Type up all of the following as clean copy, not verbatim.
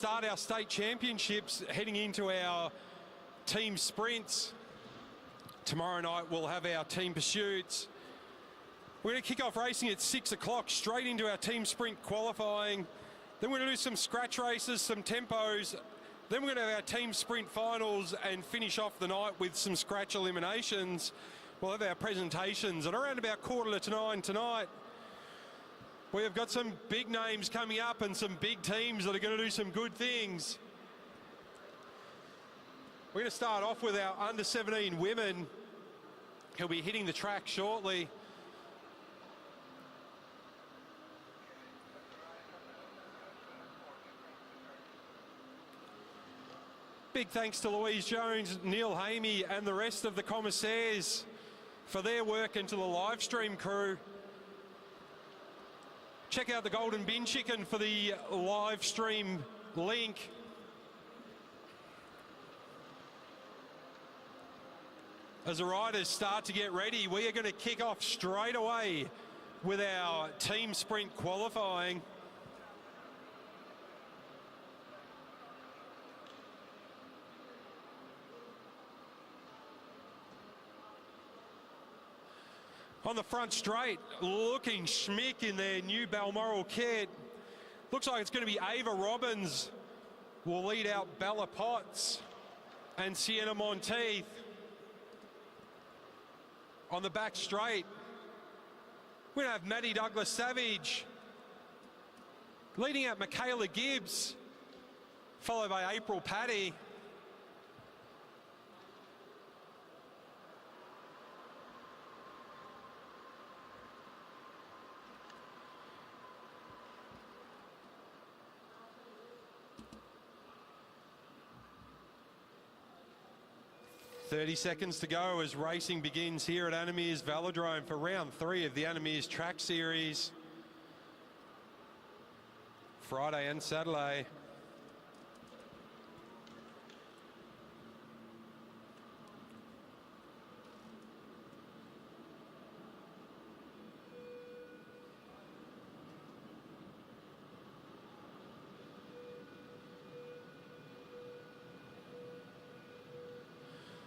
Start our state championships heading into our team sprints. Tomorrow night we'll have our team pursuits. We're going to kick off racing at 6 o'clock, straight into our team sprint qualifying. Then we're going to do some scratch races, some tempos. Then we're going to have our team sprint finals and finish off the night with some scratch eliminations. We'll have our presentations at around about 8:45 tonight. We have got some big names coming up and some big teams that are going to do some good things. We're going to start off with our under-17 women who'll be hitting the track shortly. Big thanks to Louise Jones, Neil Hamey and the rest of the commissaires for their work, and to the live stream crew. Check out the Golden Bin Chicken for the live stream link. As the riders start to get ready, we are going to kick off straight away with our team sprint qualifying. On the front straight, looking schmick in their new Balmoral kit. Looks like it's going to be Ava Robbins will lead out Bella Potts and Sienna Monteith. On the back straight, we're going to have Maddie Douglas-Savage leading out Michaela Gibbs, followed by April Paddy. .30 seconds to go as racing begins here at Animere's Velodrome for round 3 of the Animere's Track Series. Friday and Saturday.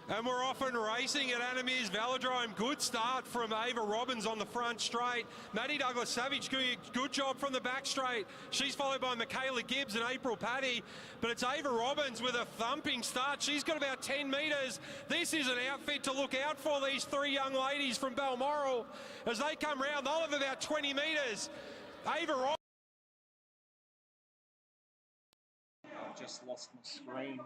And we're off and racing at Animere's Velodrome. Good start from Ava Robbins on the front straight. Maddie Douglas-Savage doing a good job from the back straight. She's followed by Michaela Gibbs and April Paddy. But it's Ava Robbins with a thumping start. She's got about 10 metres. This is an outfit to look out for, these 3 young ladies from Balmoral. As they come round, they'll have about 20 metres. Ava Robbins. I've just lost my screen.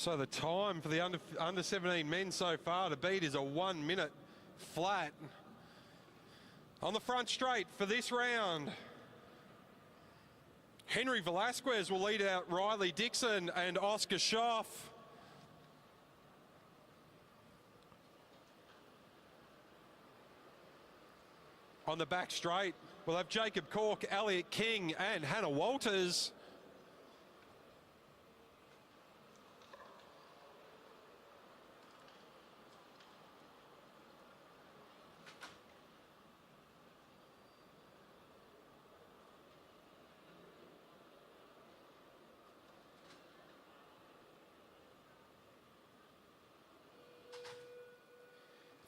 So the time for the under 17 men so far to beat is a 1 minute flat. On the front straight for this round, Henry Velasquez will lead out Riley Dixon and Oscar Schoff. On the back straight, we'll have Jacob Cork, Elliot King and Hannah Walters.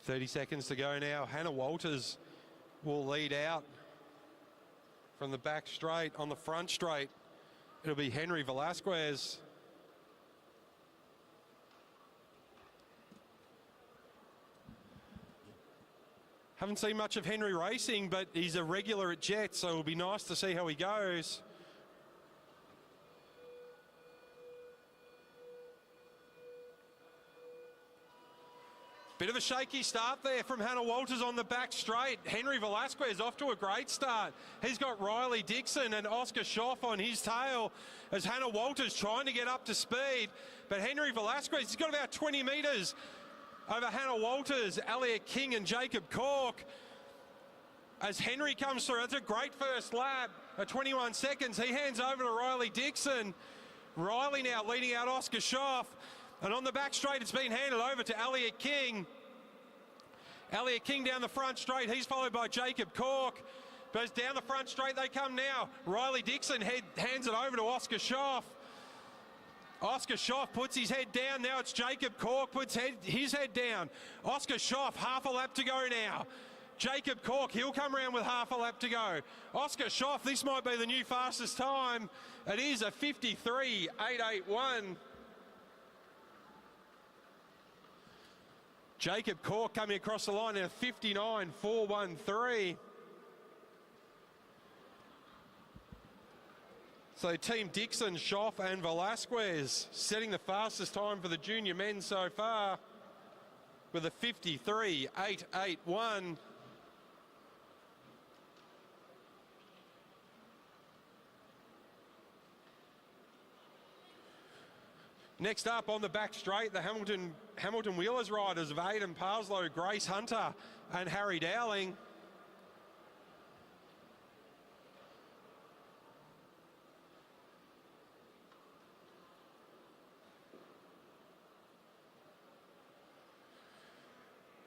.30 seconds to go now. Hannah Walters will lead out from the back straight. On the front straight, it'll be Henry Velasquez. Haven't seen much of Henry racing, but he's a regular at Jets, so it'll be nice to see how he goes. Bit of a shaky start there from Hannah Walters on the back straight. Henry Velasquez off to a great start. He's got Riley Dixon and Oscar Schoff on his tail as Hannah Walters trying to get up to speed. But Henry Velasquez, he's got about 20 metres over Hannah Walters, Elliot King and Jacob Cork. As Henry comes through, that's a great first lap at 21 seconds. He hands over to Riley Dixon. Riley now leading out Oscar Schoff. And on the back straight, it's been handed over to Elliot King. Elliot King down the front straight. He's followed by Jacob Cork. But as down the front straight they come now. Riley Dixon hands it over to Oscar Schoff. Oscar Schoff puts his head down. Now it's Jacob Cork puts his head down. Oscar Schoff, half a lap to go now. Jacob Cork, he'll come around with half a lap to go. Oscar Schoff, this might be the new fastest time. It is a 53.881. Jacob Cork coming across the line in a 59.413. So Team Dixon, Schoff and Velasquez setting the fastest time for the junior men so far with a 53.881. Next up on the back straight, the Hamilton Wheelers riders of Aidan Parslow, Grace Hunter and Harry Dowling.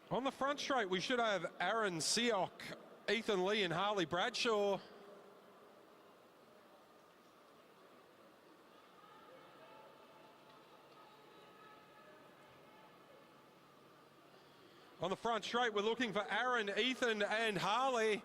On the front straight, we should have Aaron Seock, Ethan Lee and Harley Bradshaw. On the front straight, we're looking for Aaron, Ethan and Harley.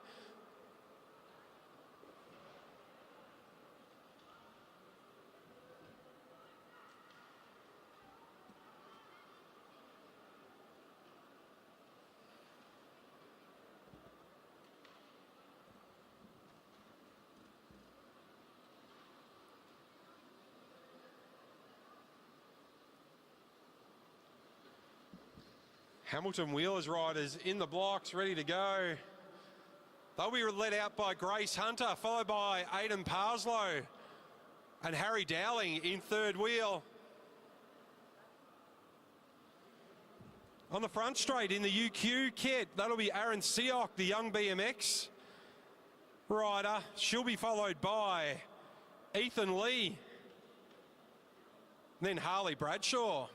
Hamilton Wheelers riders in the blocks, ready to go. They'll be led out by Grace Hunter, followed by Aidan Parslow and Harry Dowling in third wheel. On the front straight in the UQ kit, that'll be Aaron Seock, the young BMX rider. She'll be followed by Ethan Lee, and then Harley Bradshaw.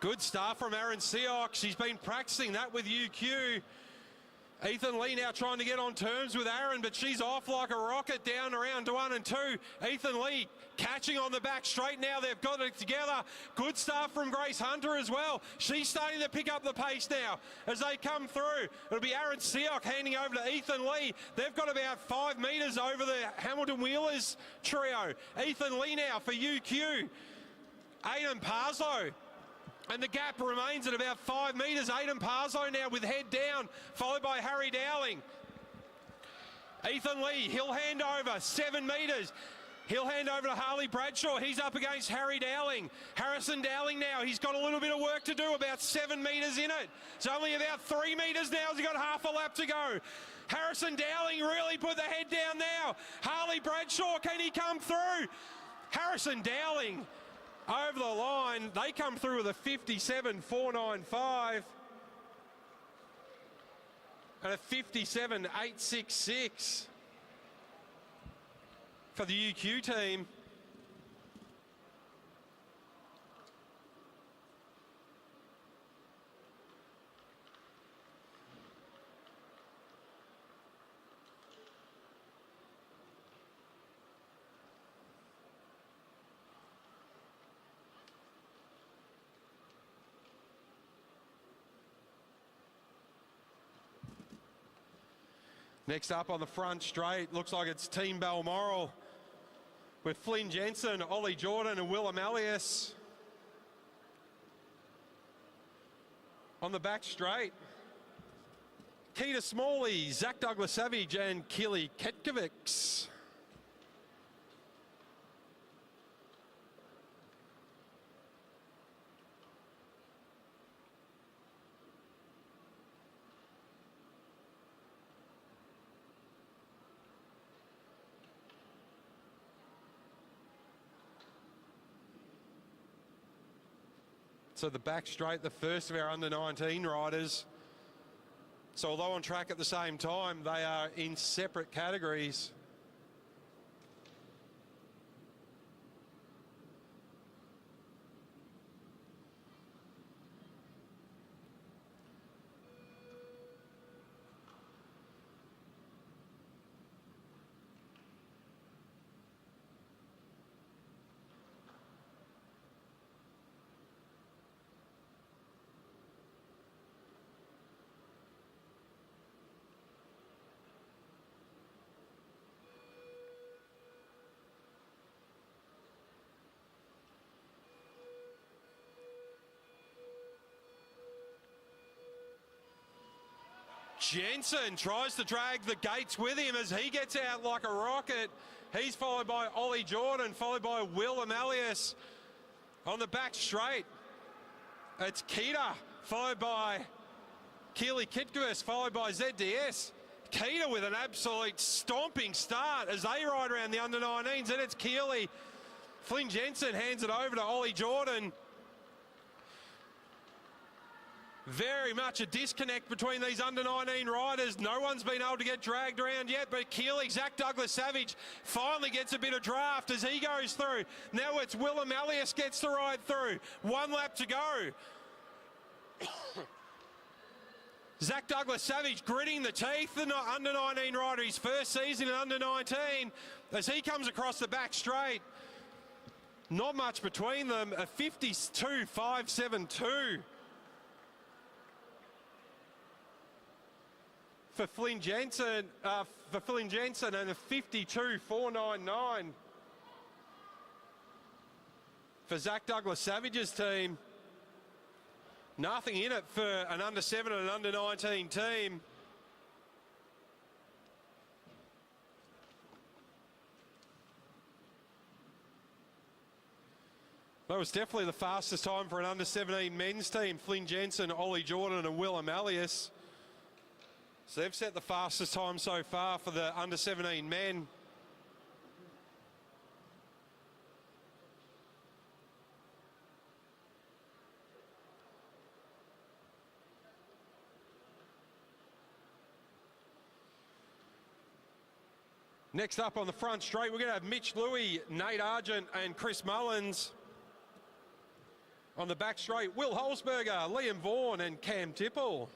Good start from Aaron Seock. She's been practicing that with UQ. Ethan Lee now trying to get on terms with Aaron, but she's off like a rocket down around to 1 and 2. Ethan Lee catching on the back straight now. They've got it together. Good start from Grace Hunter as well. She's starting to pick up the pace now as they come through. It'll be Aaron Seock handing over to Ethan Lee. They've got about 5 metres over the Hamilton Wheelers trio. Ethan Lee now for UQ. Aiden Parslow. And the gap remains at about 5 metres. Aiden Parslow now with head down, followed by Harry Dowling. Ethan Lee, he'll hand over 7 metres. He'll hand over to Harley Bradshaw. He's up against Harry Dowling. Harrison Dowling now, he's got a little bit of work to do, about 7 metres in it. It's only about 3 metres now, he's got half a lap to go. Harrison Dowling really put the head down now. Harley Bradshaw, can he come through? Harrison Dowling over the line. They come through with a 57.495 and a 57.866 for the UQ team. Next up on the front straight, looks like it's Team Balmoral with Flynn Jensen, Ollie Jordan and Will Amelius. On the back straight, Keita Smalley, Zach Douglas Savage and Keely Ketkovics. So the back straight, the first of our under-19 riders. So although on track at the same time, they are in separate categories. Jensen tries to drag the gates with him as he gets out like a rocket. He's followed by Ollie Jordan, followed by Will Amelius. On the back straight, it's Keita, followed by Keely Kitgris, followed by ZDS. Keita with an absolute stomping start as they ride around the under-19s, and it's Keely. Flynn Jensen hands it over to Ollie Jordan. Very much a disconnect between these under-19 riders. No one's been able to get dragged around yet, but Keely, Zach Douglas Savage, finally gets a bit of draft as he goes through. Now it's Will Amelius gets to ride through. 1 lap to go. Zach Douglas Savage gritting the teeth, the under-19 rider, his first season in under-19, as he comes across the back straight. Not much between them, a 52.572. For Flynn Jensen, and a 52.499 for Zach Douglas Savage's team. Nothing in it for an under-7 and an under-19 team. That was definitely the fastest time for an under-17 men's team. Flynn Jensen, Ollie Jordan and Will Amelius. So they've set the fastest time so far for the under-17 men. Next up on the front straight, we're going to have Mitch Louie, Nate Argent and Chris Mullins. On the back straight, Will Holzberger, Liam Vaughan and Cam Tipple.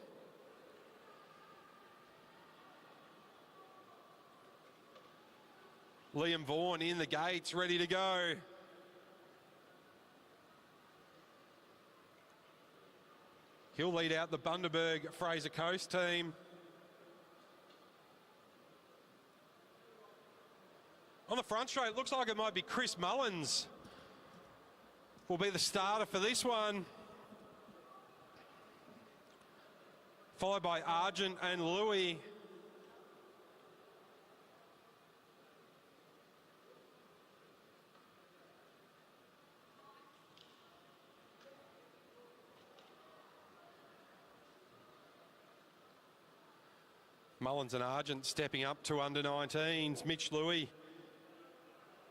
Liam Vaughan in the gates, ready to go. He'll lead out the Bundaberg Fraser Coast team. On the front straight, looks like it might be Chris Mullins will be the starter for this one. Followed by Argent and Louis. Mullins and Argent stepping up to under 19s. Mitch Louis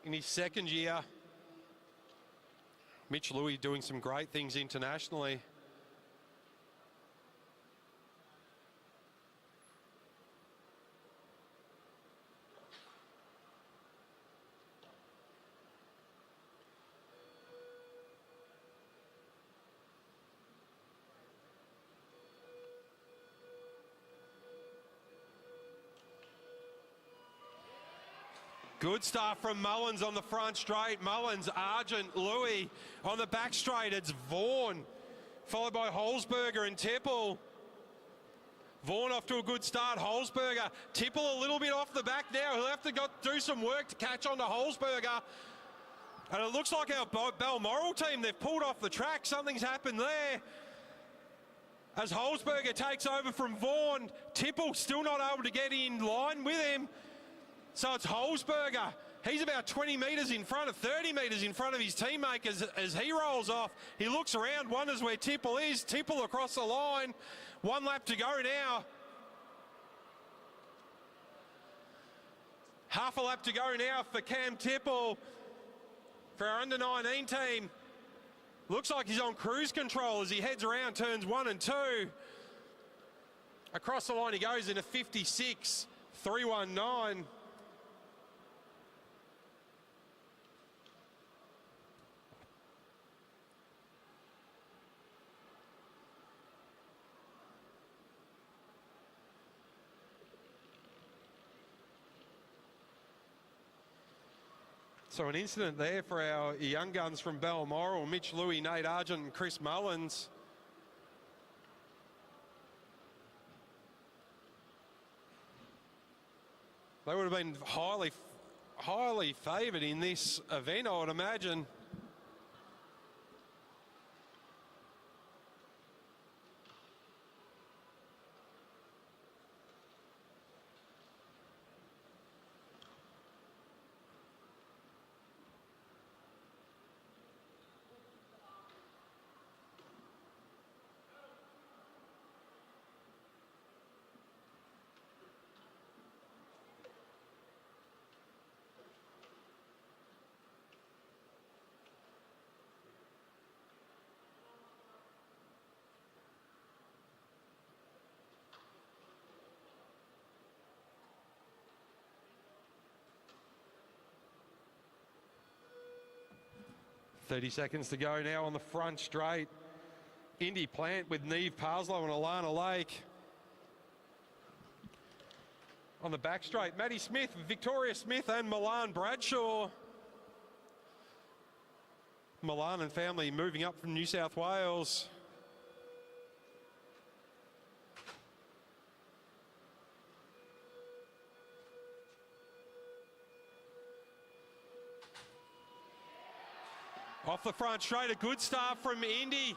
in his second year. Mitch Louis doing some great things internationally. Good start from Mullins on the front straight. Mullins, Argent, Louis. On the back straight, it's Vaughan, followed by Holzberger and Tipple. Vaughan off to a good start. Holzberger, Tipple a little bit off the back now. He'll have to do some work to catch on to Holzberger. And it looks like our Balmoral team, they've pulled off the track. Something's happened there. As Holzberger takes over from Vaughan, Tipple still not able to get in line with him. So it's Holzberger. He's about 20 metres in front of, 30 metres in front of his teammate as he rolls off. He looks around, wonders where Tipple is. Tipple across the line. 1 lap to go now. Half a lap to go now for Cam Tipple for our under-19 team. Looks like he's on cruise control as he heads around turns 1 and 2. Across the line he goes in a 56.319. So an incident there for our young guns from Balmoral, Mitch Louis, Nate Argent and Chris Mullins. They would have been highly favoured in this event, I would imagine. .30 seconds to go now on the front straight. Indy Plant with Neve Parslow and Alana Lake. On the back straight, Maddie Smith, Victoria Smith and Milan Bradshaw. Milan and family moving up from New South Wales. Off the front straight, a good start from Indy.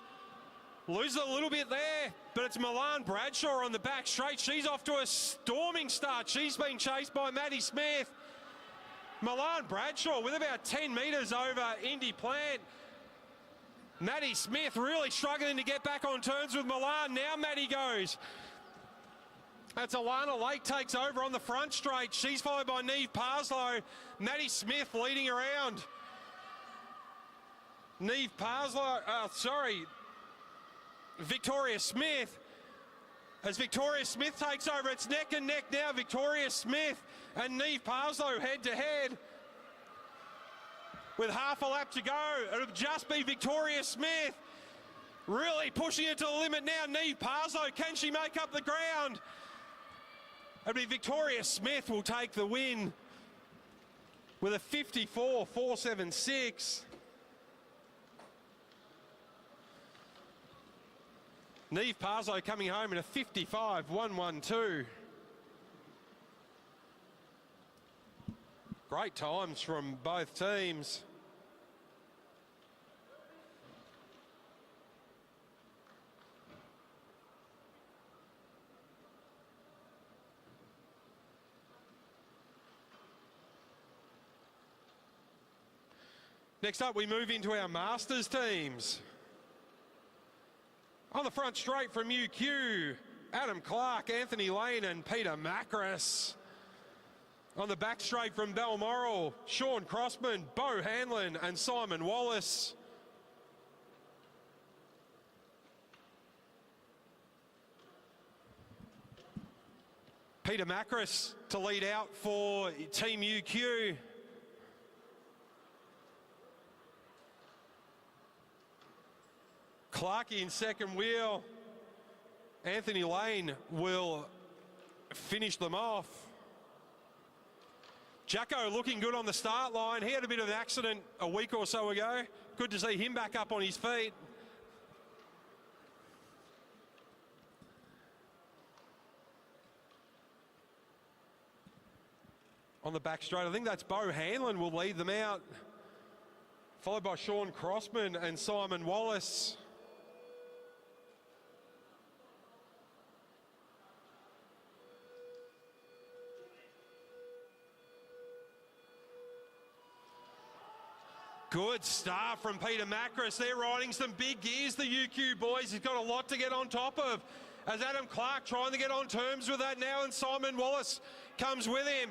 Loses a little bit there, but it's Milan Bradshaw on the back straight. She's off to a storming start. She's been chased by Maddie Smith. Milan Bradshaw with about 10 metres over Indy Plant. Maddie Smith really struggling to get back on terms with Milan. Now Maddie goes. That's Alana Lake takes over on the front straight. She's followed by Neve Parslow. Maddie Smith leading around. Neve Parslow, Victoria Smith. As Victoria Smith takes over, it's neck and neck now. Victoria Smith and Neve Parslow head to head. With half a lap to go, it'll just be Victoria Smith really pushing it to the limit now. Neve Parslow, can she make up the ground? It'll be Victoria Smith will take the win. with a 54.476. Neve Parzo coming home in a 55.112. Great times from both teams. Next up, we move into our Masters teams. On the front straight from UQ, Adam Clark, Anthony Lane and Peter Macris. On the back straight from Balmoral, Sean Crossman, Bo Hanlon and Simon Wallace. Peter Macris to lead out for Team UQ. Clarkey in second wheel. Anthony Lane will finish them off. Jacko looking good on the start line. He had a bit of an accident a week or so ago. Good to see him back up on his feet. On the back straight, I think that's Bo Hanlon will lead them out, followed by Sean Crossman and Simon Wallace. Good start from Peter Macris. They're riding some big gears, the UQ boys. He's got a lot to get on top of. As Adam Clark trying to get on terms with that now, and Simon Wallace comes with him.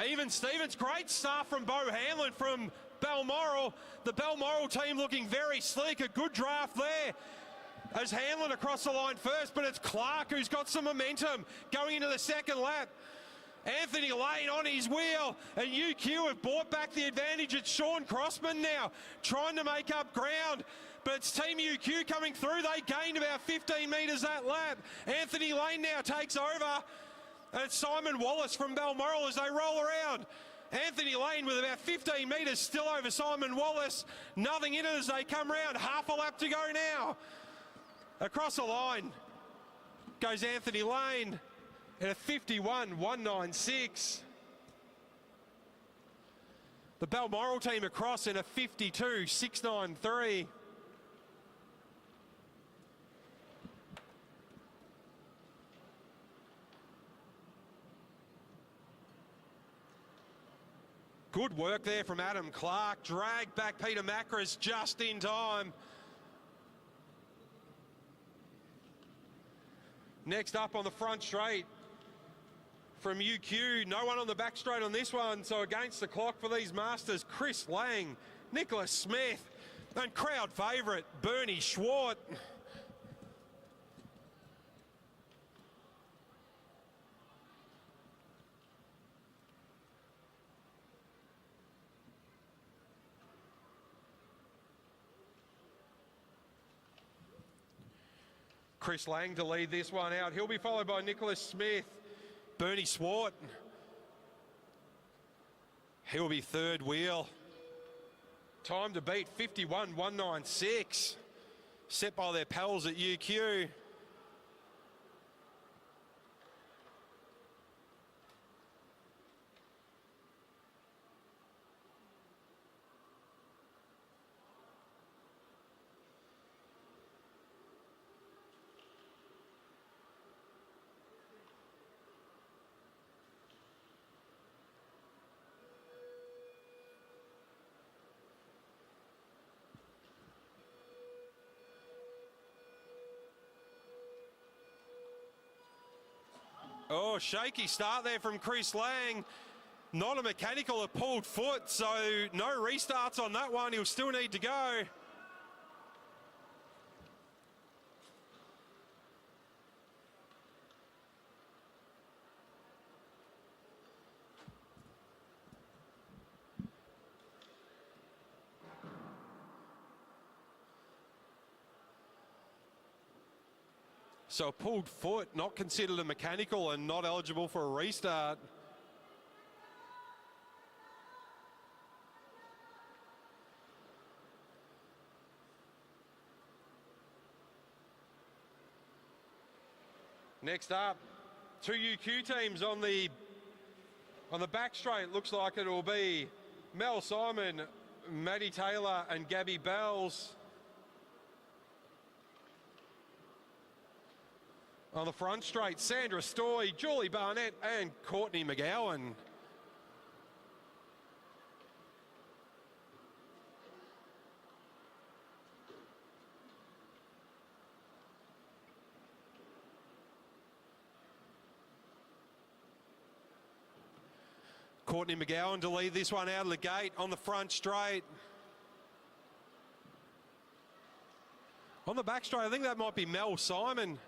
Even Stevens, great start from Bo Hanlon from Balmoral. The Balmoral team looking very slick. A good draft there. As Hanlon across the line first, but it's Clark who's got some momentum going into the second lap. Anthony Lane on his wheel, and UQ have brought back the advantage. It's Sean Crossman now trying to make up ground, but it's Team UQ coming through. They gained about 15 metres that lap. Anthony Lane now takes over, and it's Simon Wallace from Balmoral as they roll around. Anthony Lane with about 15 metres still over Simon Wallace. Nothing in it as they come round. Half a lap to go now. Across the line goes Anthony Lane at a 51.196. The Balmoral team across in a 52.693. Good work there from Adam Clark. Dragged back Peter Macris just in time. Next up on the front straight from UQ, no one on the back straight on this one, so against the clock for these Masters, Chris Lang, Nicholas Smith, and crowd favourite, Bernie Schwartz. Chris Lang to lead this one out. He'll be followed by Nicholas Smith. Bernie Swart. He'll be third wheel. Time to beat 51.196. Set by their pals at UQ. Oh, shaky start there from Chris Lang. Not a mechanical, a pulled foot, so no restarts on that one. He'll still need to go. So a pulled foot, not considered a mechanical and not eligible for a restart. Next up, two UQ teams on the back straight. Looks like it'll be Mel Simon, Maddie Taylor and Gabby Bells. On the front straight, Sandra Stoy, Julie Barnett and Courtney McGowan. Courtney McGowan to lead this one out of the gate on the front straight. On the back straight, I think that might be Mel Simon.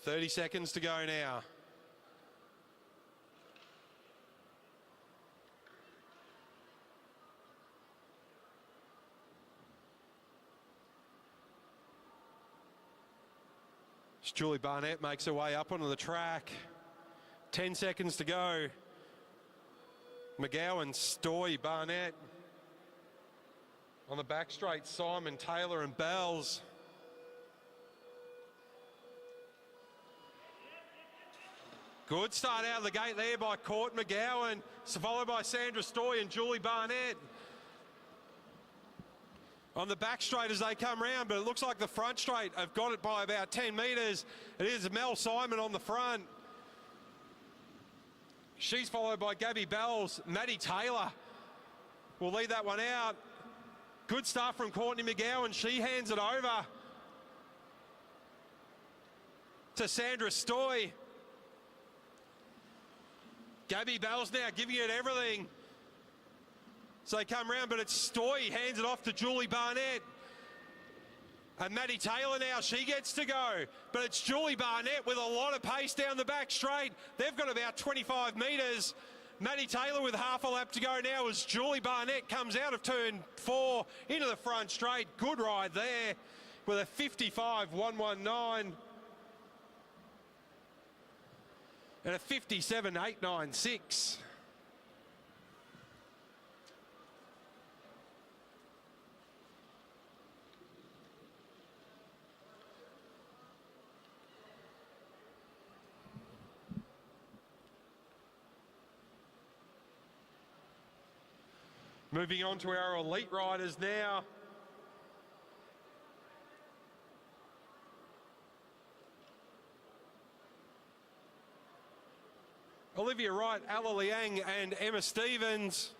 "30 seconds to go now. Julie Barnett makes her way up onto the track. 10 seconds to go. McGowan, Stoy, Barnett. On the back straight, Simon, Taylor and Bells. Good start out of the gate there by Court McGowan, followed by Sandra Stoy and Julie Barnett. On the back straight as they come round, but it looks like the front straight have got it by about 10 metres. It is Mel Simon on the front. She's followed by Gabby Bells. Maddie Taylor will lead that one out. Good start from Courtney McGowan. She hands it over to Sandra Stoy. Gabby Bells now giving it everything. So they come round, but it's Stoy hands it off to Julie Barnett. And Maddie Taylor now, she gets to go. But it's Julie Barnett with a lot of pace down the back straight. They've got about 25 metres. Maddie Taylor with half a lap to go now as Julie Barnett comes out of turn 4 into the front straight. Good ride there with a 55.119 and a 57.896. Moving on to our elite riders now. Olivia Wright, Ella Liang and Emma Stevens.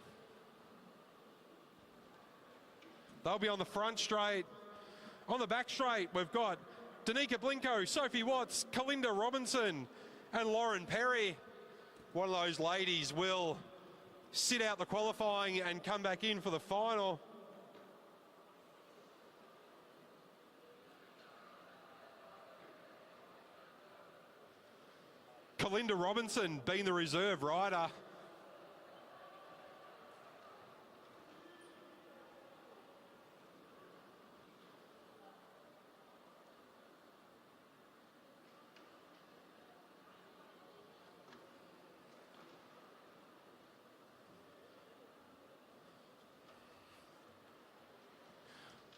They'll be on the front straight. On the back straight, we've got Danica Blinko, Sophie Watts, Kalinda Robinson and Lauren Perry. One of those ladies will sit out the qualifying and come back in for the final. Kalinda Robinson being the reserve rider.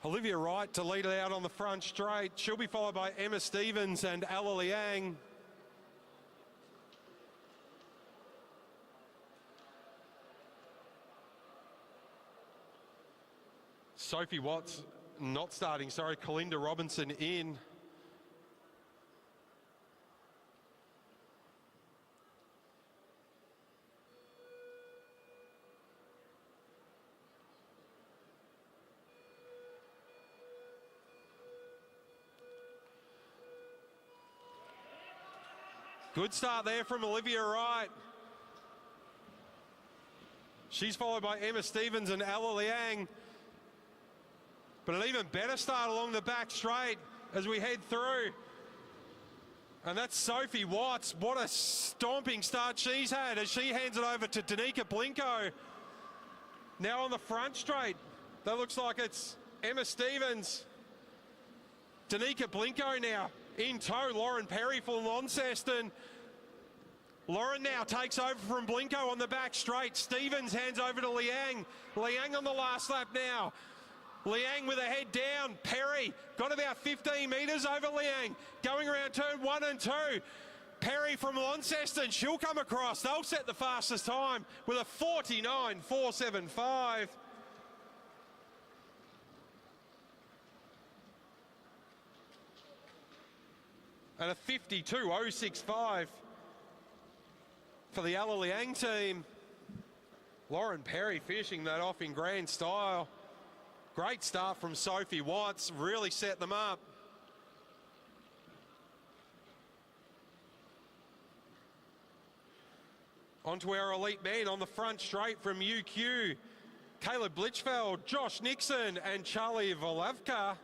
Olivia Wright to lead it out on the front straight. She'll be followed by Emma Stevens and Ella Liang. Sophie Watts not starting, sorry, Kalinda Robinson in. Good start there from Olivia Wright. She's followed by Emma Stevens and Ella Liang. But an even better start along the back straight as we head through. And that's Sophie Watts. What a stomping start she's had as she hands it over to Danica Blinko. Now on the front straight, that looks like it's Emma Stevens. Danica Blinko now in tow. Lauren Perry for Launceston. Lauren now takes over from Blinko on the back straight. Stevens hands over to Liang. Liang on the last lap now. Liang with a head down. Perry got about 15 metres over Liang. Going around turn 1 and 2. Perry from Launceston, she'll come across. They'll set the fastest time with a 49.475. And a 52.065 for the Ella Liang team. Lauren Perry finishing that off in grand style. Great start from Sophie Watts, really set them up. Onto our elite men on the front straight from UQ. Caleb Blitchfeld, Josh Nixon and Charlie Volavka.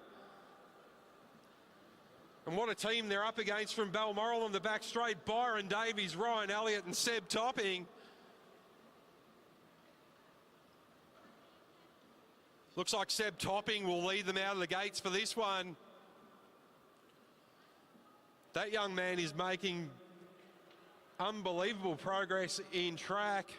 And what a team they're up against from Balmoral on the back straight. Byron Davies, Ryan Elliott and Seb Topping. Looks like Seb Topping will lead them out of the gates for this one. That young man is making unbelievable progress in track.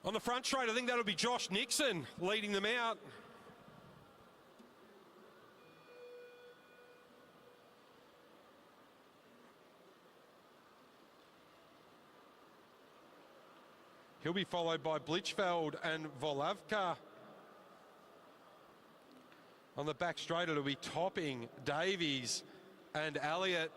On the front straight, I think that'll be Josh Nixon leading them out. He'll be followed by Blitchfeld and Volavka. On the back straight, it'll be Topping, Davies and Elliott.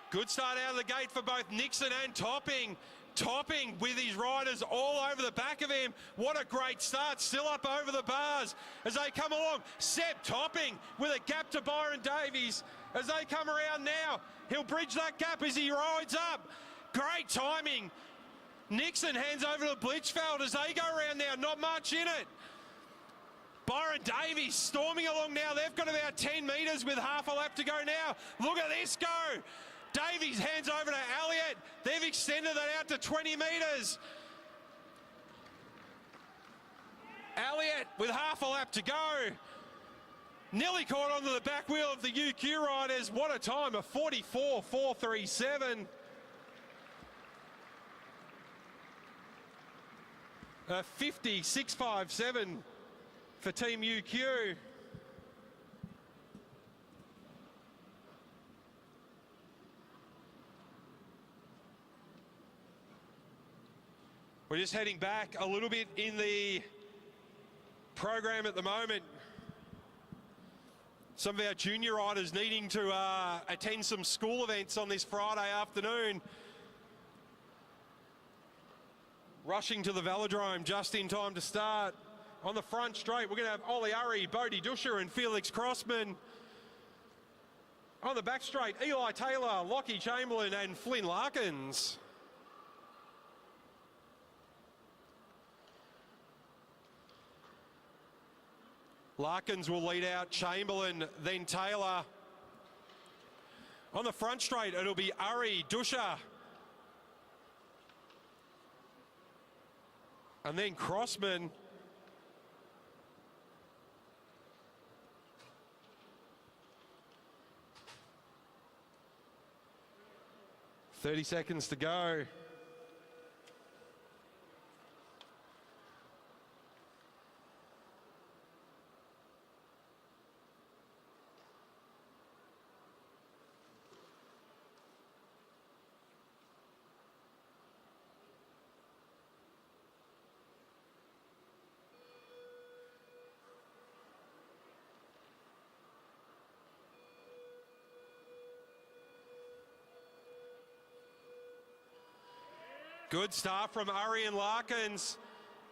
Good start out of the gate for both Nixon and Topping. Topping with his riders all over the back of him. What a great start, still up over the bars as they come along. Seb Topping with a gap to Byron Davies as they come around now. He'll bridge that gap as he rides up. Great timing. Nixon hands over to Blitchfeld as they go around now, not much in it. Byron Davies storming along now. They've got about 10 metres with half a lap to go now. Look at this go. Davies hands over to Elliott. They've extended that out to 20 metres. Elliott with half a lap to go. Nearly caught onto the back wheel of the UQ riders. What a time, a 44.437. A 50.657 for Team UQ. We're just heading back a little bit in the program at the moment. Some of our junior riders needing to attend some school events on this Friday afternoon. Rushing to the velodrome just in time to start. On the front straight, we're going to have Ollie Urry, Bodie Dusher and Felix Crossman. On the back straight, Eli Taylor, Lockie Chamberlain and Flynn Larkins. Larkins will lead out Chamberlain, then Taylor. On the front straight, it'll be Urry, Dusher. And then Crossman. "30 seconds to go." Good start from Urry and Larkins.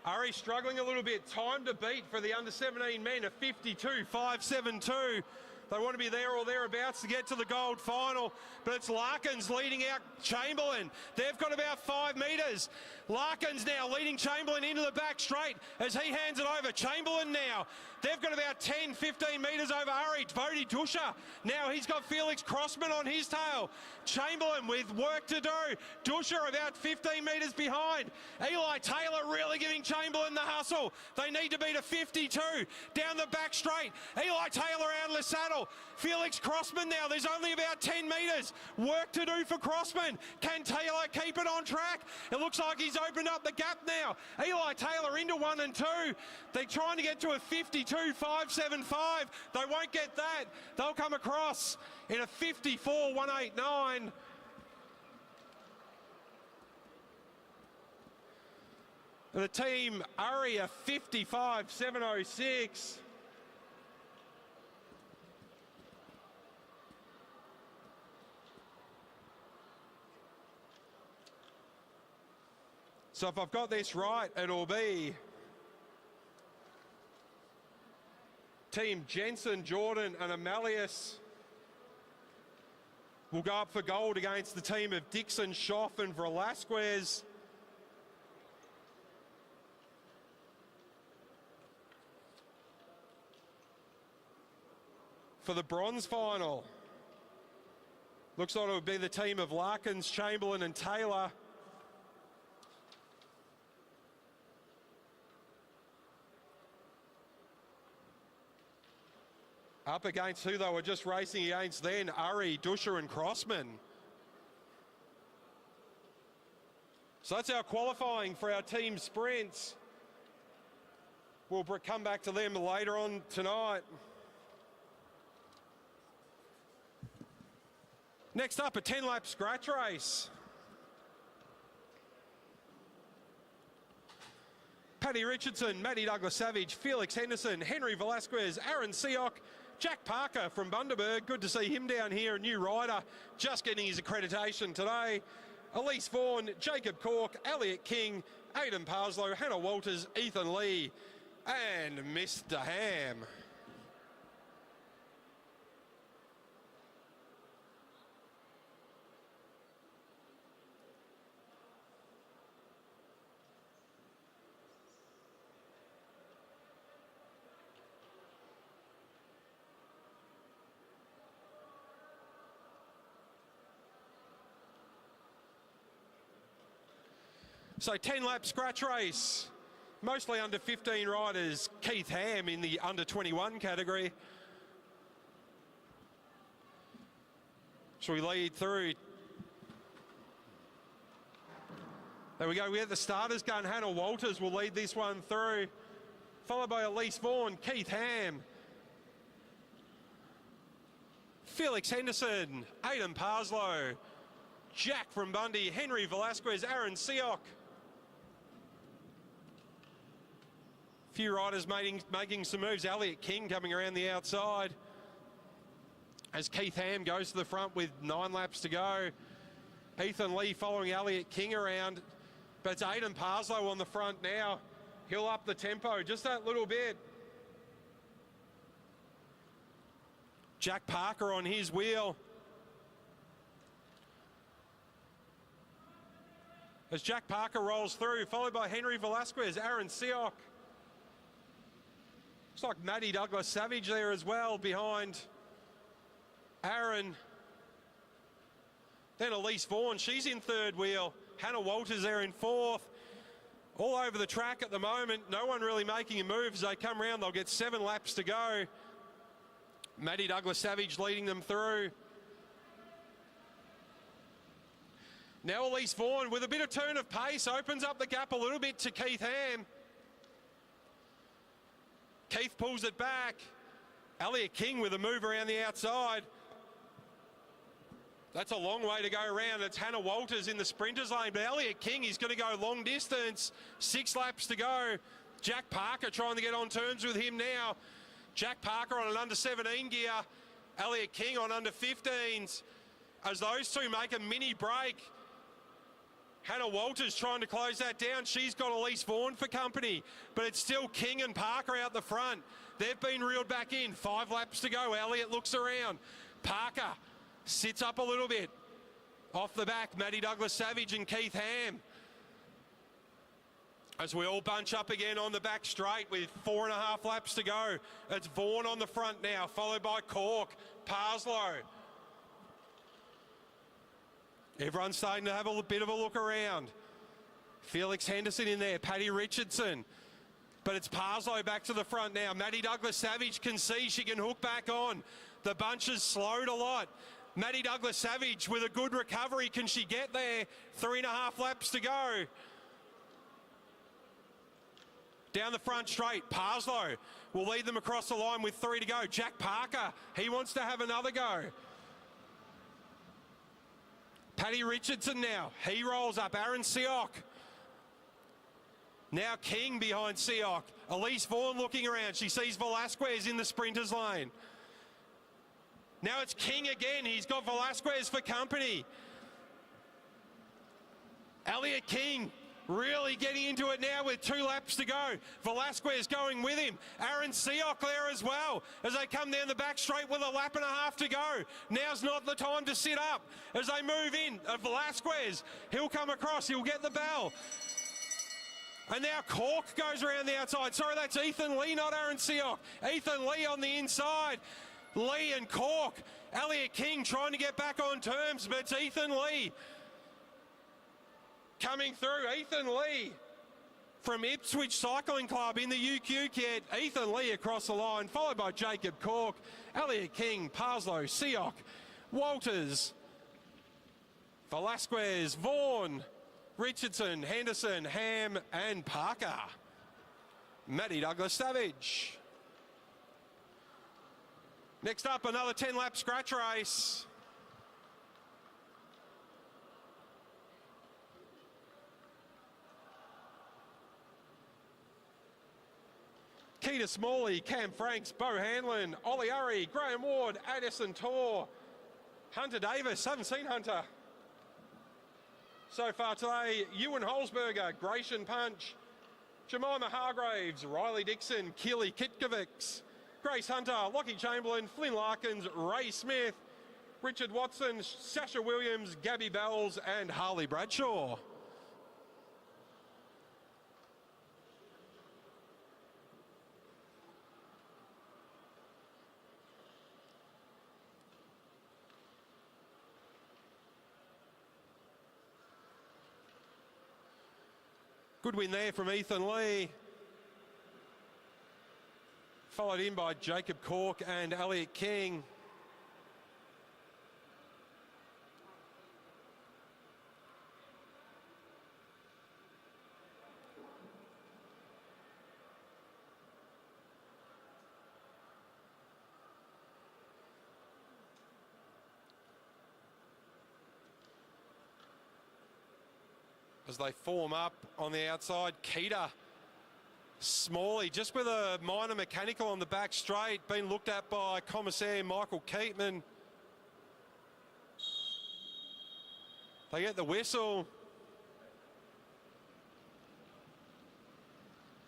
Urry struggling a little bit. Time to beat for the under-17 men, a 52.572. They want to be there or thereabouts to get to the gold final, but it's Larkins leading out Chamberlain. They've got about 5 metres. Larkins now leading Chamberlain into the back straight as he hands it over. Chamberlain now, they've got about 10, 15 metres over Hurry. Vody Dusha, now he's got Felix Crossman on his tail. Chamberlain with work to do. Dusha about 15 metres behind. Eli Taylor really giving Chamberlain the hustle. They need to beat a 52 down the back straight. Eli Taylor out of the saddle. Felix Crossman now, there's only about 10 metres. Work to do for Crossman. Can Taylor keep it on track? It looks like he's opened up the gap now. Eli Taylor into 1 and 2. They're trying to get to a 52.575. They won't get that. They'll come across in a 54.189. The team Hurry a 55.706. So if I've got this right, it'll be Team Jensen, Jordan and Amelius will go up for gold against the team of Dixon, Schoff and Velasquez. For the bronze final, looks like it'll be the team of Larkins, Chamberlain and Taylor. Up against who they were just racing against then, Hurry, Dusha and Crossman. So that's our qualifying for our team sprints. We'll come back to them later on tonight. Next up, a 10-lap scratch race. Paddy Richardson, Matty Douglas-Savage, Felix Henderson, Henry Velasquez, Aaron Seock, Jack Parker from Bundaberg. Good to see him down here, a new rider, just getting his accreditation today. Elise Vaughan, Jacob Cork, Elliot King, Aidan Parslow, Hannah Walters, Ethan Lee, and Mr. Ham. So 10-lap scratch race, mostly under 15 riders. Keith Ham in the under 21 category. Shall we lead through? There we go, we have the starters gun. Hannah Walters will lead this one through, followed by Elise Vaughan, Keith Ham, Felix Henderson, Aidan Parslow, Jack from Bundy, Henry Velasquez, Aaron Seock. Few riders making some moves. Elliot King coming around the outside as Keith Ham goes to the front with 9 laps to go. Ethan Lee following Elliot King around, but it's Aidan Parslow on the front now. He'll up the tempo just that little bit. Jack Parker on his wheel. As Jack Parker rolls through, followed by Henry Velasquez, Aaron Seock. Looks like Matty Douglas-Savage there as well behind Aaron. Then Elise Vaughan, she's in third wheel. Hannah Walters there in fourth. All over the track at the moment. No one really making a move as they come around. They'll get 7 laps to go. Matty Douglas-Savage leading them through. Now Elise Vaughan with a bit of turn of pace opens up the gap a little bit to Keith Ham. Keith pulls it back. Elliot King with a move around the outside. That's a long way to go around. It's Hannah Walters in the sprinters lane, but Elliot King is going to go long distance. 6 laps to go. Jack Parker trying to get on terms with him now. Jack Parker on an under 17 gear. Elliot King on under 15s. As those two make a mini break. Hannah Walters trying to close that down. She's got Elise Vaughan for company, but it's still King and Parker out the front. They've been reeled back in. 5 laps to go. Elliott looks around. Parker sits up a little bit. Off the back, Matty Douglas-Savage and Keith Ham. As we all bunch up again on the back straight with 4.5 laps to go. It's Vaughan on the front now, followed by Cork, Parslow. Everyone's starting to have a bit of a look around. Felix Henderson in there, Paddy Richardson. But it's Parslow back to the front now. Matty Douglas-Savage can see she can hook back on. The bunch has slowed a lot. Matty Douglas-Savage with a good recovery. Can she get there? 3.5 laps to go. Down the front straight, Parslow will lead them across the line with 3 to go. Jack Parker, he wants to have another go. Paddy Richardson now, he rolls up. Aaron Seock. Now King behind Seock. Elise Vaughan looking around. She sees Velasquez in the sprinters lane. Now it's King again. He's got Velasquez for company. Elliot King really getting into it now with 2 laps to go. Velasquez going with him. Aaron Seock there as well as they come down the back straight with 1.5 laps to go. Now's not the time to sit up as they move in. Velasquez, he'll come across, he'll get the bell. And now Cork goes around the outside. Sorry, that's Ethan Lee, not Aaron Seock. Ethan Lee on the inside. Lee and Cork. Elliot King trying to get back on terms, but it's Ethan Lee coming through. Ethan Lee from Ipswich Cycling Club in the UQ kit. Ethan Lee across the line, followed by Jacob Cork, Elliot King, Parslow, Seock, Walters, Velasquez, Vaughan, Richardson, Henderson, Ham and Parker. Matty Douglas-Savage. Next up, another 10-lap scratch race. Keita Smalley, Cam Franks, Bo Hanlon, Ollie Urry, Graham Ward, Addison Tor, Hunter Davis, haven't seen Hunter so far today. Ewan Holzberger, Gratian Punch, Jemima Hargraves, Riley Dixon, Keely Kitkovics, Grace Hunter, Lockie Chamberlain, Flynn Larkins, Ray Smith, Richard Watson, Sasha Williams, Gabby Bells and Harley Bradshaw. Good win there from Ethan Lee. Followed in by Jacob Cork and Elliot King. As they form up on the outside, Keita Smalley, just with a minor mechanical on the back straight, being looked at by Commissaire Michael Keatman. They get the whistle.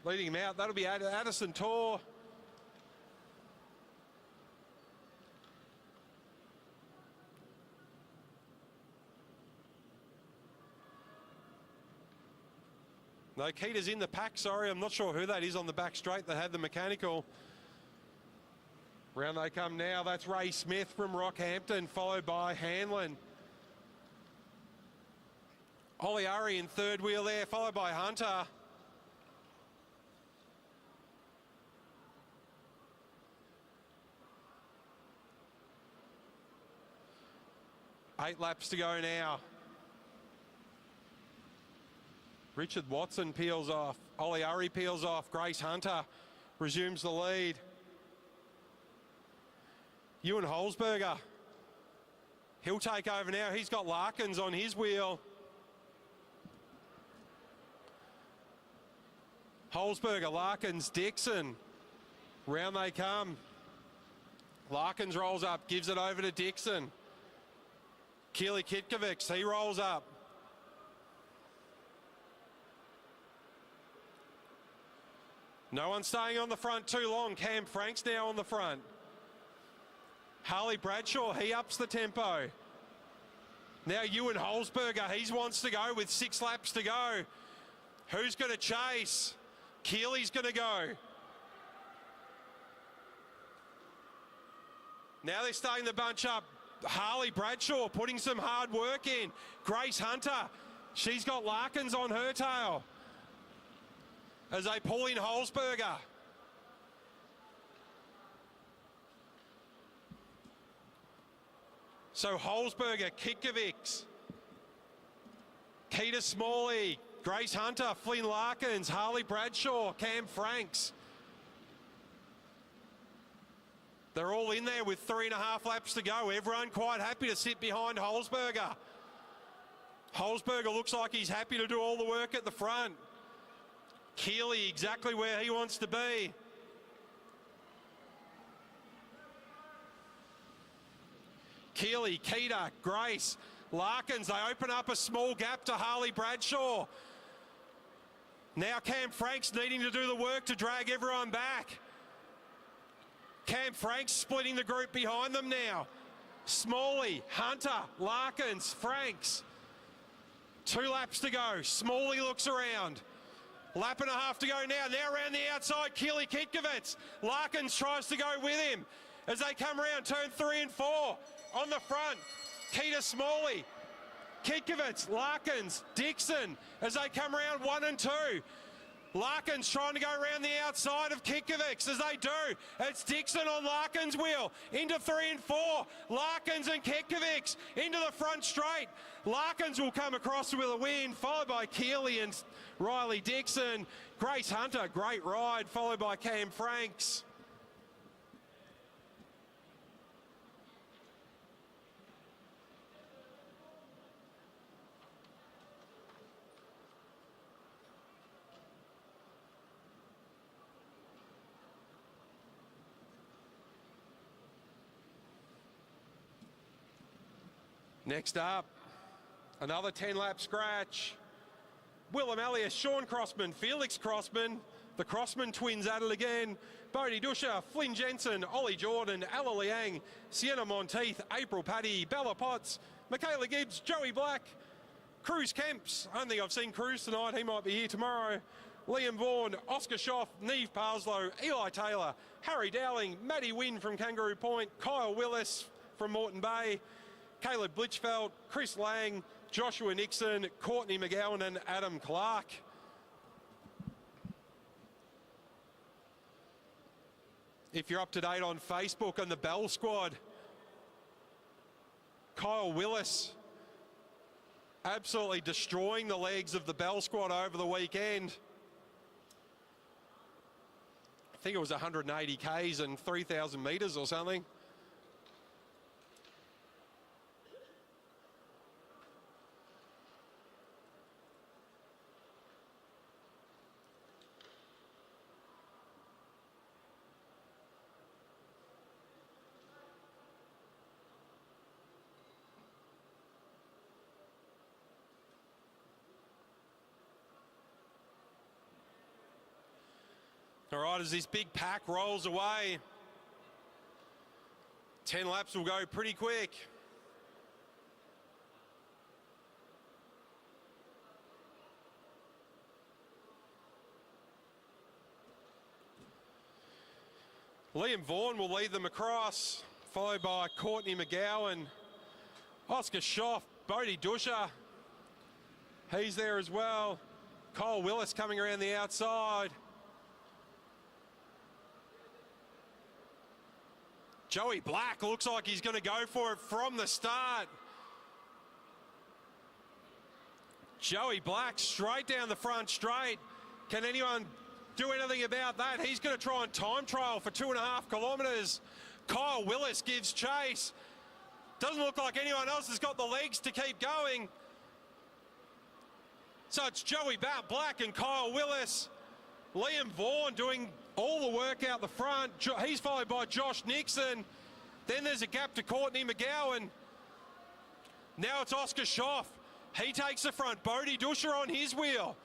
Leading him out, that'll be Addison Tor. No, Keita's in the pack, sorry. I'm not sure who that is on the back straight that had the mechanical. Round they come now. That's Ray Smith from Rockhampton, followed by Hanlon. Ollie Urry in third wheel there, followed by Hunter. Eight laps to go now. Richard Watson peels off. Ollie Urry peels off. Grace Hunter resumes the lead. Ewan Holzberger. He'll take over now. He's got Larkins on his wheel. Holzberger, Larkins, Dixon. Round they come. Larkins rolls up, gives it over to Dixon. Keely Kitkovics, he rolls up. No one staying on the front too long. Cam Franks now on the front. Harley Bradshaw, he ups the tempo. Now Ewan Holzberger, he wants to go with 6 laps to go. Who's going to chase? Keely's going to go. Now they're starting the bunch up. Harley Bradshaw putting some hard work in. Grace Hunter, she's got Larkins on her tail as they pull in Holzberger. So Holzberger, Kitkovics, Keita Smalley, Grace Hunter, Flynn Larkins, Harley Bradshaw, Cam Franks. They're all in there with 3.5 laps to go. Everyone quite happy to sit behind Holzberger. Holzberger looks like he's happy to do all the work at the front. Keely exactly where he wants to be. Keely, Keita, Grace, Larkins, they open up a small gap to Harley Bradshaw. Now Cam Franks needing to do the work to drag everyone back. Cam Franks splitting the group behind them now. Smalley, Hunter, Larkins, Franks. 2 laps to go. Smalley looks around. Lap and a half to go now. Now around the outside, Keely Kitkovets. Larkins tries to go with him as they come around turn 3 and 4. On the front, Keita Smalley, Kitkovets, Larkins, Dixon as they come around 1 and 2. Larkins trying to go around the outside of Kitkovics as they do. It's Dixon on Larkins' wheel into 3 and 4. Larkins and Kitkovics into the front straight. Larkins will come across with a win, followed by Keely and Riley Dixon. Grace Hunter, great ride, followed by Cam Franks. Next up, another 10-lap scratch. Willem Elliott, Sean Crossman, Felix Crossman, the Crossman twins at it again. Bodie Dusha, Flynn Jensen, Ollie Jordan, Ella Liang, Sienna Monteith, April Paddy, Bella Potts, Michaela Gibbs, Joey Black, Cruz Kemps. I don't think I've seen Cruz tonight. He might be here tomorrow. Liam Vaughan, Oscar Schoff, Neve Parslow, Eli Taylor, Harry Dowling, Maddie Wynn from Kangaroo Point, Kyle Willis from Moreton Bay, Caleb Blitchfeld, Chris Lang, Joshua Nixon, Courtney McGowan and Adam Clark. If you're up to date on Facebook and the Bell Squad, Kyle Willis absolutely destroying the legs of the Bell Squad over the weekend. I think it was 180 Ks and 3,000 metres or something. All right, as this big pack rolls away, 10 laps will go pretty quick. Liam Vaughan will lead them across, followed by Courtney McGowan, Oscar Schoff, Bodie Dusha. He's there as well. Kyle Willis coming around the outside. Joey Black looks like he's going to go for it from the start. Joey Black straight down the front straight. Can anyone do anything about that? He's going to try and time trial for 2.5 kilometres. Kyle Willis gives chase. Doesn't look like anyone else has got the legs to keep going. So it's Joey Black and Kyle Willis. Liam Vaughan doing all the work out the front. He's followed by Josh Nixon. Then there's a gap to Courtney McGowan. Now it's Oscar Schoff. He takes the front. Bodie Dusha on his wheel.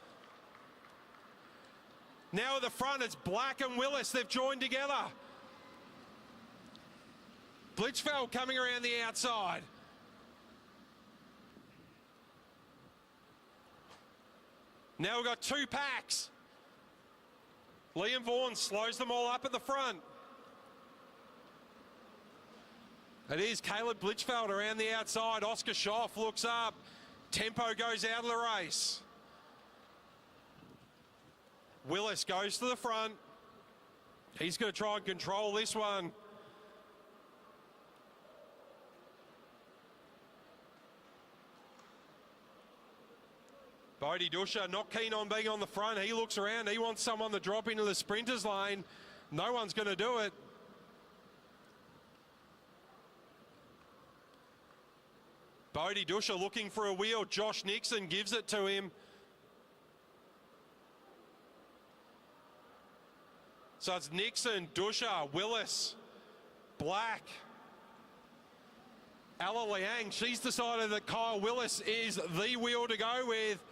Now at the front, it's Black and Willis. They've joined together. Blitzfeld coming around the outside. Now we've got two packs. Liam Vaughan slows them all up at the front. It is Caleb Blitzfeld around the outside. Oscar Schoff looks up. Tempo goes out of the race. Willis goes to the front. He's going to try and control this one. Bodie Dusha not keen on being on the front. He looks around. He wants someone to drop into the sprinters lane. No one's going to do it. Bodie Dusha looking for a wheel. Josh Nixon gives it to him. So it's Nixon, Dusha, Willis, Black, Ella Liang. She's decided that Kyle Willis is the wheel to go with.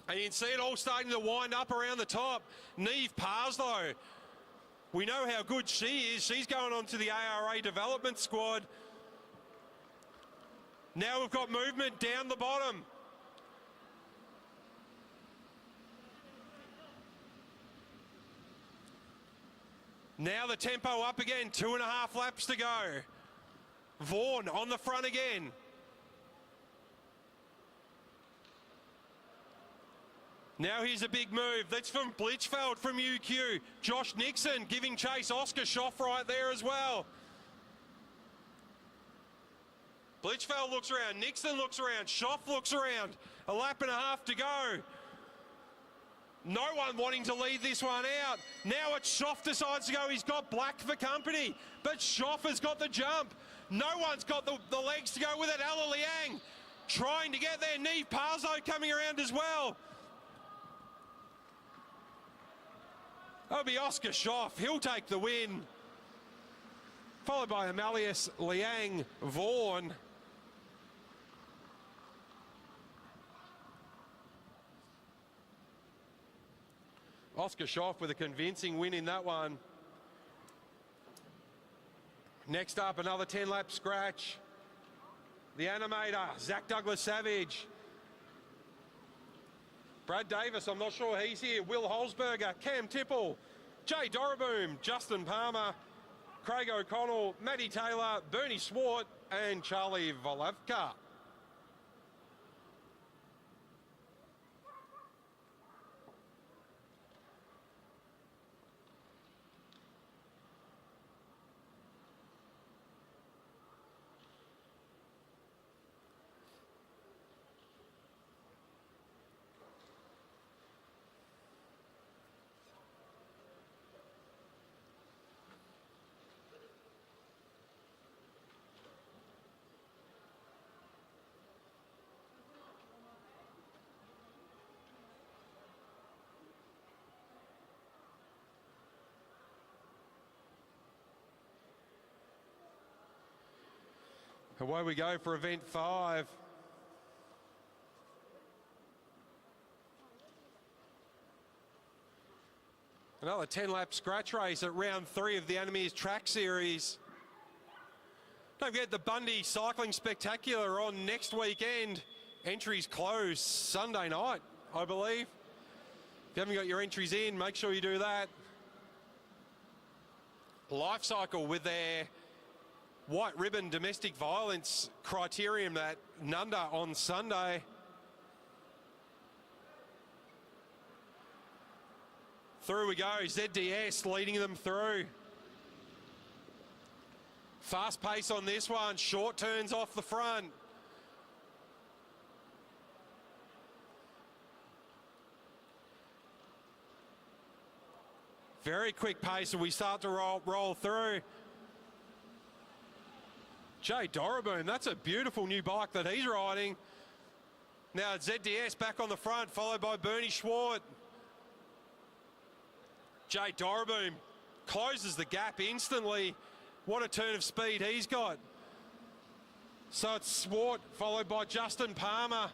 And you can see it all starting to wind up around the top. Neve Parslow, we know how good she is. She's going on to the ARA development squad. Now we've got movement down the bottom. Now the tempo up again, 2.5 laps to go. Vaughan on the front again. Now here's a big move. That's from Blitzfeld from UQ. Josh Nixon giving chase. Oscar Schoff right there as well. Blitzfeld looks around. Nixon looks around. Schoff looks around. 1.5 laps to go. No one wanting to lead this one out. Now it's Schoff decides to go. He's got Black for company. But Schoff has got the jump. No one's got the legs to go with it. Ella Liang trying to get there. Neve Parslow coming around as well. That'll be Oscar Schoff. He'll take the win. Followed by Amelius Liang Vaughan. Oscar Schoff with a convincing win in that one. Next up, another 10-lap scratch. The animator, Zach Douglas Savage. Brad Davis, I'm not sure he's here. Will Holzberger, Cam Tipple, Jay Doreboom, Justin Palmer, Craig O'Connell, Matty Taylor, Bernie Swart, and Charlie Volavka. Away we go for event 5. Another 10-lap scratch race at round 3 of the AMV Track Series. Don't forget the Bundy Cycling Spectacular on next weekend. Entries close Sunday night, I believe. If you haven't got your entries in, make sure you do that. Life Cycle with their white ribbon domestic violence criterium at Nunda on Sunday. Through we go, ZDS leading them through. Fast pace on this one, short turns off the front. Very quick pace as we start to roll through. Jay Doreboom, that's a beautiful new bike that he's riding. Now it's ZDS back on the front, followed by Bernie Swart. Jay Doreboom closes the gap instantly. What a turn of speed he's got. So it's Swart, followed by Justin Palmer.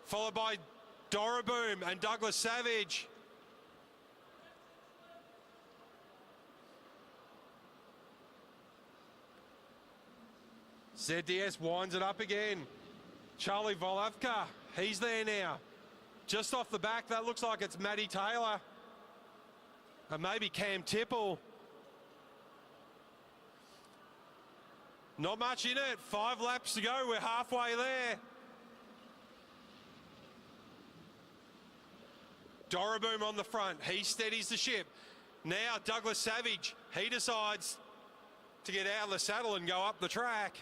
Followed by Doraboom and Douglas Savage. ZDS winds it up again. Charlie Volavka, he's there now. Just off the back, that looks like it's Matty Taylor. And maybe Cam Tipple. Not much in it. 5 laps to go. We're halfway there. Doraboom on the front. He steadies the ship. Now Douglas Savage. He decides to get out of the saddle and go up the track.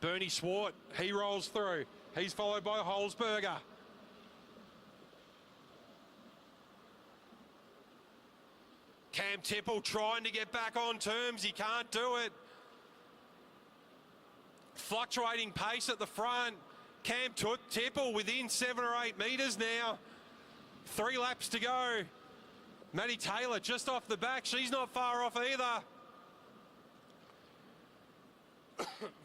Bernie Swart, he rolls through. He's followed by Holzberger. Cam Tipple trying to get back on terms. He can't do it. Fluctuating pace at the front. Cam Tipple within 7 or 8 metres now. 3 laps to go. Matty Taylor just off the back. She's not far off either.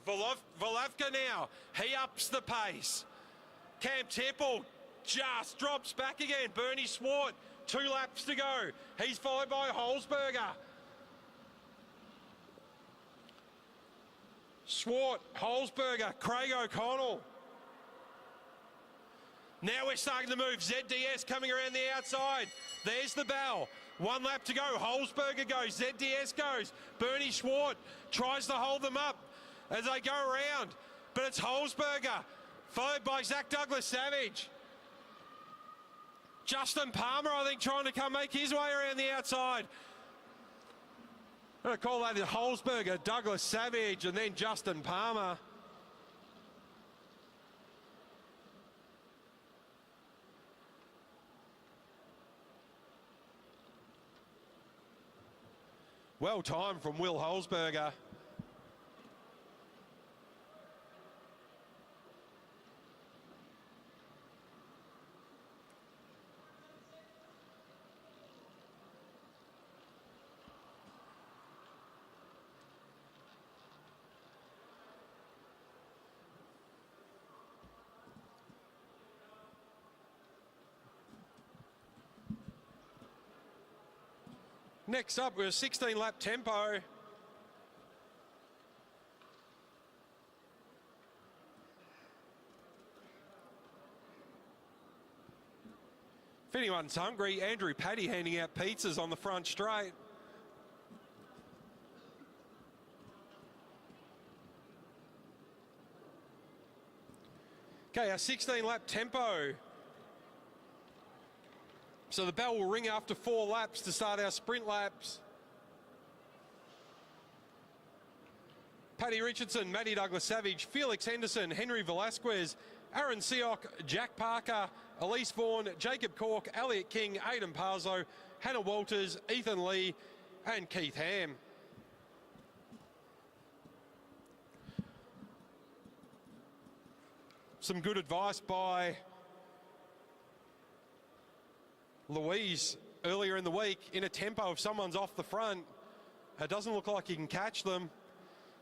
Volavka now. He ups the pace. Cam Tipple just drops back again. Bernie Swart, 2 laps to go. He's followed by Holzberger. Swart, Holzberger, Craig O'Connell. Now we're starting to move. ZDS coming around the outside. There's the bell. 1 lap to go. Holzberger goes. ZDS goes. Bernie Swart tries to hold them up as they go around. But it's Holzberger, followed by Zach Douglas Savage. Justin Palmer, I think, trying to come make his way around the outside. I'm going to call that Holzberger, Douglas Savage, and then Justin Palmer. Well timed from Will Holzberger. Next up, we're a 16-lap tempo. If anyone's hungry, Andrew Paddy handing out pizzas on the front straight. Okay, our 16-lap tempo. So the bell will ring after 4 laps to start our sprint laps. Paddy Richardson, Matty Douglas Savage, Felix Henderson, Henry Velasquez, Aaron Seock, Jack Parker, Elise Vaughan, Jacob Cork, Elliot King, Aidan Parzo, Hannah Walters, Ethan Lee, and Keith Ham. Some good advice by Louise earlier in the week. In a tempo, if someone's off the front, it doesn't look like you can catch them.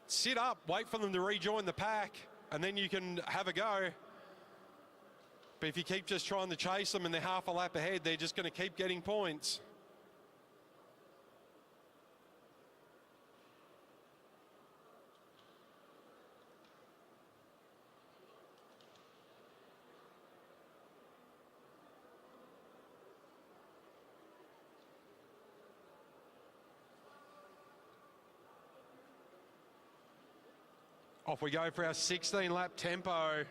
Sit up, wait for them to rejoin the pack, and then you can have a go. But if you keep just trying to chase them and they're half a lap ahead, they're just going to keep getting points. Off we go for our 16-lap tempo.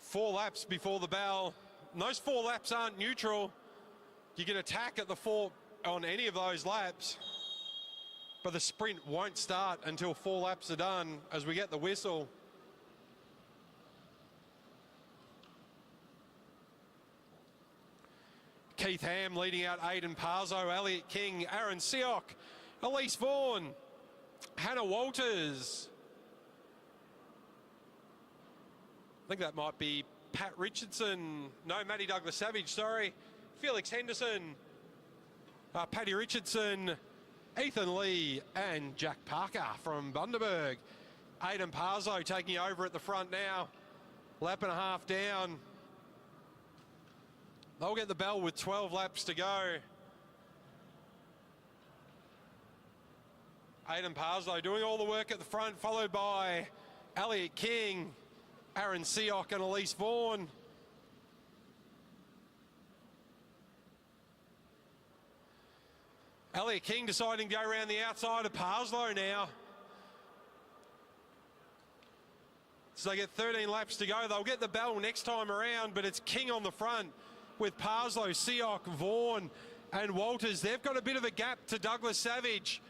Four laps before the bell. And those 4 laps aren't neutral. You can attack at the 4 on any of those laps, but the sprint won't start until 4 laps are done as we get the whistle. Keith Ham leading out Aidan Parzo, Elliot King, Aaron Seock, Elise Vaughan, Hannah Walters. I think that might be Pat Richardson. No, Matty Douglas Savage, sorry. Felix Henderson, Paddy Richardson, Ethan Lee and Jack Parker from Bundaberg. Aidan Parzo taking over at the front now. Lap and a half down. They'll get the bell with 12 laps to go. Aidan Parzo doing all the work at the front, followed by Elliot King, Aaron Seock and Elise Vaughan. Elliot King deciding to go around the outside of Parslow now. So they get 13 laps to go. They'll get the bell next time around, but it's King on the front with Parslow, Seock, Vaughan and Walters. They've got a bit of a gap to Douglas Savage,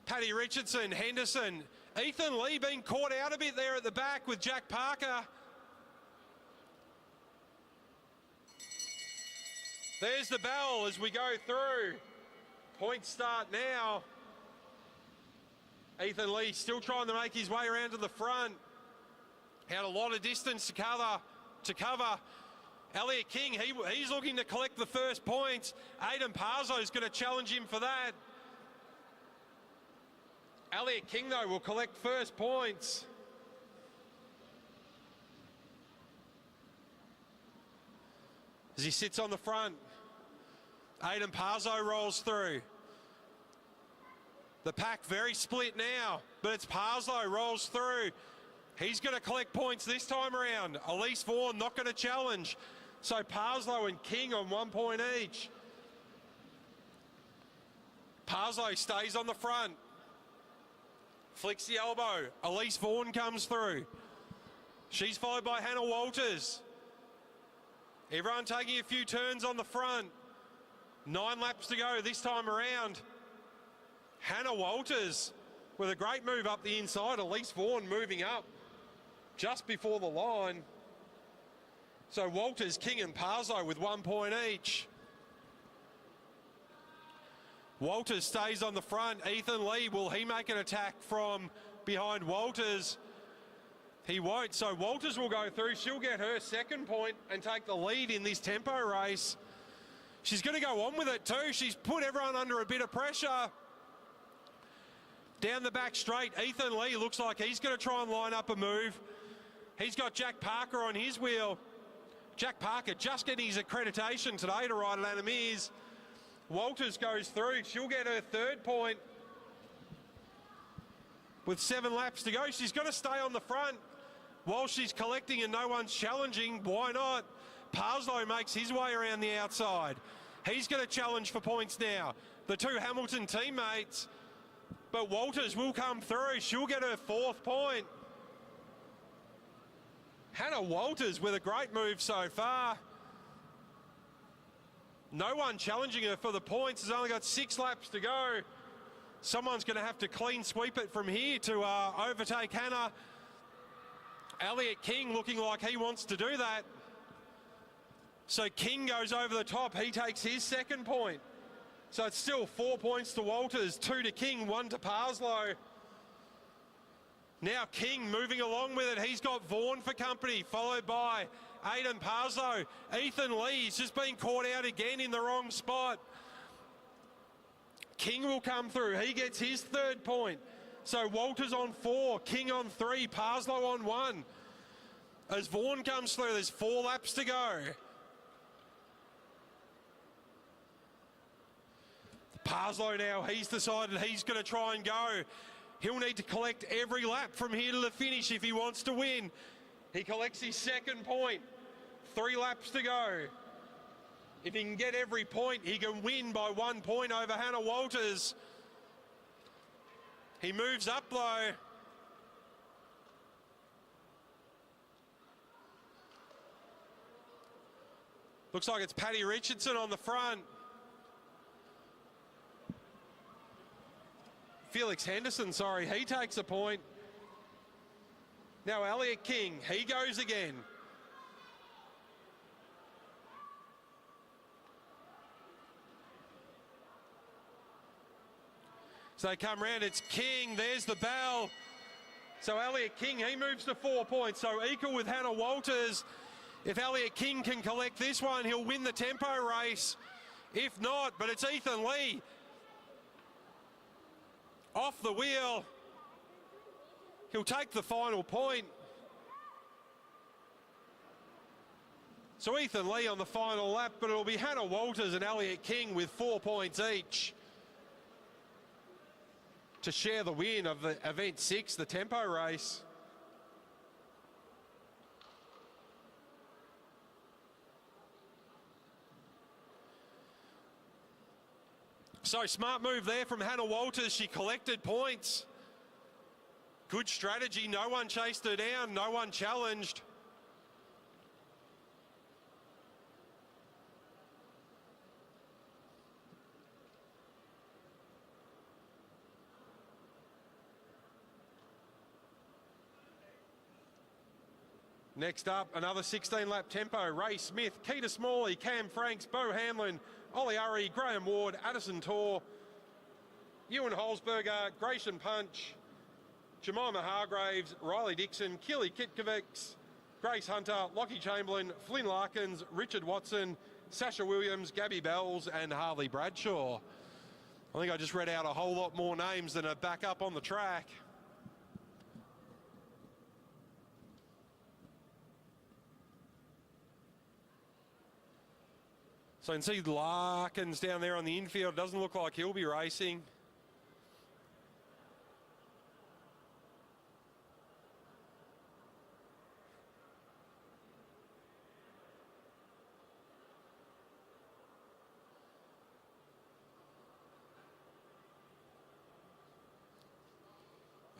Paddy Richardson, Henderson. Ethan Lee being caught out a bit there at the back with Jack Parker. There's the bell as we go through. Point start now. Ethan Lee still trying to make his way around to the front. Had a lot of distance to cover. Elliot King, he's looking to collect the first points. Aidan Parzo is going to challenge him for that. Elliot King, though, will collect first points. As he sits on the front. Aidan Parzo rolls through. The pack very split now, but it's Parslow rolls through. He's going to collect points this time around. Elise Vaughan not going to challenge. So Parslow and King on 1 point each. Parslow stays on the front. Flicks the elbow. Elise Vaughan comes through. She's followed by Hannah Walters. Everyone taking a few turns on the front. 9 laps to go this time around. Hannah Walters with a great move up the inside. Elise Vaughan moving up just before the line. So Walters, King and Parslow with 1 point each. Walters stays on the front. Ethan Lee, will he make an attack from behind Walters? He won't, so Walters will go through. She'll get her second point and take the lead in this tempo race. She's going to go on with it too. She's put everyone under a bit of pressure. Down the back straight, Ethan Lee looks like he's going to try and line up a move. He's got Jack Parker on his wheel. Jack Parker just getting his accreditation today to ride at Anamiz. Walters goes through. She'll get her third point. With 7 laps to go, she's going to stay on the front while she's collecting and no one's challenging. Why not? Parslow makes his way around the outside. He's going to challenge for points now. The 2 Hamilton teammates. But Walters will come through. She'll get her 4th point. Hannah Walters with a great move so far. No one challenging her for the points. Has only got 6 laps to go. Someone's going to have to clean sweep it from here to overtake Hannah. Elliot King looking like he wants to do that. So King goes over the top. He takes his second point. So it's still 4 points to Walters, 2 to King, 1 to Parslow. Now King moving along with it. He's got Vaughan for company, followed by Aidan Parslow. Ethan Lee's just been caught out again in the wrong spot. King will come through. He gets his 3rd point. So Walters on 4, King on 3, Parslow on 1. As Vaughan comes through, there's 4 laps to go. Parslow now, he's decided he's going to try and go. He'll need to collect every lap from here to the finish if he wants to win. He collects his 2nd point. 3 laps to go. If he can get every point, he can win by 1 point over Hannah Walters. He moves up though. Looks like it's Paddy Richardson on the front. Felix Henderson, sorry, he takes a point. Now Elliot King, he goes again. So they come round, it's King, there's the bell. So Elliot King, he moves to 4 points, so equal with Hannah Walters. If Elliot King can collect this one, he'll win the tempo race. If not, but it's Ethan Lee. off the wheel. He'll take the final point. So Ethan Lee on the final lap, but it'll be Hannah Walters and Elliot King with 4 points each to share the win of the event 6, the tempo race. So smart move there from Hannah Walters. She collected points. Good strategy. No one chased her down. No one challenged. Next up, another 16-lap tempo. Ray Smith, Keita Smalley, Cam Franks, Bo Hamlin, Ollie Urry, Graham Ward, Addison Torr, Ewan Holzberger, Grayson Punch, Jemima Hargraves, Riley Dixon, Keely Kitkovics, Grace Hunter, Lockie Chamberlain, Flynn Larkins, Richard Watson, Sasha Williams, Gabby Bells and Harley Bradshaw. I think I just read out a whole lot more names than are back up on the track. So you can see Larkins down there on the infield. Doesn't look like he'll be racing.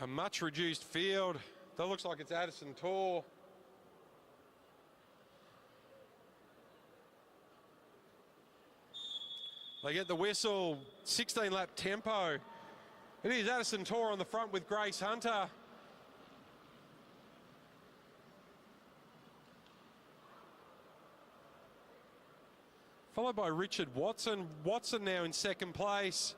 A much reduced field. That looks like it's Addison Torr. They get the whistle, 16-lap tempo. It is Addison Torr on the front with Grace Hunter. Followed by Richard Watson. Watson now in second place.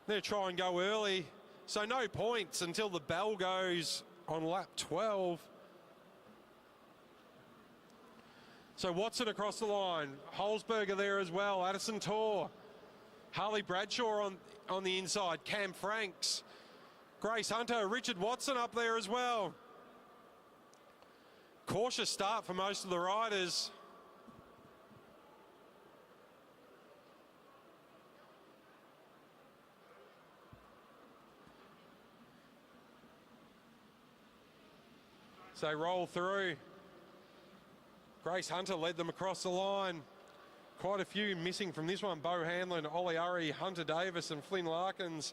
They'll try and go early. So no points until the bell goes on lap 12. So Watson across the line. Holzberger there as well. Addison Torr. Harley Bradshaw on the inside. Cam Franks. Grace Hunter. Richard Watson up there as well. Cautious start for most of the riders. So roll through. Grace Hunter led them across the line. Quite a few missing from this one. Bo Hanlon, Ollie Urry, Hunter Davis and Flynn Larkins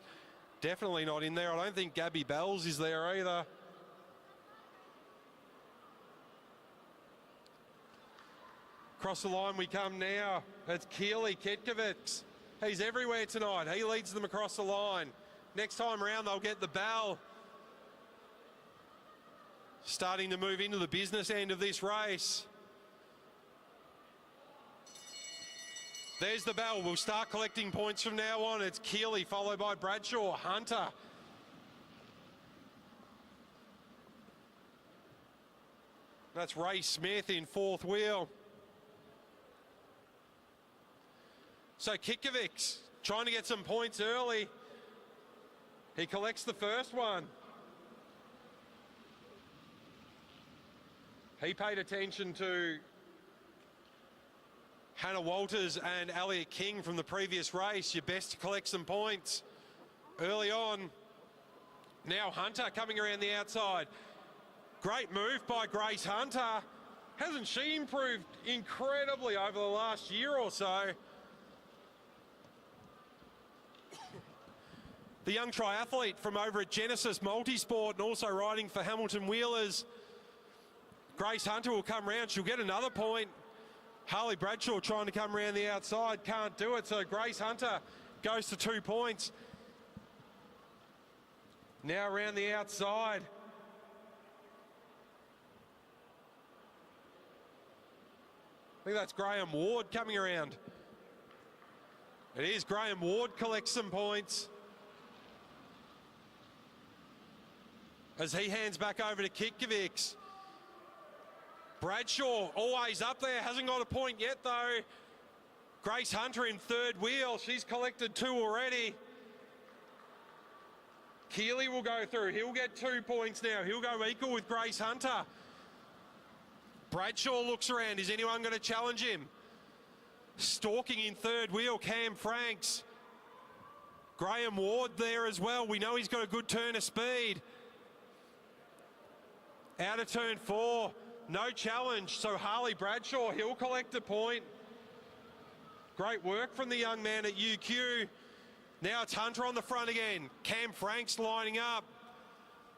definitely not in there. I don't think Gabby Bells is there either. Across the line we come now. It's Keely Ketkovics. He's everywhere tonight. He leads them across the line. Next time around they'll get the bell. Starting to move into the business end of this race. There's the bell. We'll start collecting points from now on. It's Keely followed by Bradshaw, Hunter. That's Ray Smith in fourth wheel. So Kitkovics trying to get some points early. He collects the first one. He paid attention to Hannah Walters and Elliot King from the previous race. You're best to collect some points early on. Now Hunter coming around the outside. Great move by Grace Hunter. Hasn't she improved incredibly over the last year or so? The young triathlete from over at Genesis Multisport and also riding for Hamilton Wheelers. Grace Hunter will come round. She'll get another point. Harley Bradshaw trying to come around the outside. Can't do it. So Grace Hunter goes to 2 points. Now around the outside. I think that's Graham Ward coming around. It is. Graham Ward collects some points. As he hands back over to Kitkovics. Bradshaw always up there, hasn't got a point yet though. Grace Hunter in third wheel, she's collected 2 already. Keeley will go through. He'll get 2 points now. He'll go equal with Grace Hunter. Bradshaw looks around. Is anyone going to challenge him? Stalking in third wheel, Cam Franks. Graham Ward there as well. We know he's got a good turn of speed. Out of turn 4, no challenge. So Harley Bradshaw, he'll collect a point. Great work from the young man at UQ. Now it's Hunter on the front again. Cam Franks lining up.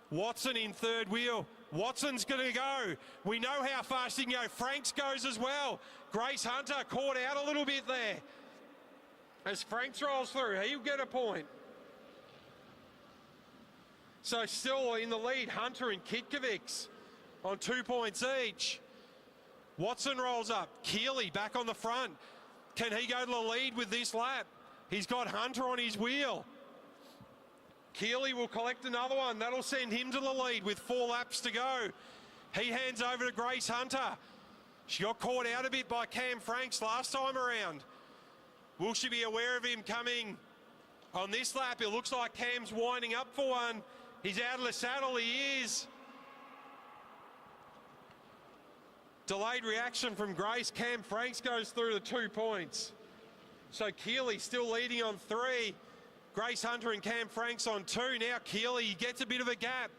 Watson in third wheel. Watson's going to go. We know how fast he can go. Franks goes as well. Grace Hunter caught out a little bit there. As Franks rolls through, he'll get a point. So still in the lead, Hunter and Kitkovics on 2 points each. Watson rolls up. Keeley back on the front. Can he go to the lead with this lap? He's got Hunter on his wheel. Keeley will collect another one. That'll send him to the lead with 4 laps to go. He hands over to Grace Hunter. She got caught out a bit by Cam Franks last time around. Will she be aware of him coming on this lap? It looks like Cam's winding up for one. He's out of the saddle, he is. Delayed reaction from Grace. Cam Franks goes through the 2 points. So Keeley still leading on 3. Grace Hunter and Cam Franks on 2. Now Keeley gets a bit of a gap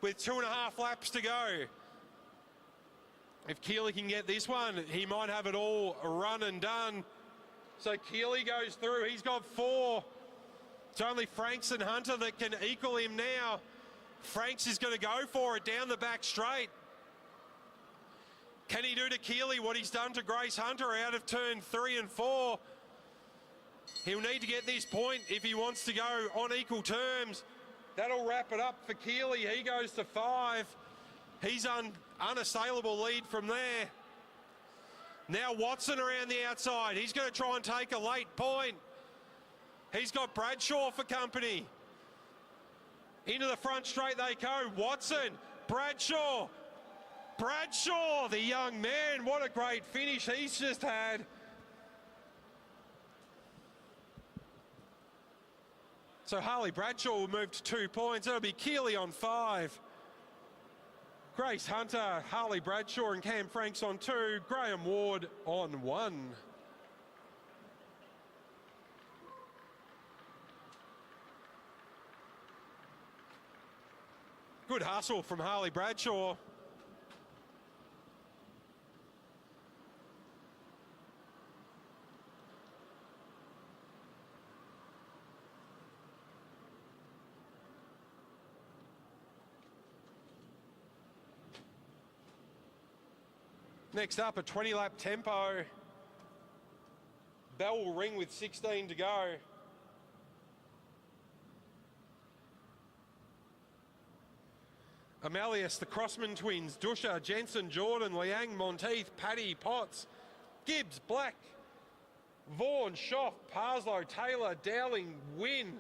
with 2.5 laps to go. If Keeley can get this one, he might have it all run and done. So Keeley goes through. He's got 4. It's only Franks and Hunter that can equal him now. Franks is going to go for it down the back straight. Can he do to Keeley what he's done to Grace Hunter out of turn 3 and 4? He'll need to get this point if he wants to go on equal terms. That'll wrap it up for Keeley. He goes to 5. He's unassailable lead from there. Now Watson around the outside. He's going to try and take a late point. He's got Bradshaw for company. Into the front straight they go. Watson, Bradshaw. Bradshaw, the young man. What a great finish he's just had. So Harley Bradshaw will move to 2 points. It'll be Keeley on 5. Grace Hunter, Harley Bradshaw and Cam Franks on 2. Graham Ward on 1. Good hustle from Harley Bradshaw. Next up, a 20-lap tempo. Bell will ring with 16 to go. Amelius, the Crossman twins, Dusha, Jensen, Jordan, Liang, Monteith, Paddy, Potts, Gibbs, Black, Vaughan, Schoff, Parslow, Taylor, Dowling, Wynn,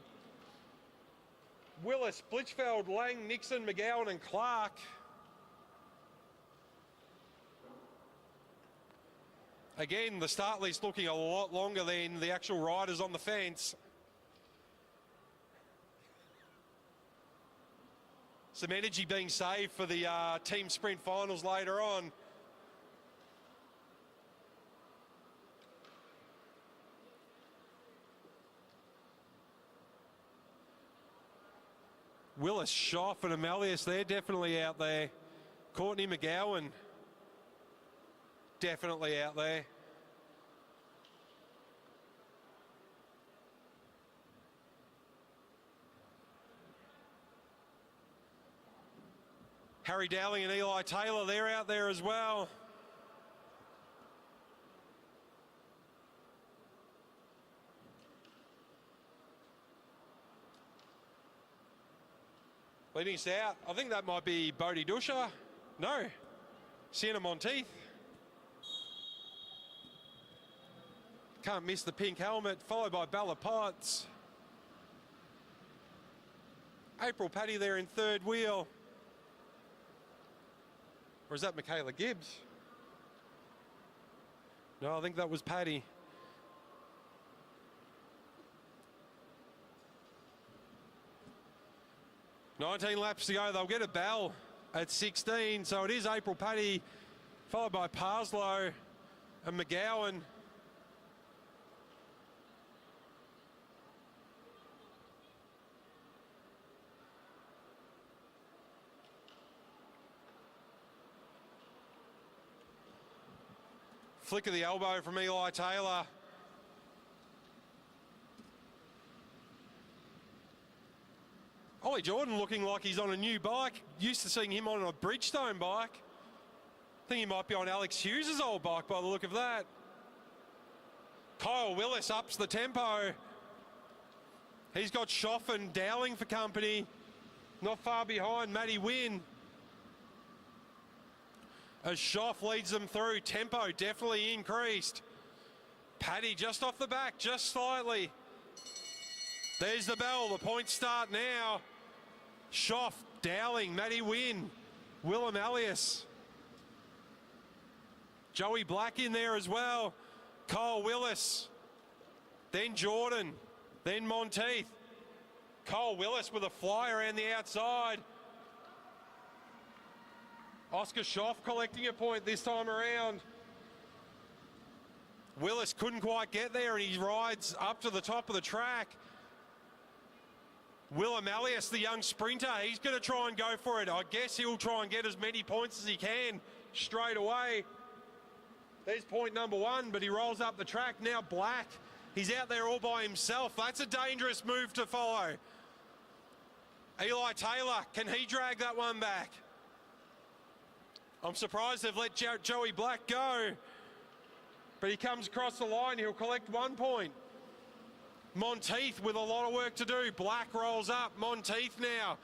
Willis, Blitchfeld, Lang, Nixon, McGowan and Clark. Again, the start list looking a lot longer than the actual riders on the fence. Some energy being saved for the team sprint finals later on. Willis, Schoff and Amelius, they're definitely out there. Courtney McGowan, definitely out there. Harry Dowling and Eli Taylor, they're out there as well. Leading us out, I think that might be Bodie Dusha. No, Sienna Monteith. Can't miss the pink helmet, followed by Bella Potts. April Paddy there in third wheel. Or is that Michaela Gibbs? No, I think that was Paddy. 19 laps to go. They'll get a bell at 16. So it is April Paddy, followed by Parslow and McGowan. Flick of the elbow from Eli Taylor. Ollie Jordan looking like he's on a new bike. Used to seeing him on a Bridgestone bike. I think he might be on Alex Hughes' old bike by the look of that. Kyle Willis ups the tempo. He's got Schoff and Dowling for company. Not far behind, Matty Wynn. As Schoff leads them through, tempo definitely increased. Paddy just off the back, just slightly. There's the bell, the points start now. Schoff, Dowling, Matty Wynn, Willem Alias. Joey Black in there as well. Kyle Willis, then Jordan, then Monteith. Kyle Willis with a fly around the outside. Oscar Schoff collecting a point this time around. Willis couldn't quite get there and he rides up to the top of the track. Willem Alias, the young sprinter, he's going to try and go for it. I guess he'll try and get as many points as he can straight away. There's point number one, but he rolls up the track. Now Black, he's out there all by himself. That's a dangerous move to follow. Eli Taylor, can he drag that one back? I'm surprised they've let Joey Black go. But he comes across the line, he'll collect 1 point. Monteith with a lot of work to do. Black rolls up, Monteith now.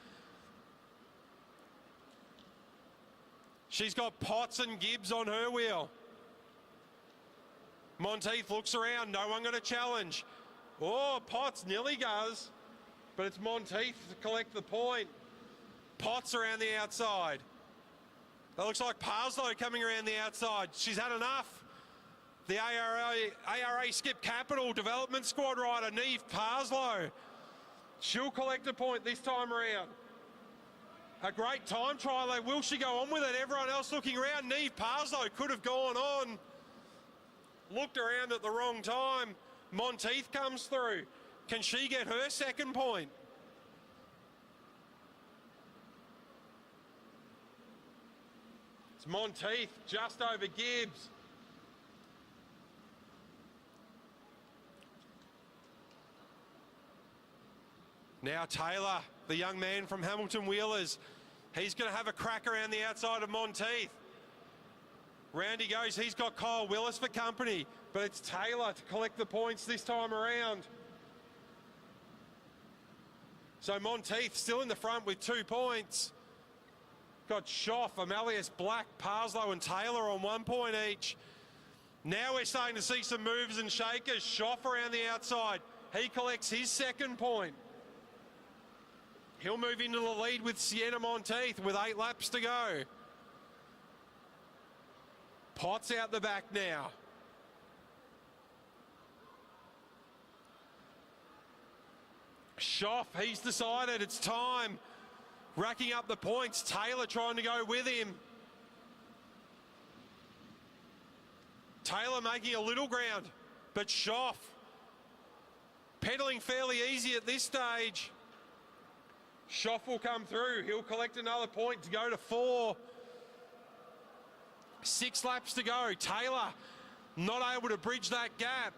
She's got Potts and Gibbs on her wheel. Monteith looks around, no one going to challenge. Oh, Potts nearly goes, but it's Monteith to collect the point. Potts around the outside. That looks like Parslow coming around the outside. She's had enough. The ARA Skip Capital Development Squad rider, Neve Parslow. She'll collect a point this time around. A great time trial. Will she go on with it? Everyone else looking around. Neve Parslow could have gone on. Looked around at the wrong time. Monteith comes through. Can she get her second point? It's Monteith just over Gibbs. Now Taylor, the young man from Hamilton Wheelers. He's going to have a crack around the outside of Monteith. Round he goes. He's got Kyle Willis for company, but it's Taylor to collect the points this time around. So Monteith still in the front with 2 points. Got Schoff, Amelius, Black, Parslow and Taylor on 1 point each. Now we're starting to see some movers and shakers. Schoff around the outside. He collects his second point. He'll move into the lead with Sienna Monteith with 8 laps to go. Potts out the back now. Schoff, he's decided it's time. Racking up the points. Taylor trying to go with him. Taylor making a little ground, but Schoff pedaling fairly easy at this stage. Schoff will come through. He'll collect another point to go to 4. 6 laps to go. Taylor not able to bridge that gap.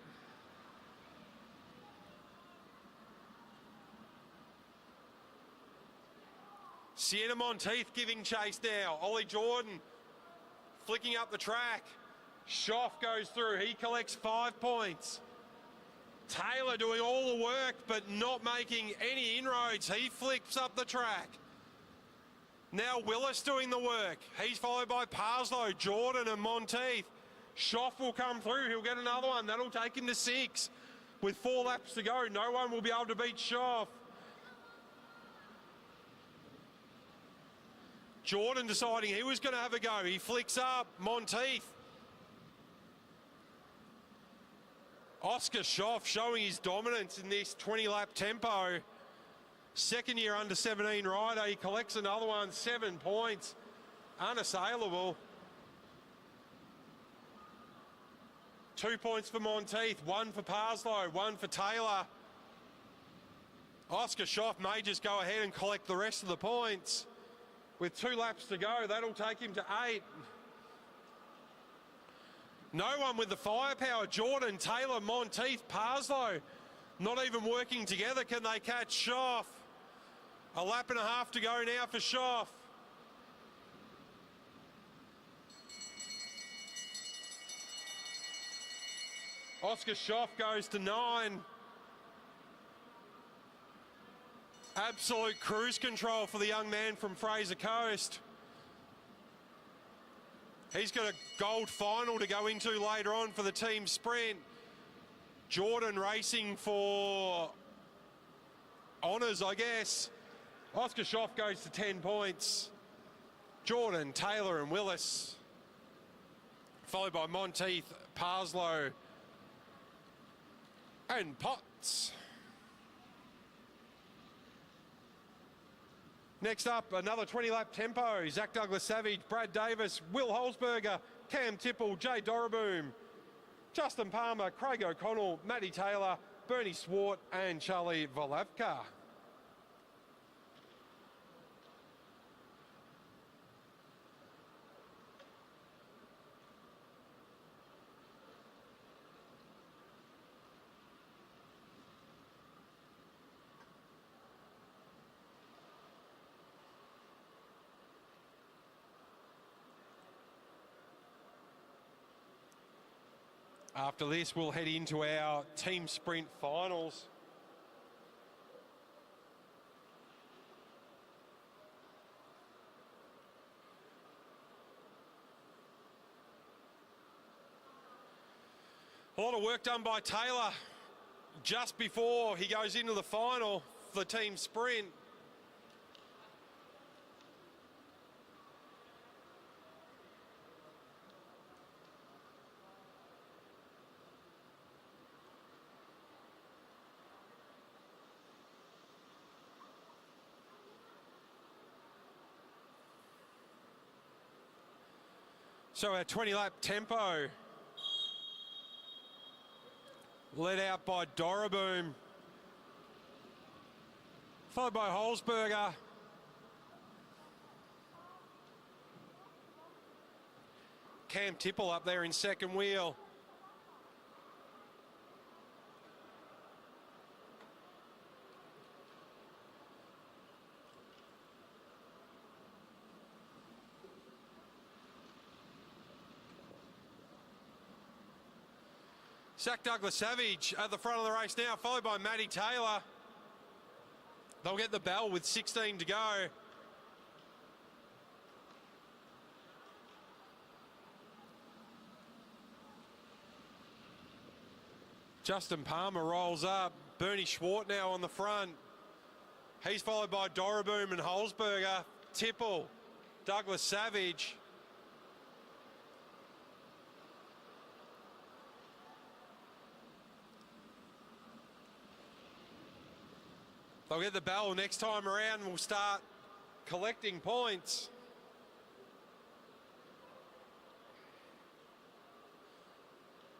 Sienna Monteith giving chase now. Ollie Jordan flicking up the track. Schoff goes through. He collects 5 points. Taylor doing all the work but not making any inroads. He flips up the track. Now Willis doing the work. He's followed by Parslow, Jordan and Monteith. Schoff will come through. He'll get another one. That'll take him to 6. With 4 laps to go, no one will be able to beat Schoff. Jordan deciding he was going to have a go. He flicks up. Monteith. Oscar Schoff showing his dominance in this 20-lap tempo. Second year under 17 rider. He collects another one, 7 points. Unassailable. 2 points for Monteith, 1 for Parslow, 1 for Taylor. Oscar Schoff may just go ahead and collect the rest of the points. With 2 laps to go, that'll take him to 8. No one with the firepower. Jordan, Taylor, Monteith, Parslow. Not even working together. Can they catch Schoff? A lap and a half to go now for Schoff. Oscar Schoff goes to 9. Absolute cruise control for the young man from Fraser Coast. He's got a gold final to go into later on for the team sprint. Jordan racing for honours, I guess. Oscar Schoff goes to 10 points. Jordan, Taylor and Willis. Followed by Monteith, Parslow and Potts. Next up, another 20-lap tempo. Zach Douglas-Savage, Brad Davis, Will Holzberger, Cam Tipple, Jay Doraboom, Justin Palmer, Craig O'Connell, Matty Taylor, Bernie Swart and Charlie Volavka. After this, we'll head into our team sprint finals. A lot of work done by Taylor just before he goes into the final for the team sprint. So our 20-lap tempo, led out by Doraboom, followed by Holzberger. Cam Tipple up there in second wheel. Zach Douglas-Savage at the front of the race now, followed by Matty Taylor. They'll get the bell with 16 to go. Justin Palmer rolls up. Bernie Swart now on the front. He's followed by Doraboom and Holzberger. Tipple, Douglas-Savage. They'll get the bell next time around and we'll start collecting points.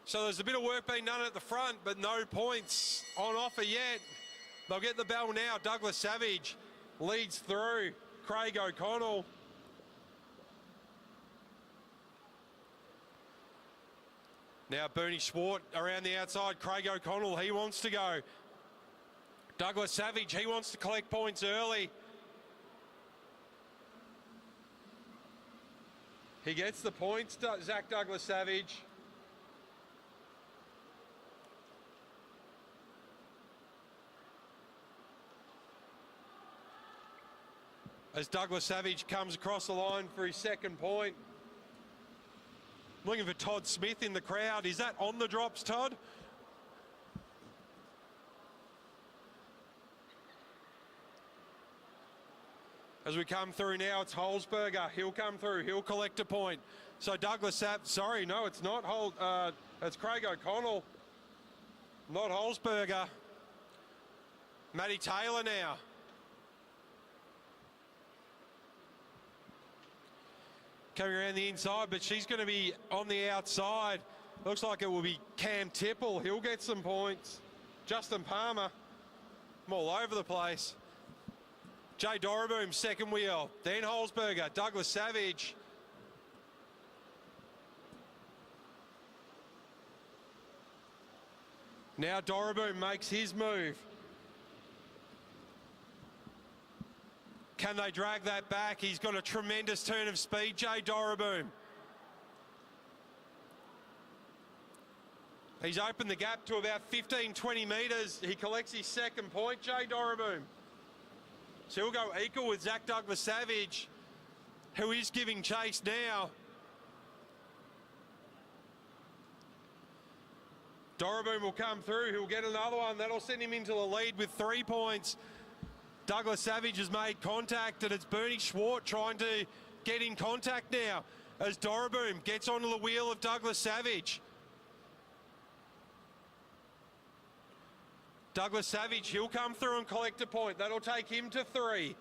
So there's a bit of work being done at the front, but no points on offer yet. They'll get the bell now. Douglas-Savage leads through. Craig O'Connell. Now Bernie Swart around the outside. Craig O'Connell, he wants to go. Douglas-Savage, he wants to collect points early. He gets the points, Zach Douglas-Savage. As Douglas-Savage comes across the line for his second point. Looking for Todd Smith in the crowd. Is that on the drops, Todd? As we come through now, it's Holzberger. He'll come through. He'll collect a point. So sorry, no, it's not. It's Craig O'Connell, not Holzberger. Matty Taylor now. coming around the inside, but she's going to be on the outside. Looks like it will be Cam Tipple. He'll get some points. Justin Palmer, I'm all over the place. Jay Doraboom, second wheel. Dan Holzberger, Douglas Savage. Now Doraboom makes his move. Can they drag that back? He's got a tremendous turn of speed, Jay Doraboom. He's opened the gap to about 15, 20 metres. He collects his second point, Jay Doraboom. So he'll go equal with Zach Douglas Savage, who is giving chase now. Doraboom will come through. He'll get another one. That'll send him into the lead with 3 points. Douglas Savage has made contact, and it's Bernie Schwartz trying to get in contact now as Doraboom gets onto the wheel of Douglas Savage. Douglas Savage, he'll come through and collect a point. That'll take him to 3.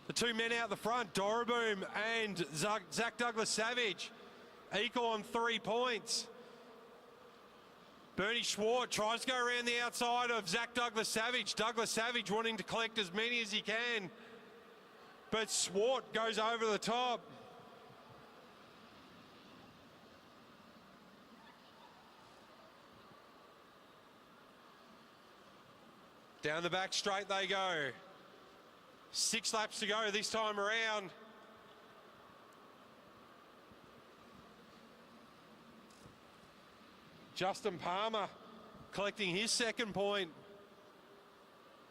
The 2 men out the front, Doraboom and Zach Douglas Savage, equal on 3 points. Bernie Schwartz tries to go around the outside of Zach Douglas Savage. Douglas Savage wanting to collect as many as he can, but Schwartz goes over the top. Down the back straight they go. 6 laps to go this time around. Justin Palmer collecting his second point.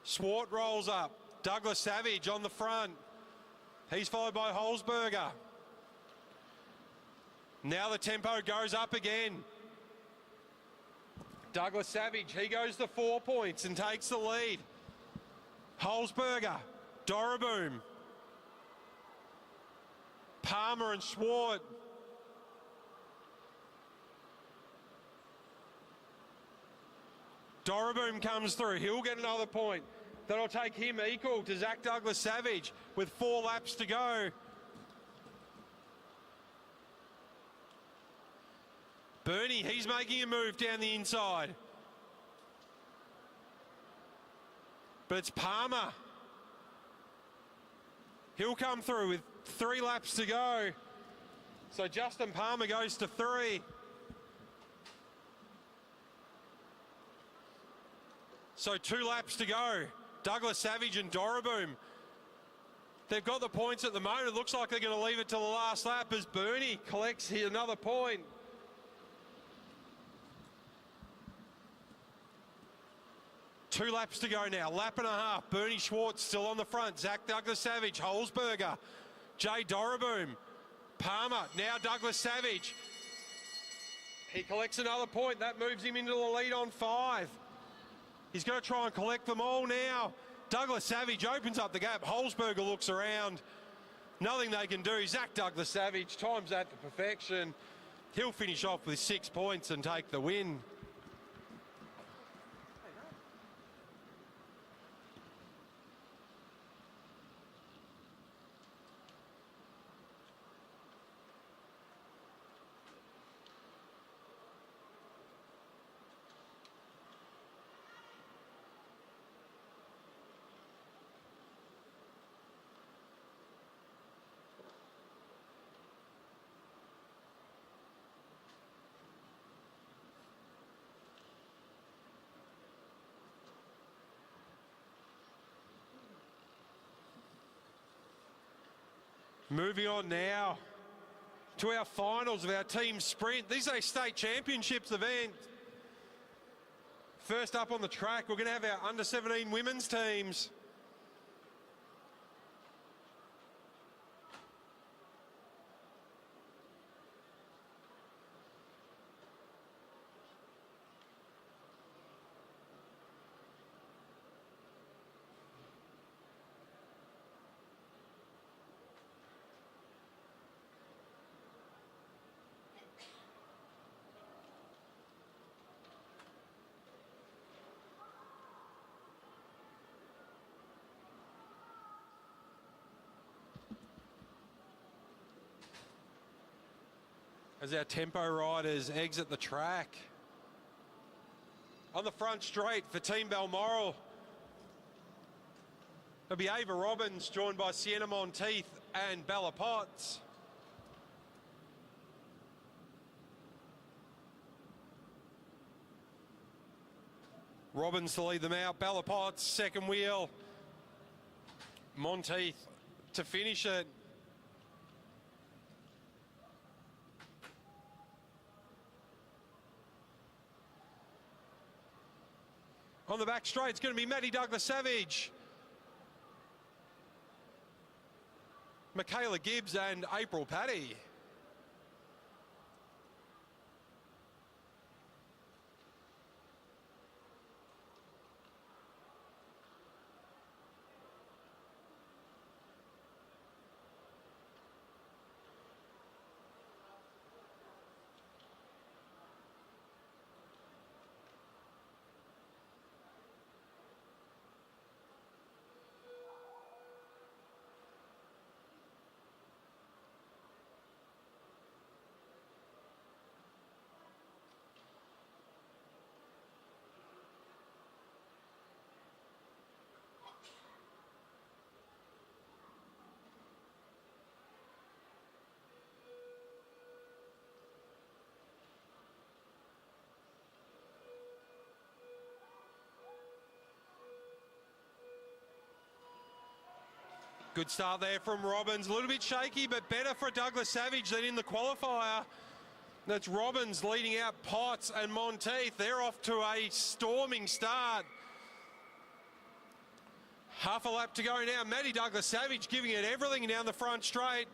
Swart rolls up. Douglas Savage on the front. He's followed by Holzberger. Now the tempo goes up again. Douglas Savage, he goes to 4 points and takes the lead. Holzberger, Doraboom, Palmer and Swart. Doraboom comes through. He'll get another point. That'll take him equal to Zach Douglas Savage with 4 laps to go. Bernie, he's making a move down the inside. But it's Palmer. He'll come through with 3 laps to go. So Justin Palmer goes to 3. So 2 laps to go. Douglas Savage and Doraboom. They've got the points at the moment. It looks like they're going to leave it to the last lap as Bernie collects here another point. Two laps to go now. Lap and a half. Bernie Schwartz still on the front. Zach Douglas Savage, Holzberger, Jay Doraboom, Palmer. Now Douglas Savage. He collects another point. That moves him into the lead on 5. He's going to try and collect them all now. Douglas Savage opens up the gap. Holzberger looks around. Nothing they can do. Zach Douglas Savage times that to perfection. He'll finish off with 6 points and take the win. Moving on now to our finals of our team sprint. These are state championships event. First up on the track, we're going to have our under-17 women's teams. as our tempo riders exit the track. On the front straight for Team Balmoral, it'll be Ava Robbins, joined by Sienna Monteith and Bella Potts. Robbins to lead them out, Bella Potts, second wheel. Monteith to finish it. On the back straight, it's going to be Maddie Douglas-Savage, Michaela Gibbs and April Paddy. Good start there from Robbins. A little bit shaky, but better for Douglas-Savage than in the qualifier. That's Robbins leading out Potts and Monteith. They're off to a storming start. Half a lap to go now. Maddie Douglas-Savage giving it everything down the front straight.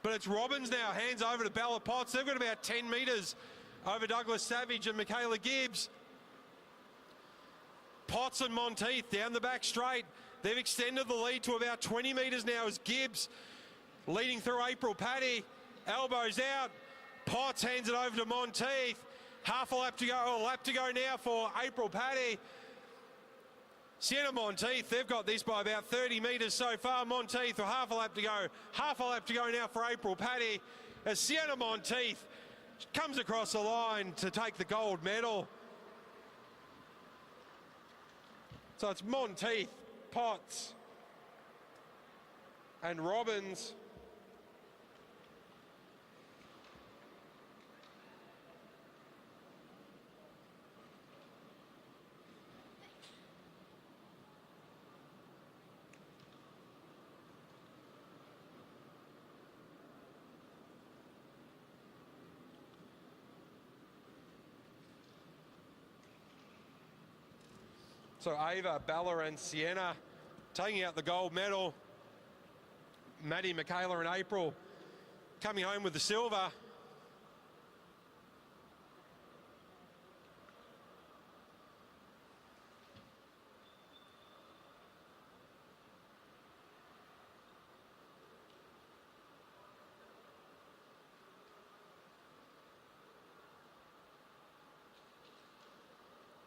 But it's Robbins now, hands over to Bella Potts. They've got about 10 metres over Douglas-Savage and Michaela Gibbs. Potts and Monteith down the back straight. They've extended the lead to about 20 metres now as Gibbs leading through April Paddy. Elbows out. Potts hands it over to Monteith. Half a lap to go, or a lap to go now for April Paddy. Sienna Monteith, they've got this by about 30 metres so far. Monteith, with half a lap to go. Half a lap to go now for April Paddy as Sienna Monteith comes across the line to take the gold medal. So it's Monteith, Potts and Robbins. So Ava, Bella and Sienna taking out the gold medal. Maddie, Michaela and April coming home with the silver.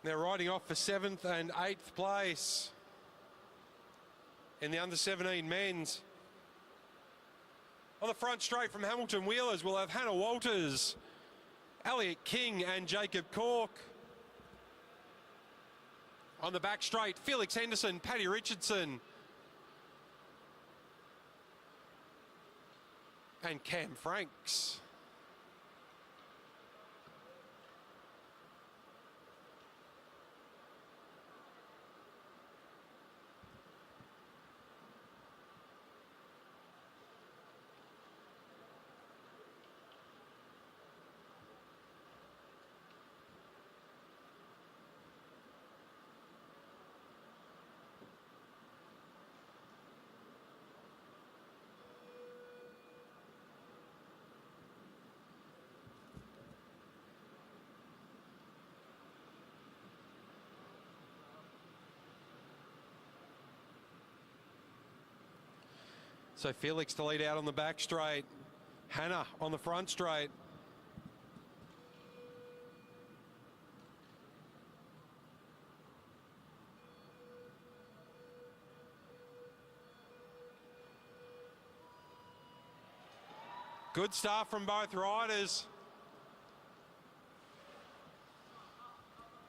They're riding off for 7th and 8th place in the under-17 men's. On the front straight from Hamilton Wheelers, we'll have Hannah Walters, Elliot King and Jacob Cork. On the back straight, Felix Henderson, Paddy Richardson and Cam Franks. So Felix to lead out on the back straight. Hannah on the front straight. Good start from both riders.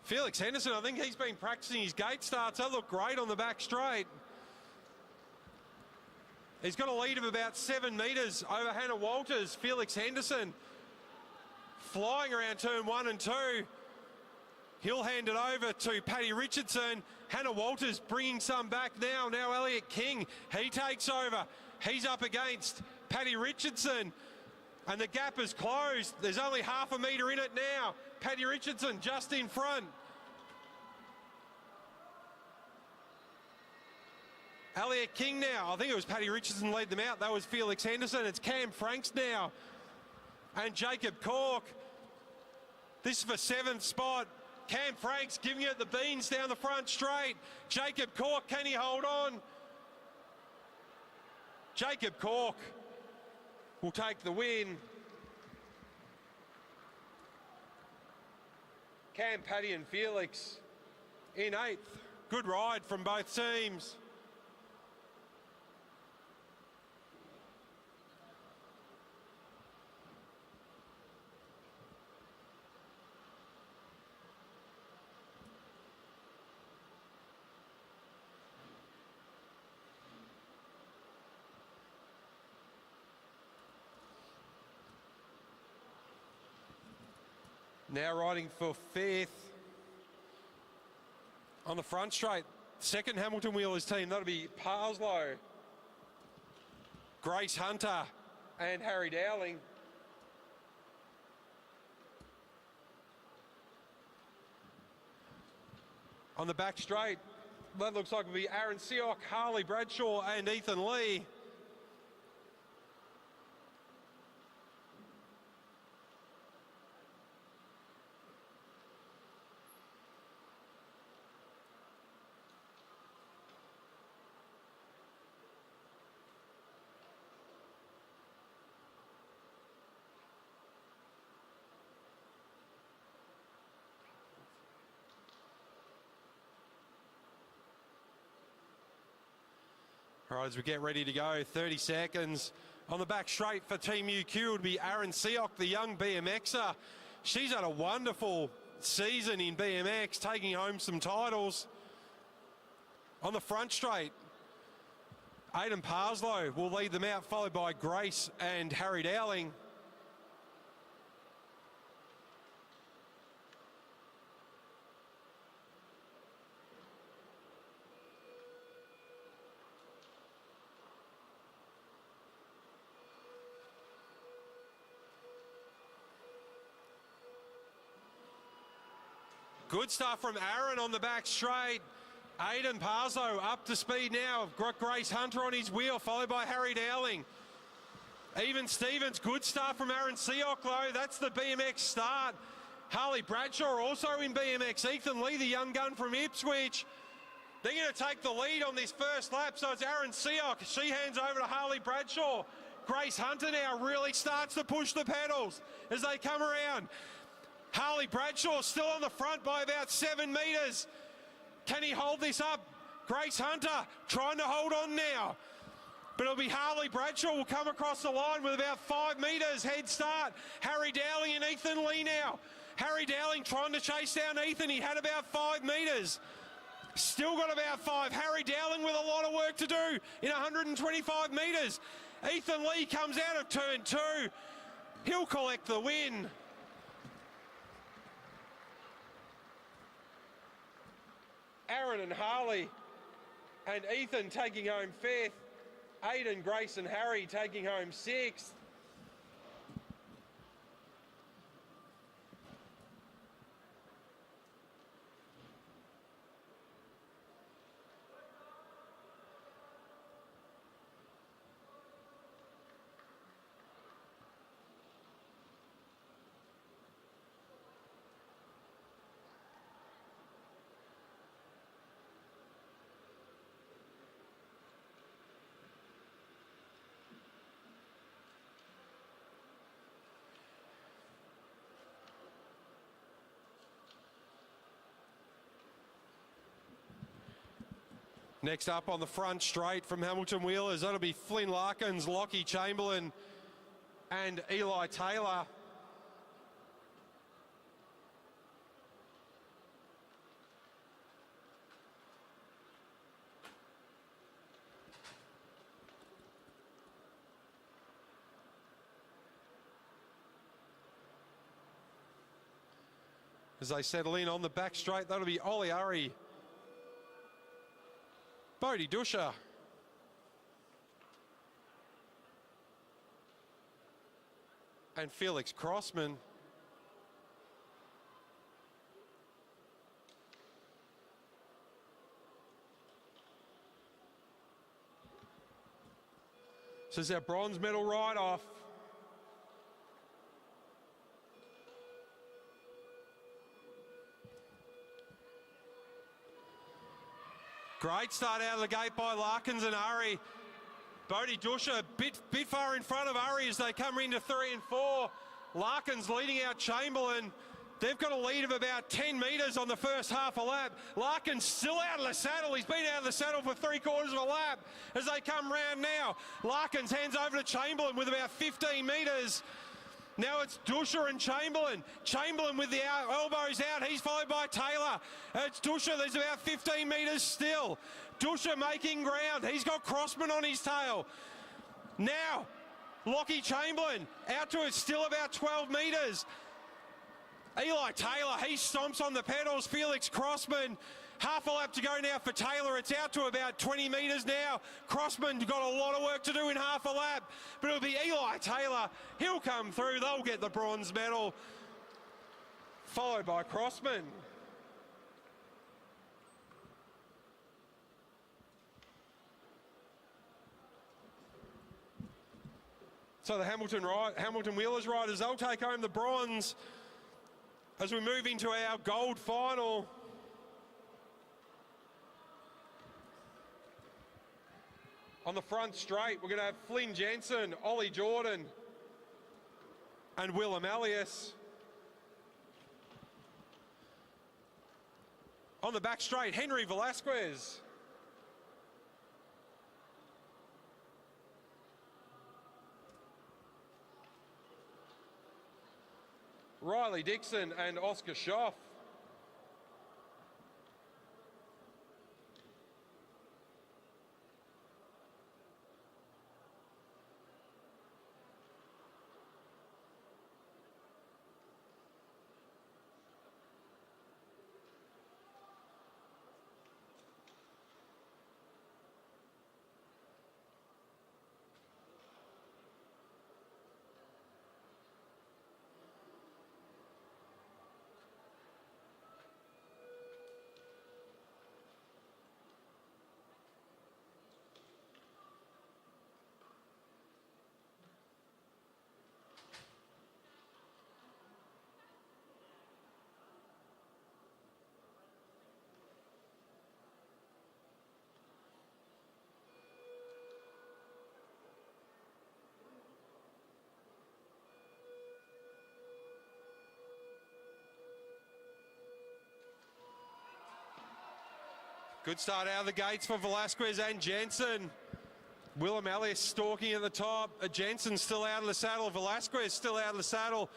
Felix Henderson, I think he's been practicing his gate starts. That looked great on the back straight. He's got a lead of about 7 metres over Hannah Walters. Felix Henderson flying around turn 1 and 2. He'll hand it over to Paddy Richardson. Hannah Walters bringing some back now. Now Elliot King, he takes over. He's up against Paddy Richardson. And the gap is closed. There's only half a metre in it now. Paddy Richardson just in front. Elliot King now. I think it was Paddy Richardson led them out. That was Felix Henderson. It's Cam Franks now. And Jacob Cork. This is for 7th spot. Cam Franks giving it the beans down the front straight. Jacob Cork, can he hold on? Jacob Cork will take the win. Cam, Paddy and Felix in 8th. Good ride from both teams. Now riding for 5th on the front straight. Second Hamilton Wheelers team, that'll be Parslow, Grace Hunter and Harry Dowling. On the back straight, that looks like it'll be Aaron Seock, Harley Bradshaw and Ethan Lee. All right, as we get ready to go, 30 seconds. On the back straight for Team UQ would be Aaron Seock, the young BMXer. She's had a wonderful season in BMX, taking home some titles. On the front straight, Aidan Parslow will lead them out, followed by Grace and Harry Dowling. Good stuff from Aaron on the back straight. Aidan Parslow up to speed now. Got Grace Hunter on his wheel, followed by Harry Dowling. Even Stevens, good start from Aaron Seock though. That's the BMX start. Harley Bradshaw also in BMX. Ethan Lee, the young gun from Ipswich. They're going to take the lead on this first lap, so it's Aaron Seock. She hands over to Harley Bradshaw. Grace Hunter now really starts to push the pedals as they come around. Harley Bradshaw still on the front by about 7 metres. Can he hold this up? Grace Hunter trying to hold on now. But it'll be Harley Bradshaw will come across the line with about 5 metres head start. Harry Dowling and Ethan Lee now. Harry Dowling trying to chase down Ethan. He had about 5 metres. Still got about 5. Harry Dowling with a lot of work to do in 125 metres. Ethan Lee comes out of turn 2. He'll collect the win. Aaron and Harley and Ethan taking home 5th. Aidan, Grace and Harry taking home 6th. Next up on the front straight from Hamilton Wheelers, that'll be Flynn Larkins, Lockie Chamberlain and Eli Taylor. As they settle in on the back straight, that'll be Ollie Urry, Bodie Dusha, and Felix Crossman. This is our bronze medal ride-off. Great start out of the gate by Larkins and Urry. Bodie Dusha a bit far in front of Urry as they come into 3 and 4. Larkins leading out Chamberlain. They've got a lead of about 10 metres on the first half a lap. Larkins still out of the saddle. He's been out of the saddle for 3/4 of a lap as they come round now. Larkins hands over to Chamberlain with about 15 metres. Now it's Dusha and Chamberlain. Chamberlain with the elbows out. He's followed by Taylor. It's Dusha. There's about 15 metres still. Dusha making ground. He's got Crossman on his tail. Now, Lockie Chamberlain out to it, still about 12 metres. Eli Taylor, he stomps on the pedals. Felix Crossman, half a lap to go now for Taylor. It's out to about 20 metres now. Crossman got a lot of work to do in half a lap, but it'll be Eli Taylor. He'll come through. They'll get the bronze medal, followed by Crossman. So the Hamilton Wheelers riders, they'll take home the bronze as we move into our gold final. On the front straight, we're going to have Flynn Jensen, Ollie Jordan, and Willem Elias. On the back straight, Henry Velasquez. Riley Dixon and Oscar Schoff. Good start out of the gates for Velasquez and Jensen. Willem Ellis stalking at the top. Jensen still out of the saddle. Velasquez still out of the saddle.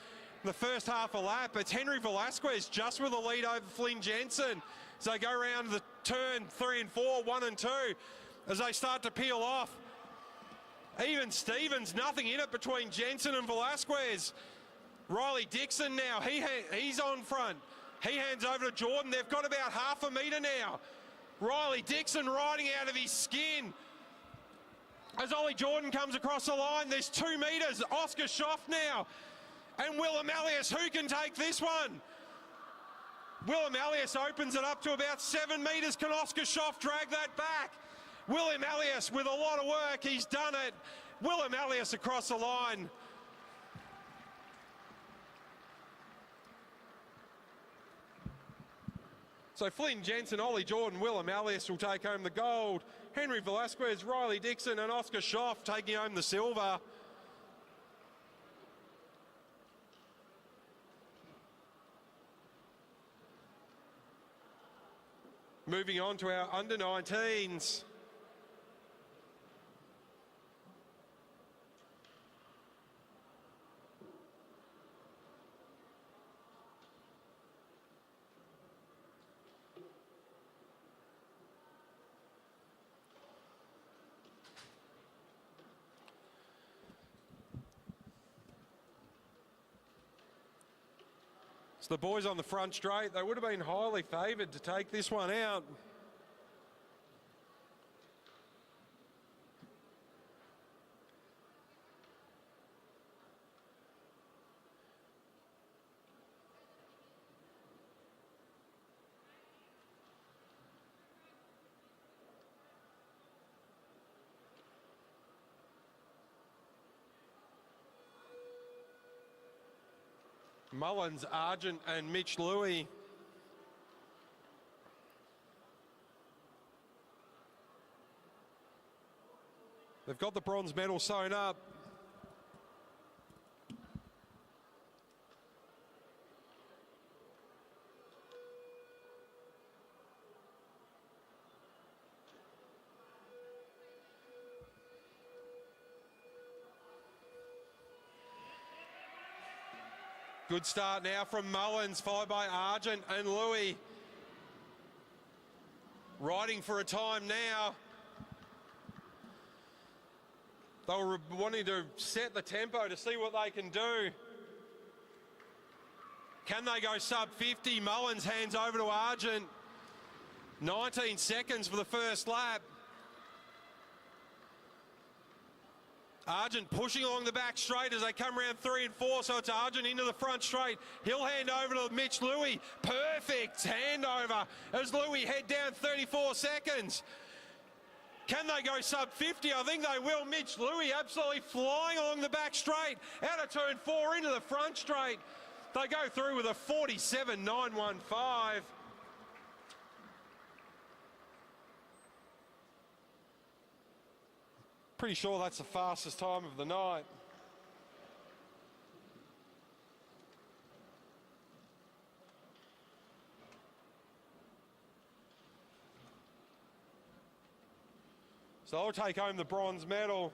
In the first half a lap, it's Henry Velasquez just with a lead over Flynn Jensen. So they go around the turn 3 and 4, 1 and 2, as they start to peel off. Even Stevens, nothing in it between Jensen and Velasquez. Riley Dixon now, he's on front. He hands over to Jordan. They've got about half a metre now. Riley Dixon riding out of his skin. As Ollie Jordan comes across the line, there's 2 metres. Oscar Schoff now. And Willem Elias, who can take this one? Willem Elias opens it up to about 7 metres. Can Oscar Schoff drag that back? Willem Elias with a lot of work, he's done it. Willem Elias across the line. So Flynn Jensen, Ollie Jordan, Willem Elias will take home the gold. Henry Velasquez, Riley Dixon and Oscar Schoff taking home the silver. Moving on to our under-19s. So the boys on the front straight, they would have been highly favoured to take this one out. Mullins, Argent and Mitch Louis. They've got the bronze medal sewn up. Good start now from Mullins, followed by Argent and Louis. Riding for a time now. They were wanting to set the tempo to see what they can do. Can they go sub 50? Mullins hands over to Argent. 19 seconds for the first lap. Argent pushing along the back straight as they come around 3 and 4, so it's Argent into the front straight. He'll hand over to Mitch Louis. Perfect handover as Louis head down 34 seconds. Can they go sub 50? I think they will. Mitch Louis absolutely flying along the back straight. Out of turn 4 into the front straight. They go through with a 47.915. Pretty sure that's the fastest time of the night. So they'll take home the bronze medal.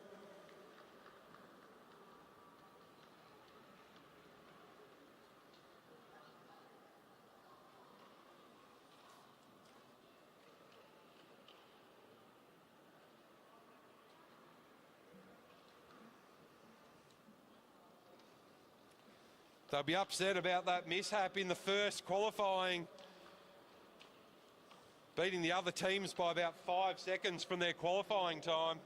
They'll be upset about that mishap in the first qualifying, beating the other teams by about 5 seconds from their qualifying time.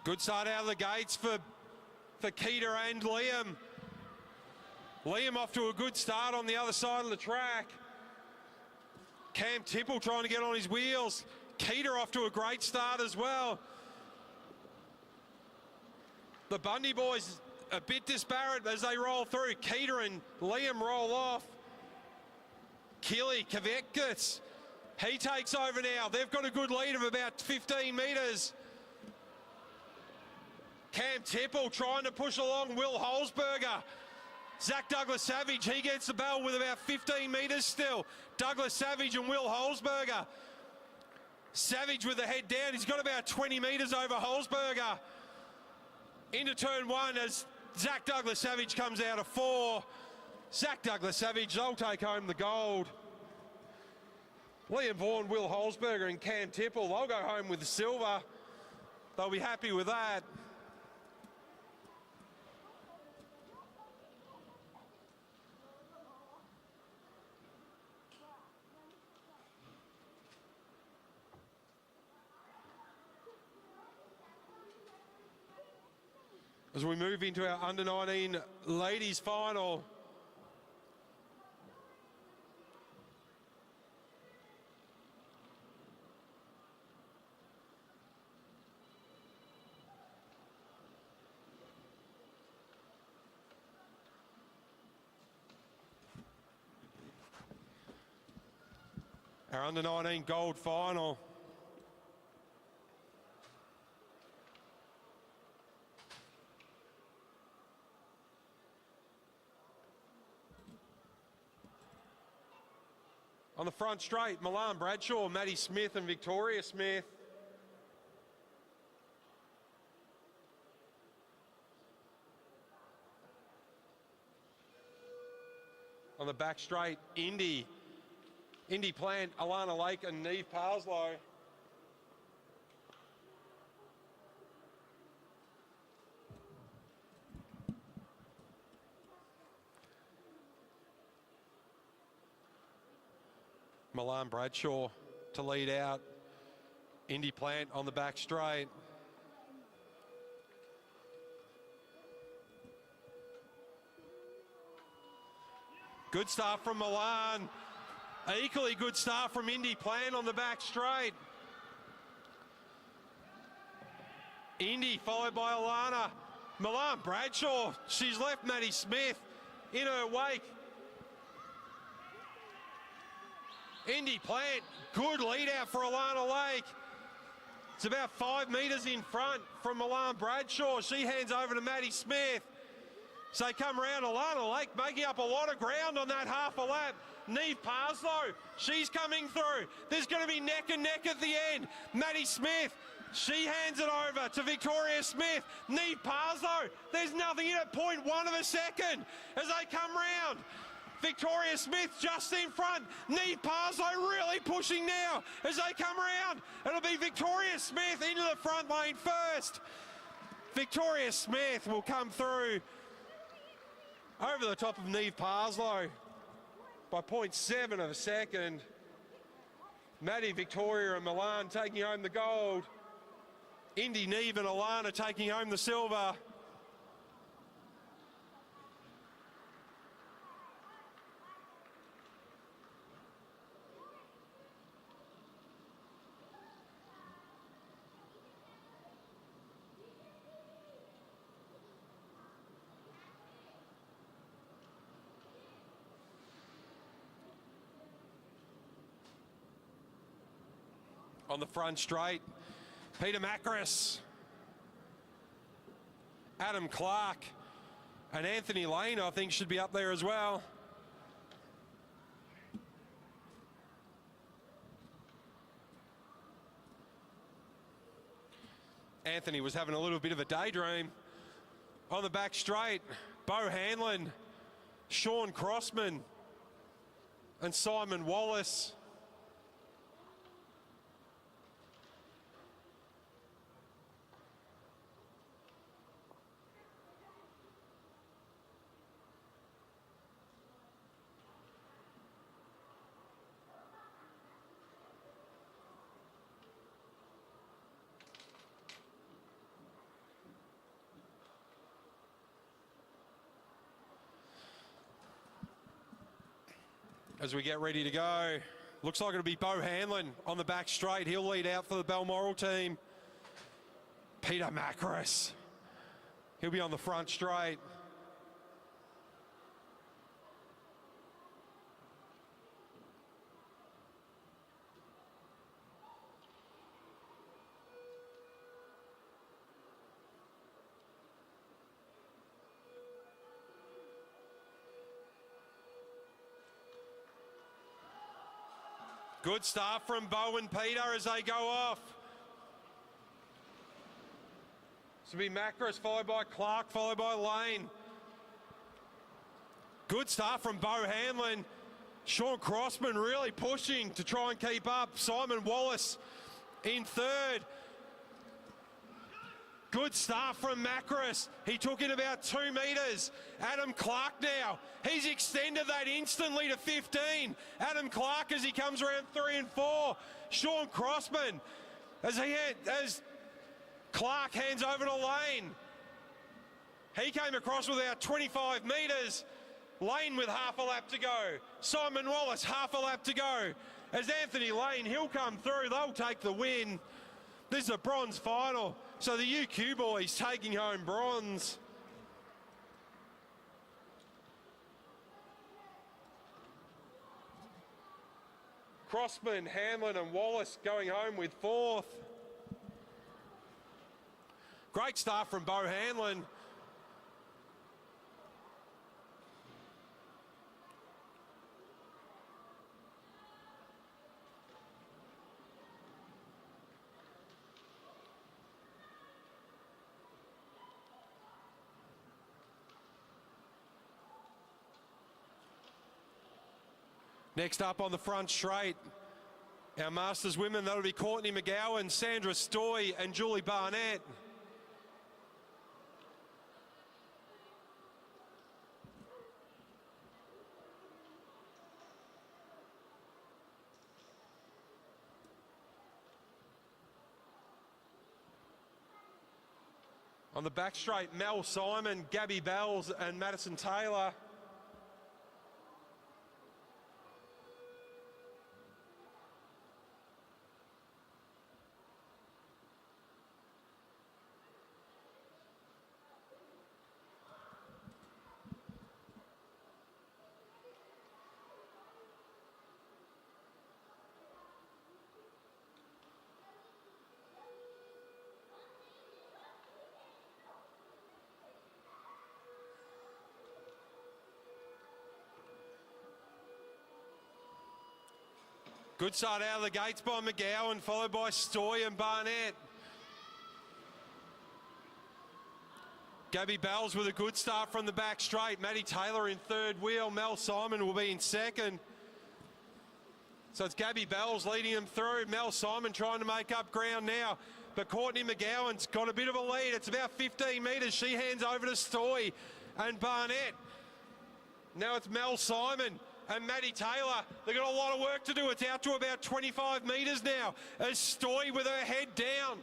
Good start out of the gates for Keita and Liam. Liam off to a good start on the other side of the track. Cam Tipple trying to get on his wheels. Keita off to a great start as well. The Bundy boys a bit disparate as they roll through. Keita and Liam roll off. Kili Kvetkis, he takes over now. They've got a good lead of about 15 metres. Cam Tipple trying to push along Will Holzberger. Zach Douglas Savage, he gets the bell with about 15 metres still. Douglas Savage and Will Holzberger. Savage with the head down, he's got about 20 metres over Holzberger. Into turn 1 as Zach Douglas Savage comes out of 4. Zach Douglas Savage, they'll take home the gold. Liam Vaughan, Will Holzberger and Cam Tipple, they'll go home with the silver. They'll be happy with that. As we move into our under-19 ladies final. Our under-19 gold final. On the front straight, Milan Bradshaw, Maddie Smith and Victoria Smith. On the back straight, Indy Plant, Alana Lake and Neve Parslow. Milan Bradshaw to lead out. Indy Plant on the back straight. Good start from Milan. Equally good start from Indy Plant on the back straight. Indy followed by Alana. Milan Bradshaw, she's left Maddie Smith in her wake. Indy Plant, good lead out for Alana Lake. It's about 5 metres in front from Milan Bradshaw. She hands over to Maddie Smith. So they come around, Alana Lake making up a lot of ground on that half a lap. Neve Parslow, she's coming through. There's going to be neck and neck at the end. Maddie Smith, she hands it over to Victoria Smith. Neve Parslow, there's nothing in it, 0.1 of a second as they come round. Victoria Smith just in front. Neve Parslow really pushing now as they come around. It'll be Victoria Smith into the front lane first. Victoria Smith will come through over the top of Neve Parslow by 0.7 of a second. Maddie, Victoria and Milan taking home the gold. Indy, Neve and Alana taking home the silver. On the front straight, Peter Macris, Adam Clark, and Anthony Lane, I think, should be up there as well. Anthony was having a little bit of a daydream. On the back straight, Bo Hanlon, Sean Crossman, and Simon Wallace. As we get ready to go, looks like it'll be Bo Hanlon on the back straight. He'll lead out for the Balmoral team. Peter Macris, he'll be on the front straight. Good start from Bo and Peter as they go off. This will be Macris, followed by Clark, followed by Lane. Good start from Bo Hanlon. Sean Crossman really pushing to try and keep up. Simon Wallace in third. Good start from Macris. He took in about 2 metres. Adam Clark now. He's extended that instantly to 15. Adam Clark as he comes around 3 and 4. Sean Crossman as Clark hands over to Lane. He came across with about 25 metres. Lane with half a lap to go. Simon Wallace half a lap to go. As Anthony Lane, he'll come through. They'll take the win. This is a bronze final. So the UQ boys taking home bronze. Crossman, Hanlon and Wallace going home with fourth. Great start from Bo Hanlon. Next up on the front straight, our Masters women, that'll be Courtney McGowan, Sandra Stoy and Julie Barnett. On the back straight, Mel Simon, Gabby Bells and Madison Taylor. Good start out of the gates by McGowan, followed by Stoy and Barnett. Gabby Bells with a good start from the back straight. Maddie Taylor in third wheel. Mel Simon will be in second. So it's Gabby Bells leading them through. Mel Simon trying to make up ground now. But Courtney McGowan's got a bit of a lead. It's about 15 metres. She hands over to Stoy and Barnett. Now it's Mel Simon and Maddie Taylor. They've got a lot of work to do. It's out to about 25 metres now as Stoy with her head down.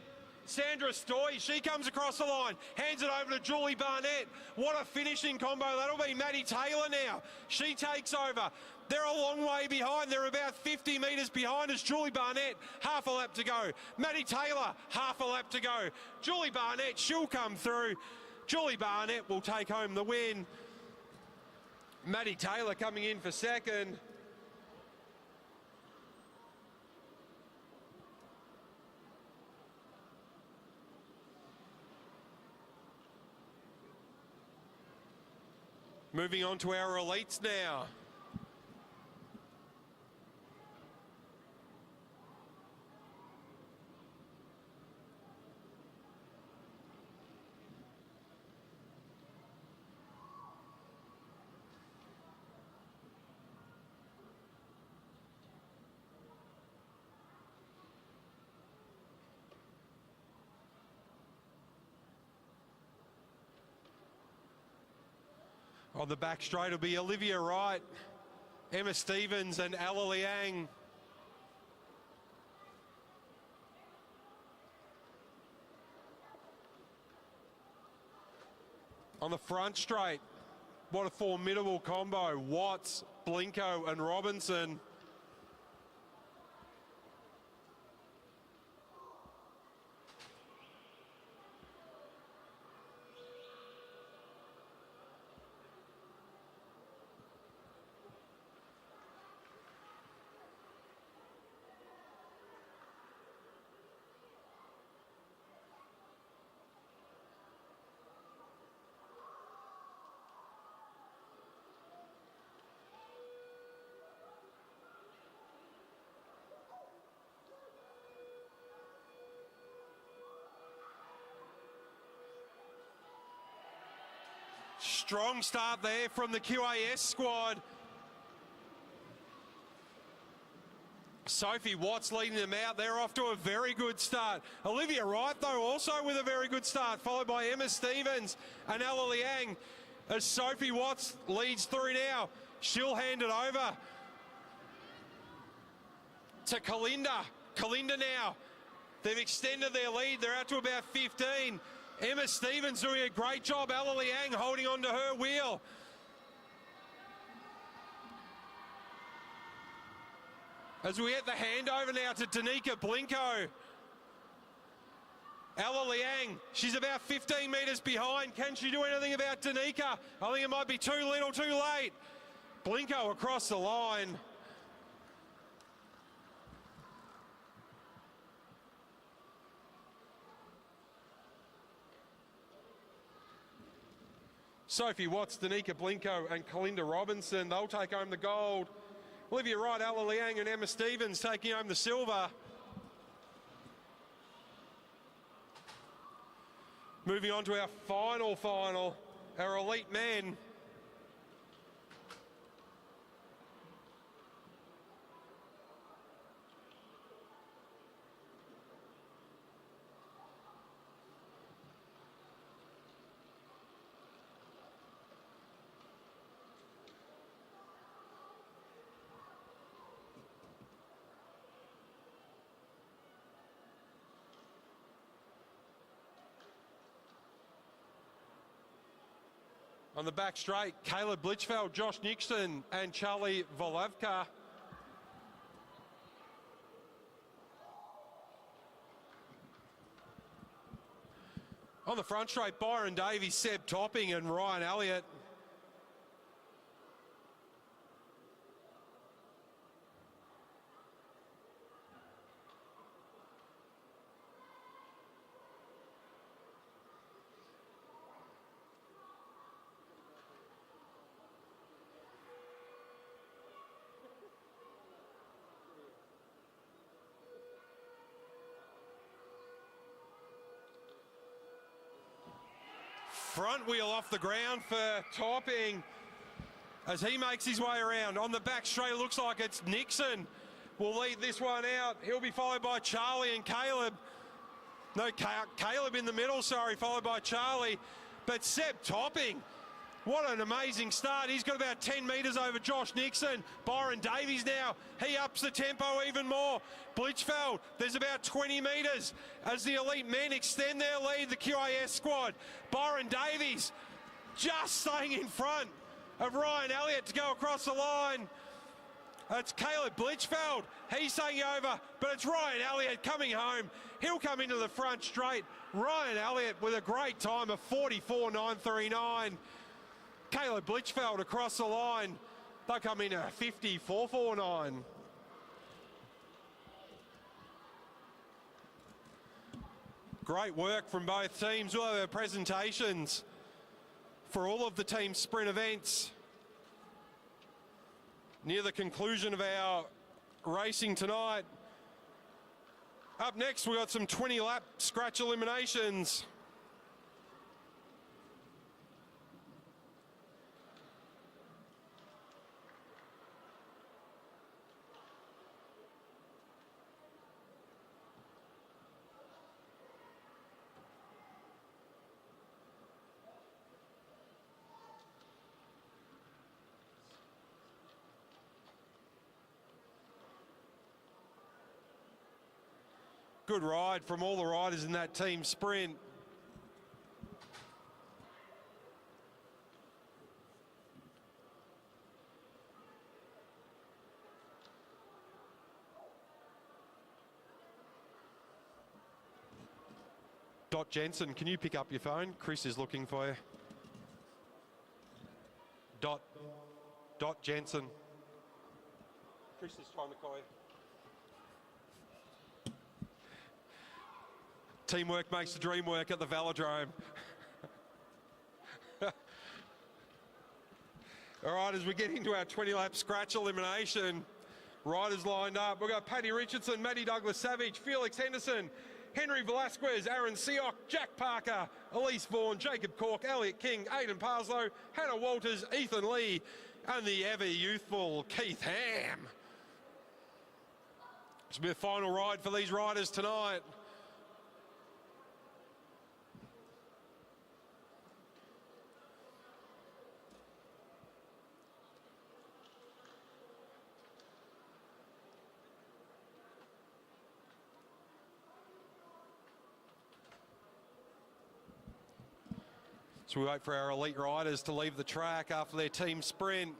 Sandra Stoy, she comes across the line, hands it over to Julie Barnett. What a finishing combo. That'll be Maddie Taylor now. She takes over. They're a long way behind. They're about 50 metres behind as Julie Barnett, half a lap to go. Maddie Taylor, half a lap to go. Julie Barnett, she'll come through. Julie Barnett will take home the win. Maddie Taylor coming in for second. Moving on to our elites now. On the back straight will be Olivia Wright, Emma Stevens and Ella Liang. On the front straight, what a formidable combo. Watts, Blinko and Robinson. Strong start there from the QAS squad. Sophie Watts leading them out. They're off to a very good start. Olivia Wright, though, also with a very good start, followed by Emma Stevens and Ella Liang. As Sophie Watts leads through now, she'll hand it over to Kalinda. Kalinda now. They've extended their lead. They're out to about 15. Emma Stevens doing a great job. Ella Liang holding on to her wheel. As we get the handover now to Danica Blinko. Ella Liang, she's about 15 metres behind. Can she do anything about Danica? I think it might be too little, too late. Blinko across the line. Sophie Watts, Danica Blinko and Kalinda Robinson, they'll take home the gold. Olivia Wright, Ella Liang and Emma Stevens taking home the silver. Moving on to our final, our elite men. On the back straight, Caleb Blitchfeld, Josh Nixon and Charlie Volavka. On the front straight, Byron Davies, Seb Topping and Ryan Elliott. Front wheel off the ground for Topping as he makes his way around. On the back straight, looks like it's Nixon will lead this one out. He'll be followed by Charlie and Caleb. No, Caleb in the middle, sorry, followed by Charlie. But Seb Topping, what an amazing start. He's got about 10 metres over Josh Nixon. Byron Davies now, he ups the tempo even more. Blitchfeld, there's about 20 metres as the elite men extend their lead, the QAS squad. Byron Davies just staying in front of Ryan Elliott to go across the line. It's Caleb Blitchfeld, he's taking over, but it's Ryan Elliott coming home. He'll come into the front straight. Ryan Elliott with a great time of 44.939. Caleb Blitchfeld across the line. They'll come in at 54.49. Great work from both teams. We'll have our presentations for all of the team sprint events near the conclusion of our racing tonight. Up next, we've got some 20-lap scratch eliminations. Good ride from all the riders in that team sprint. Dot Jensen, can you pick up your phone? Chris is looking for you. Dot Jensen. Chris is trying to call you. Teamwork makes the dream work at the Velodrome. All right, as we get into our 20-lap scratch elimination, riders lined up. We've got Paddy Richardson, Maddie Douglas-Savage, Felix Henderson, Henry Velasquez, Aaron Seock, Jack Parker, Elise Vaughan, Jacob Cork, Elliot King, Aidan Parslow, Hannah Walters, Ethan Lee, and the ever-youthful Keith Ham. This will be a final ride for these riders tonight. So we wait for our elite riders to leave the track after their team sprint.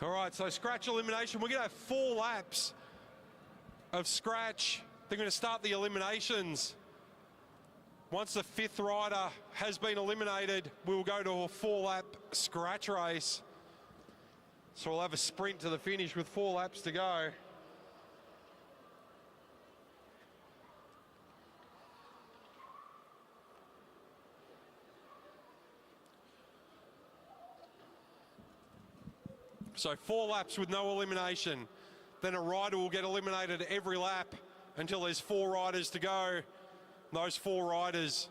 All right, so scratch elimination. We're going to have 4 laps of scratch. They're going to start the eliminations. Once the 5th rider has been eliminated, we'll go to a 4-lap scratch race. So we'll have a sprint to the finish with 4 laps to go. So 4 laps with no elimination. Then a rider will get eliminated every lap until there's 4 riders to go. Those 4 riders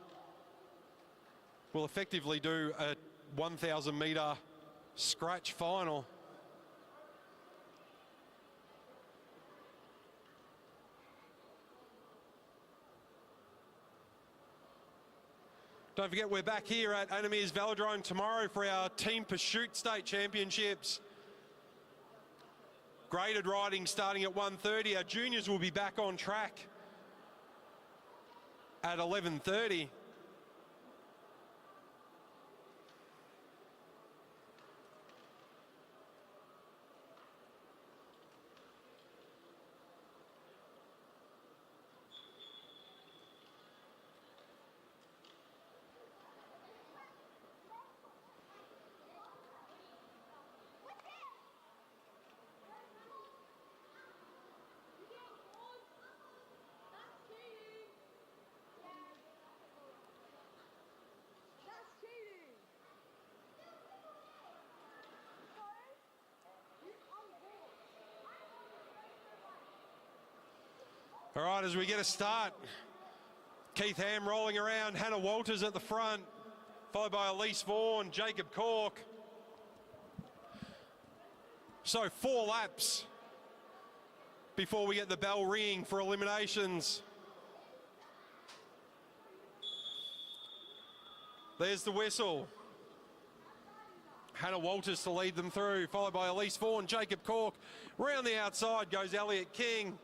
will effectively do a 1,000 metre scratch final. Don't forget, we're back here at Animere's Velodrome tomorrow for our Team Pursuit State Championships. Graded riding starting at 1:30. Our juniors will be back on track at 11:30. All right, as we get a start, Keith Ham rolling around, Hannah Walters at the front, followed by Elise Vaughan, Jacob Cork. So 4 laps before we get the bell ringing for eliminations. There's the whistle. Hannah Walters to lead them through, followed by Elise Vaughan, Jacob Cork. Round the outside goes Elliot King.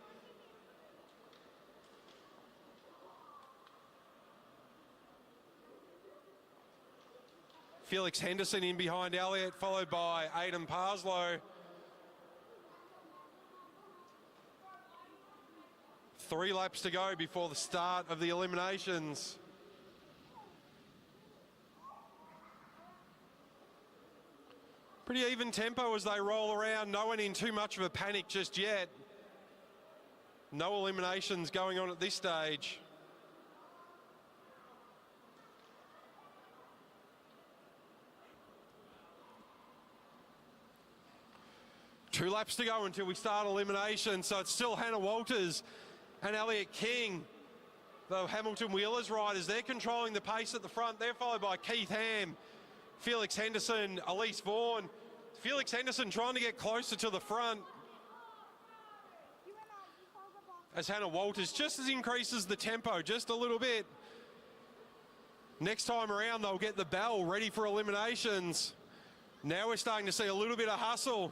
Felix Henderson in behind Elliott, followed by Aidan Parslow. 3 laps to go before the start of the eliminations. Pretty even tempo as they roll around. No one in too much of a panic just yet. No eliminations going on at this stage. Two laps to go until we start elimination, so it's still Hannah Walters and Elliot King. The Hamilton Wheelers riders, they're controlling the pace at the front. They're followed by Keith Ham, Felix Henderson, Elise Vaughan. Felix Henderson trying to get closer to the front as Hannah Walters just increases the tempo just a little bit. Next time around, they'll get the bell ready for eliminations. Now we're starting to see a little bit of hustle.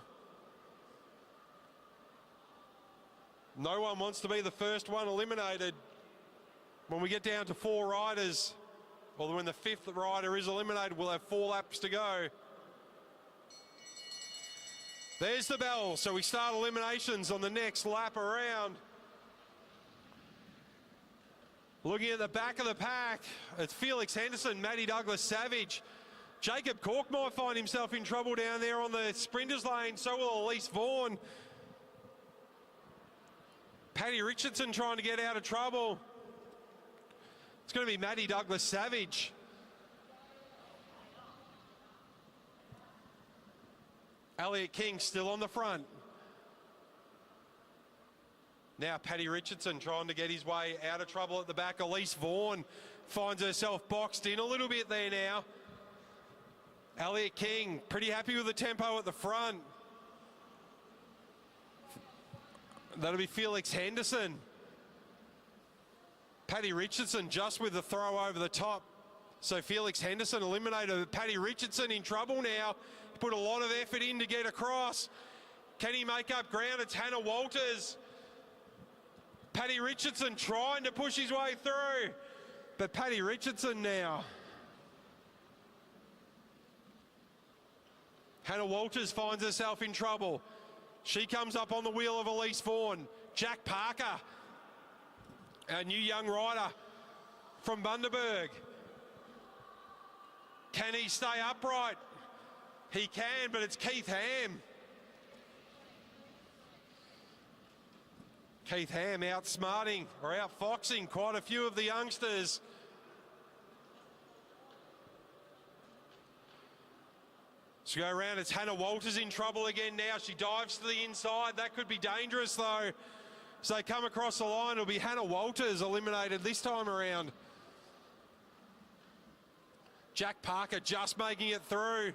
No one wants to be the first one eliminated. When we get down to 4 riders, or when the 5th rider is eliminated, we'll have 4 laps to go. There's the bell, so we start eliminations on the next lap around. Looking at the back of the pack, it's Felix Henderson, Maddie Douglas-Savage. Jacob Cork might find himself in trouble down there on the sprinters lane, so will Elise Vaughan. Paddy Richardson trying to get out of trouble. It's going to be Maddie Douglas-Savage. Elliot King still on the front. Now Paddy Richardson trying to get his way out of trouble at the back. Elise Vaughan finds herself boxed in a little bit there now. Elliot King pretty happy with the tempo at the front. That'll be Felix Henderson. Paddy Richardson just with the throw over the top. So Felix Henderson eliminated. Paddy Richardson in trouble now. Put a lot of effort in to get across. Can he make up ground? It's Hannah Walters. Paddy Richardson trying to push his way through. But Paddy Richardson now. Hannah Walters finds herself in trouble. She comes up on the wheel of Elise Vaughan. Jack Parker, our new young rider from Bundaberg. Can he stay upright? He can, but it's Keith Ham. Keith Ham outsmarting or outfoxing quite a few of the youngsters. So go around, it's Hannah Walters in trouble again now. She dives to the inside. That could be dangerous though. So they come across the line. It'll be Hannah Walters eliminated this time around. Jack Parker just making it through.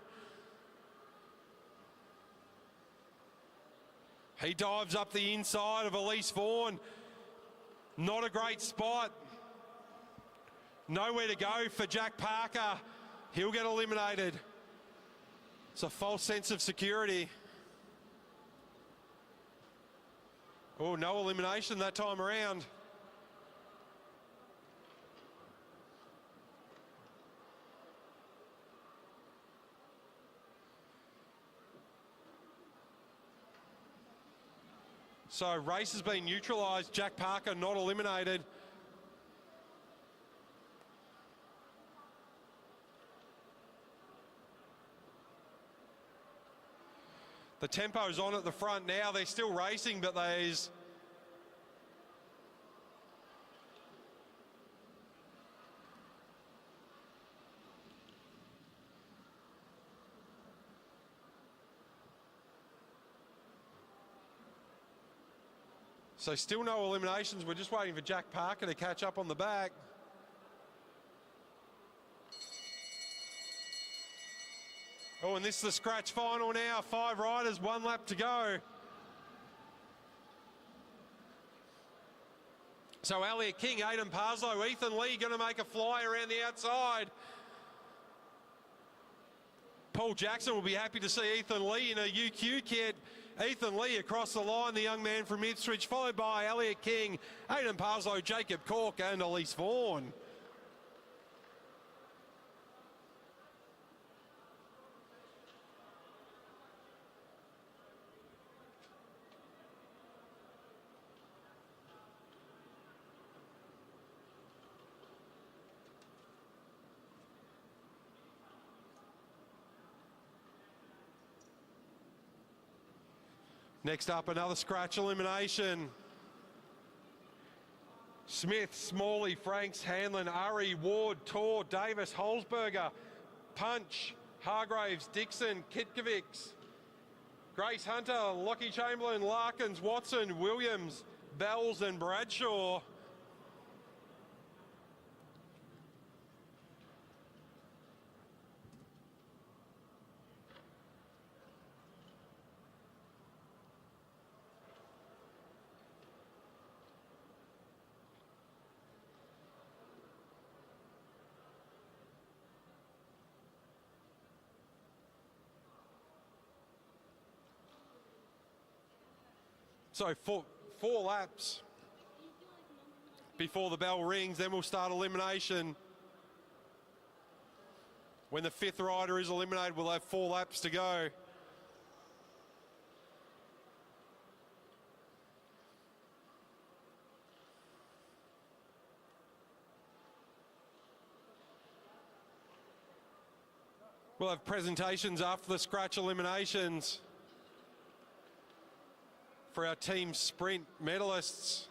He dives up the inside of Elise Vaughan. Not a great spot. Nowhere to go for Jack Parker. He'll get eliminated. It's a false sense of security. Oh, no elimination that time around. So race has been neutralised. Jack Parker not eliminated. The tempo's on at the front now. They're still racing, but there's so still no eliminations. We're just waiting for Jack Parker to catch up on the back. Oh, and this is the scratch final now. 5 riders, 1 lap to go. So Elliot King, Aidan Parslow, Ethan Lee going to make a fly around the outside. Paul Jackson will be happy to see Ethan Lee in a UQ kit. Ethan Lee across the line, the young man from Ipswich, followed by Elliot King, Aidan Parslow, Jacob Cork and Elise Vaughan. Next up, another scratch elimination. Smith, Smalley, Franks, Hanlon, Urry, Ward, Tor, Davis, Holzberger, Punch, Hargraves, Dixon, Kitkovics, Grace Hunter, Lockie Chamberlain, Larkins, Watson, Williams, Bells and Bradshaw. So four laps before the bell rings, then we'll start elimination. When the 5th rider is eliminated, we'll have 4 laps to go. We'll have presentations after the scratch eliminations for our team sprint medalists.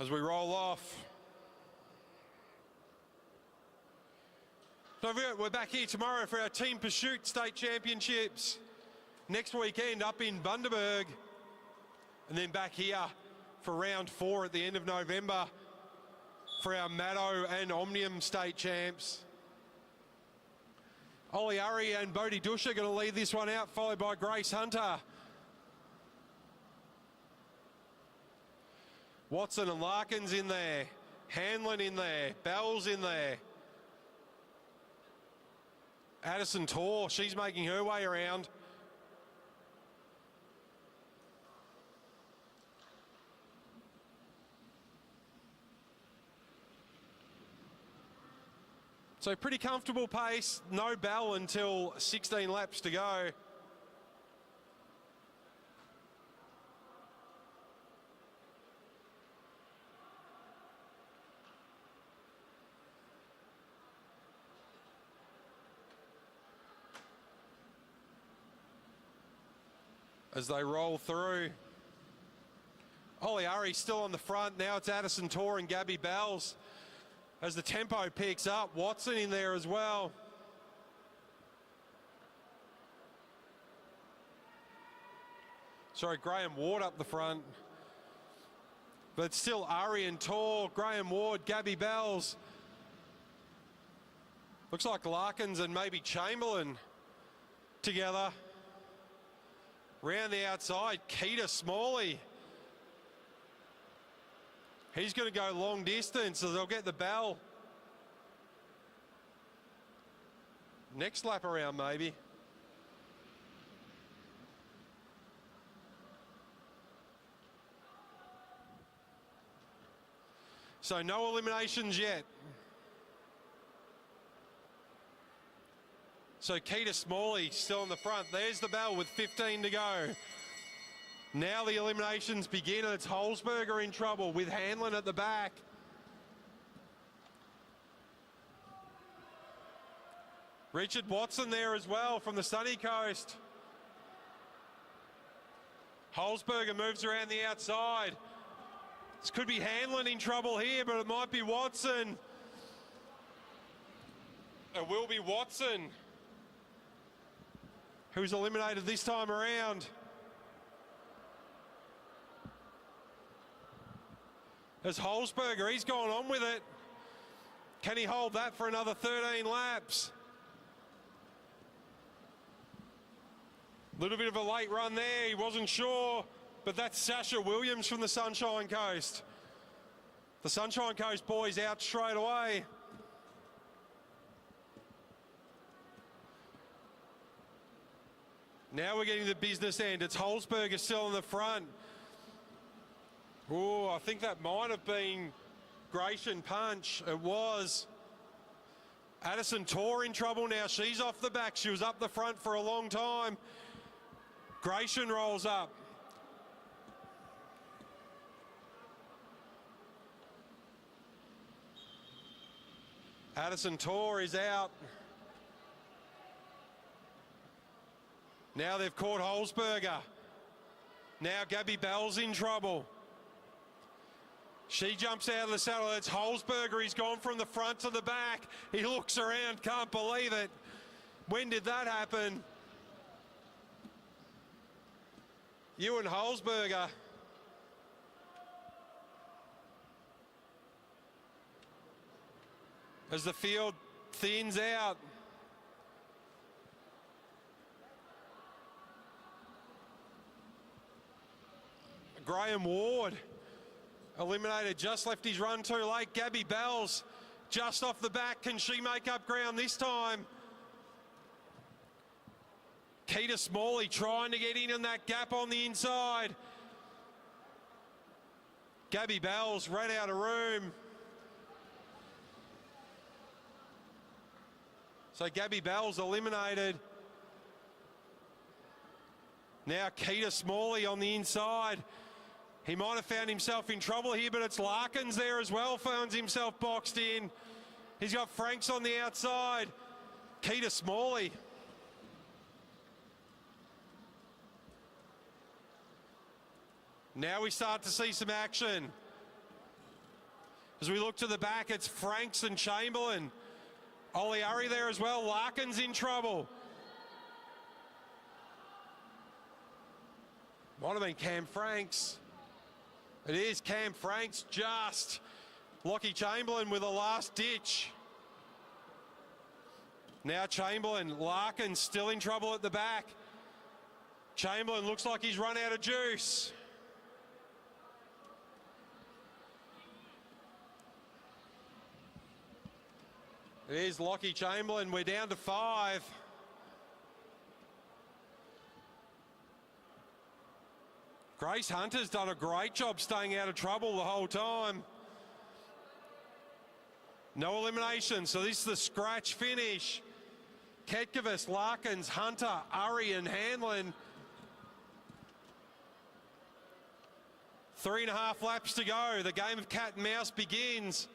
As we roll off. Don't forget, we're back here tomorrow for our Team Pursuit State Championships. Next weekend up in Bundaberg. And then back here for round 4 at the end of November for our Maddo and Omnium State Champs. Ollie Urry and Bodie Dush are going to lead this one out, followed by Grace Hunter. Watson and Larkins in there. Hanlon in there. Bells in there. Addison Tor, she's making her way around. So pretty comfortable pace, no bell until 16 laps to go. As they roll through. Oliari still on the front. Now it's Addison Tor and Gabby Bells. As the tempo picks up, Watson in there as well. Sorry, Graham Ward up the front. But still Ari and Tor, Graham Ward, Gabby Bells. Looks like Larkins and maybe Chamberlain together. Round the outside, Keita Smalley. He's going to go long distance, so they'll get the bell. Next lap around, maybe. So no eliminations yet. So Keita Smalley still in the front. There's the bell with 15 to go. Now the eliminations begin, and it's Holzberger in trouble with Hanlon at the back. Richard Watson there as well from the sunny coast. Holzberger moves around the outside. This could be Hanlon in trouble here, but it might be Watson. It will be Watson who's eliminated this time around. As Holzberger, he's gone on with it. Can he hold that for another 13 laps? Little bit of a late run there, he wasn't sure, but that's Sasha Williams from the Sunshine Coast. The Sunshine Coast boys out straight away. Now we're getting the business end. It's Holzberger still in the front. Oh, I think that might have been Gratian Punch. It was. Addison Tor in trouble now. She's off the back. She was up the front for a long time. Gratian rolls up. Addison Tor is out. Now they've caught Holzberger. Now Gabby Bell's in trouble. She jumps out of the saddle. It's Holzberger. He's gone from the front to the back. He looks around, can't believe it. When did that happen? Ewan Holzberger. As the field thins out. Graham Ward eliminated, just left his run too late. Gabby Bells just off the back. Can she make up ground this time? Keita Smalley trying to get in that gap on the inside. Gabby Bells ran out of room. So Gabby Bells eliminated. Now Keita Smalley on the inside. He might have found himself in trouble here, but it's Larkins there as well, finds himself boxed in. He's got Franks on the outside. Keita Smalley. Now we start to see some action. As we look to the back, it's Franks and Chamberlain. Oliari there as well. Larkins in trouble. Might have been Cam Franks. It is Cam Franks, just. Lockie Chamberlain with a last ditch. Now Chamberlain, Larkins still in trouble at the back. Chamberlain looks like he's run out of juice. It is Lockie Chamberlain. We're down to 5. Grace Hunter's done a great job staying out of trouble the whole time. No elimination, so this is the scratch finish. Ketkavis, Larkins, Hunter, Urry and Hanlon. 3.5 laps to go. The game of cat and mouse begins.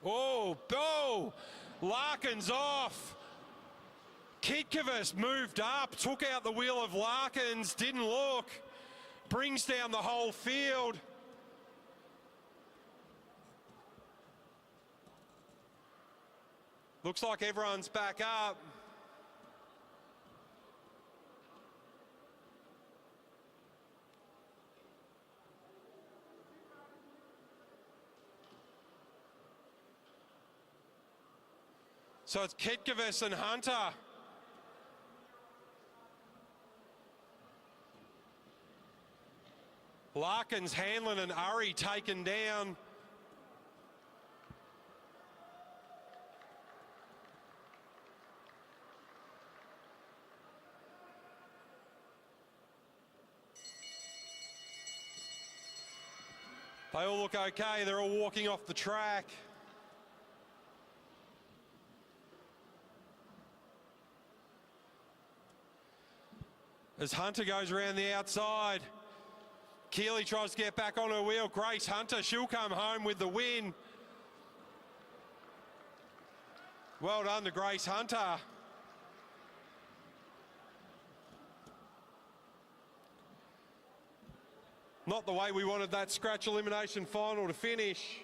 Oh, Larkins off. Ketkavis moved up, took out the wheel of Larkins, didn't look. Brings down the whole field. Looks like everyone's back up. So it's Ketkavis and Hunter. Larkins, Hanlon and Urry taken down. They all look okay. They're all walking off the track. As Hunter goes around the outside, Keeley tries to get back on her wheel. Grace Hunter, she'll come home with the win. Well done to Grace Hunter. Not the way we wanted that scratch elimination final to finish.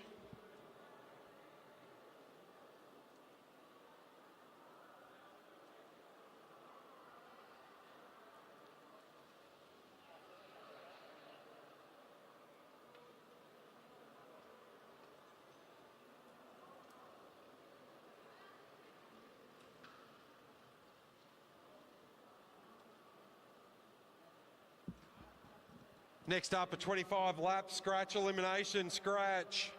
Next up, a 25 lap scratch elimination scratch.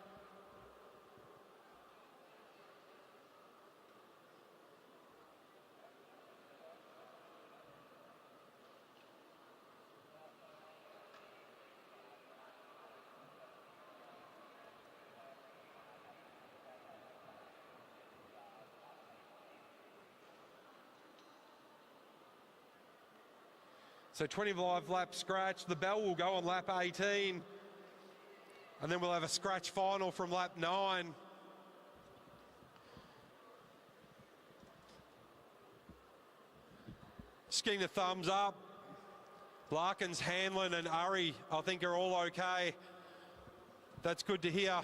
So 25 lap scratch, the bell will go on lap 18. And then we'll have a scratch final from lap 9. Just getting the thumbs up. Larkins, Hanlon and Urry, I think are all okay. That's good to hear.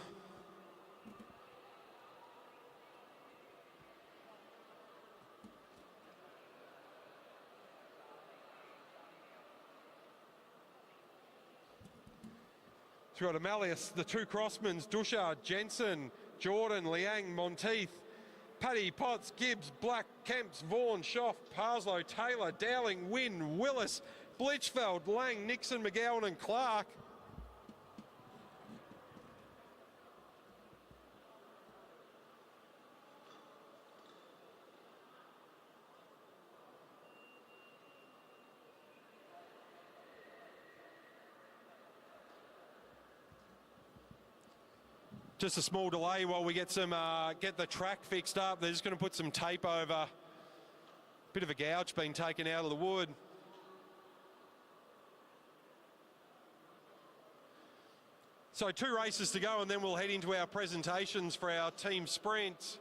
So we've got Amelius, the two crossmans, Dusha, Jensen, Jordan, Liang, Monteith, Paddy, Potts, Gibbs, Black, Kemps, Vaughan, Schoff, Parslow, Taylor, Dowling, Wynn, Willis, Blitchfeld, Lang, Nixon, McGowan and Clark. Just a small delay while we get get the track fixed up. They're just going to put some tape over. Bit of a gouge being taken out of the wood. So 2 races to go and then we'll head into our presentations for our team sprints.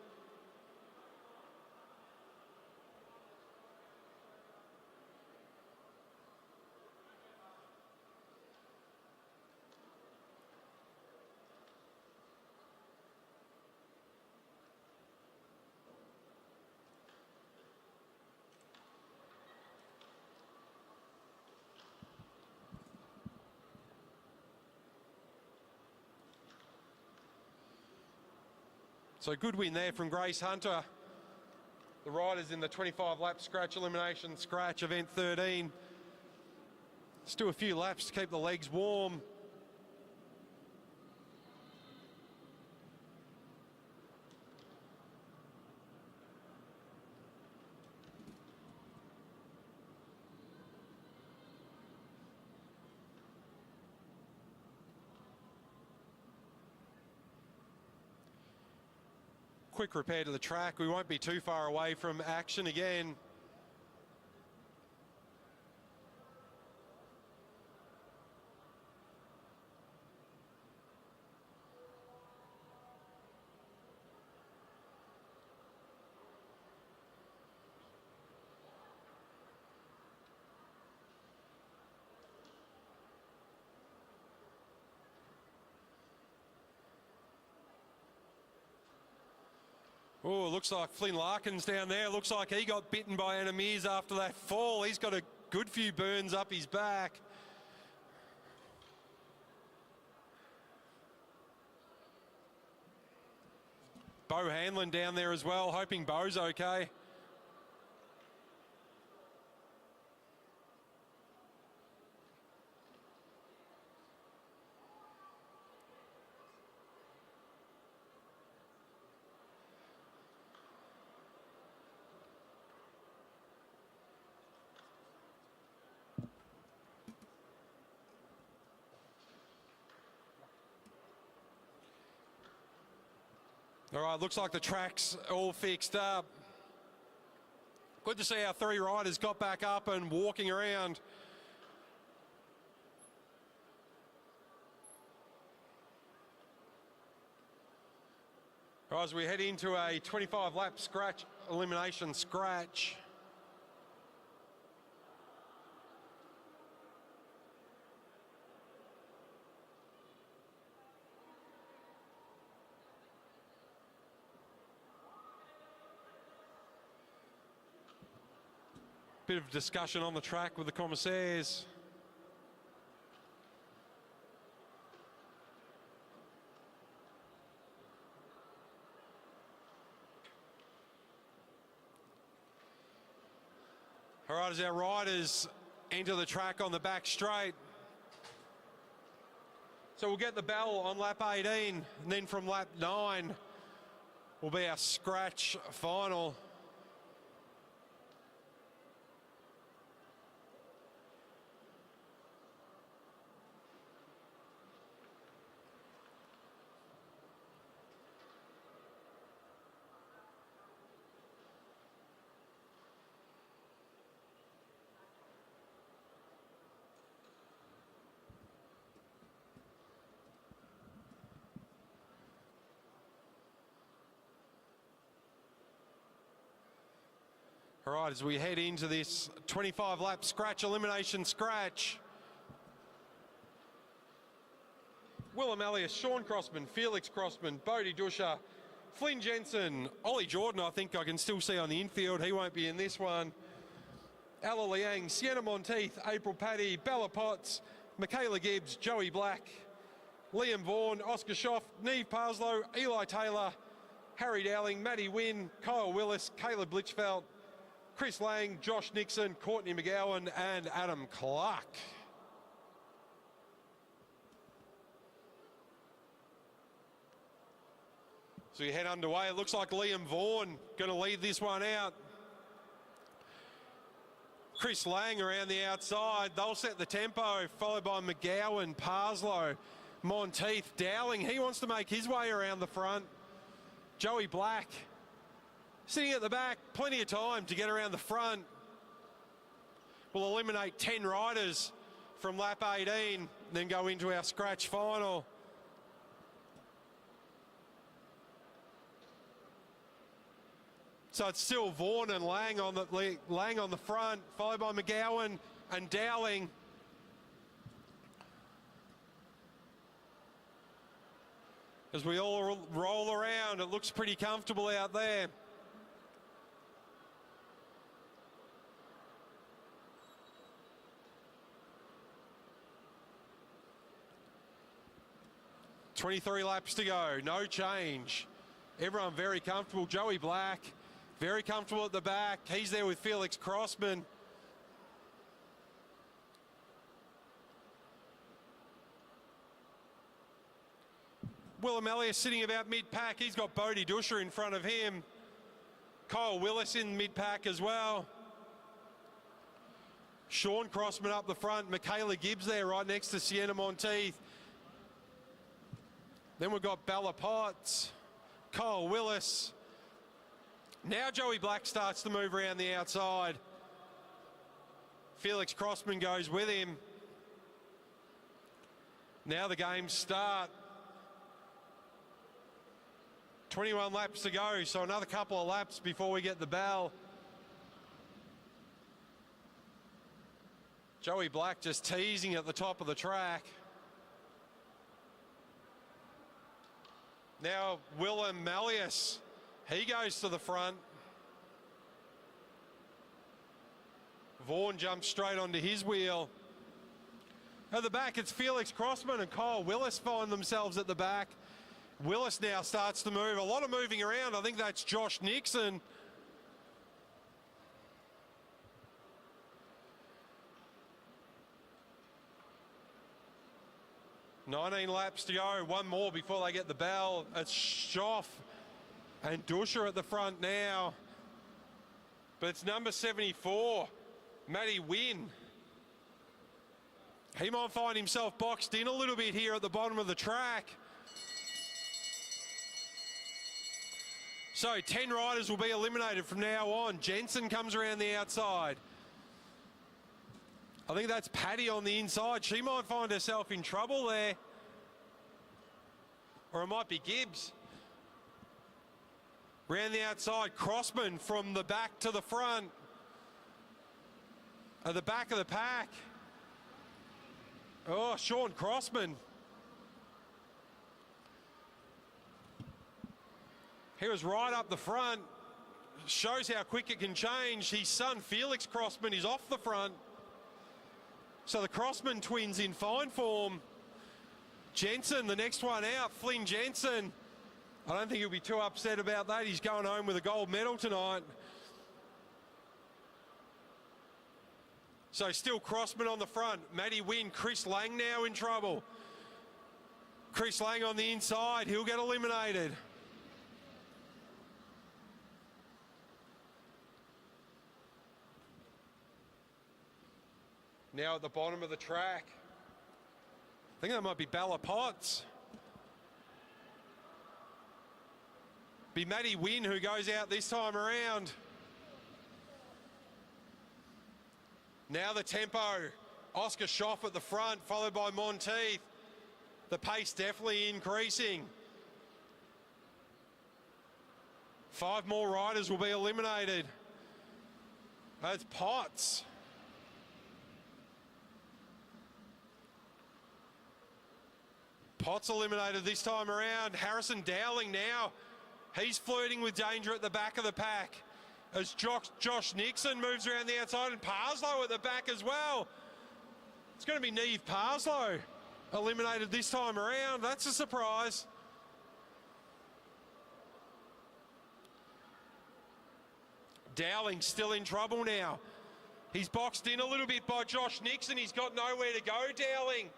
So good win there from Grace Hunter. The riders in the 25 lap scratch elimination scratch event 13. Let's do a few laps to keep the legs warm. quick repair to the track. We won't be too far away from action again. Oh, looks like Flynn Larkin's down there. Looks like he got bitten by enemies after that fall. He's got a good few burns up his back. Bo Hanlon down there as well, hoping Bo's okay. All right, looks like the track's all fixed up. Good to see our three riders got back up and walking around. All right, as we head into a 25-lap scratch, elimination scratch. Bit of discussion on the track with the commissaires. All right, as our riders enter the track on the back straight. So we'll get the bell on lap 18, and then from lap 9 will be our scratch final. All right, as we head into this 25-lap scratch, elimination scratch. Willem Elliott, Sean Crossman, Felix Crossman, Bodie Dusha, Flynn Jensen, Ollie Jordan, I think I can still see on the infield. He won't be in this one. Ella Liang, Sienna Monteith, April Paddy, Bella Potts, Michaela Gibbs, Joey Black, Liam Vaughan, Oscar Schoff, Neve Parslow, Eli Taylor, Harry Dowling, Maddie Wynn, Kyle Willis, Caleb Litchfeld, Chris Lang, Josh Nixon, Courtney McGowan, and Adam Clark. So we head underway. It looks like Liam Vaughan going to lead this one out. Chris Lang around the outside. They'll set the tempo, followed by McGowan, Parslow, Monteith, Dowling. He wants to make his way around the front. Joey Black sitting at the back, plenty of time to get around the front. We'll eliminate 10 riders from lap 18, then go into our scratch final. So it's still Vaughan and Lang on the front, followed by McGowan and Dowling. As we all roll around, it looks pretty comfortable out there. .23 laps to go, no change. Everyone very comfortable. Joey Black, very comfortable at the back. He's there with Felix Crossman. Willem Elliott sitting about mid-pack. He's got Bodie Dusha in front of him. Kyle Willis in mid-pack as well. Sean Crossman up the front. Michaela Gibbs there right next to Sienna Monteith. Then we've got Bella Potts, Kyle Willis, Now Joey Black starts to move around the outside. Felix Crossman goes with him. Now the games start. 21 laps to go, so another couple of laps before we get the bell. Joey Black just teasing at the top of the track. Now Willem Malleus, he goes to the front. Vaughan jumps straight onto his wheel. At the back, it's Felix Crossman and Kyle Willis find themselves at the back. Willis now starts to move. A lot of moving around. I think that's Josh Nixon. "19 laps to go, one more before they get the bell." It's Schoff and Duscher at the front now. But it's number 74, Matty Wynn. He might find himself boxed in a little bit here at the bottom of the track. So 10 riders will be eliminated from now on. Jensen comes around the outside. I think that's Paddy on the inside. She might find herself in trouble there. Or it might be Gibbs. Round the outside, Crossman from the back to the front. At the back of the pack. Oh, Sean Crossman. He was right up the front. Shows how quick it can change. His son, Felix Crossman, is off the front. So the Crossman twins in fine form. Jensen, the next one out, Flynn Jensen. I don't think he'll be too upset about that. He's going home with a gold medal tonight. So still Crossman on the front. Matty Wynn, Chris Lang now in trouble. Chris Lang on the inside, he'll get eliminated. Now at the bottom of the track. I think that might be Bella Potts. Be Matty Wynn who goes out this time around. Now the tempo. Oscar Schoff at the front, followed by Monteith. The pace definitely increasing. 5 more riders will be eliminated. That's Potts. Potts eliminated this time around. Harrison Dowling now. He's flirting with danger at the back of the pack. As Josh Nixon moves around the outside, and Parslow at the back as well. It's going to be Neve Parslow eliminated this time around. That's a surprise. Dowling still in trouble now. He's boxed in a little bit by Josh Nixon. He's got nowhere to go, Dowling.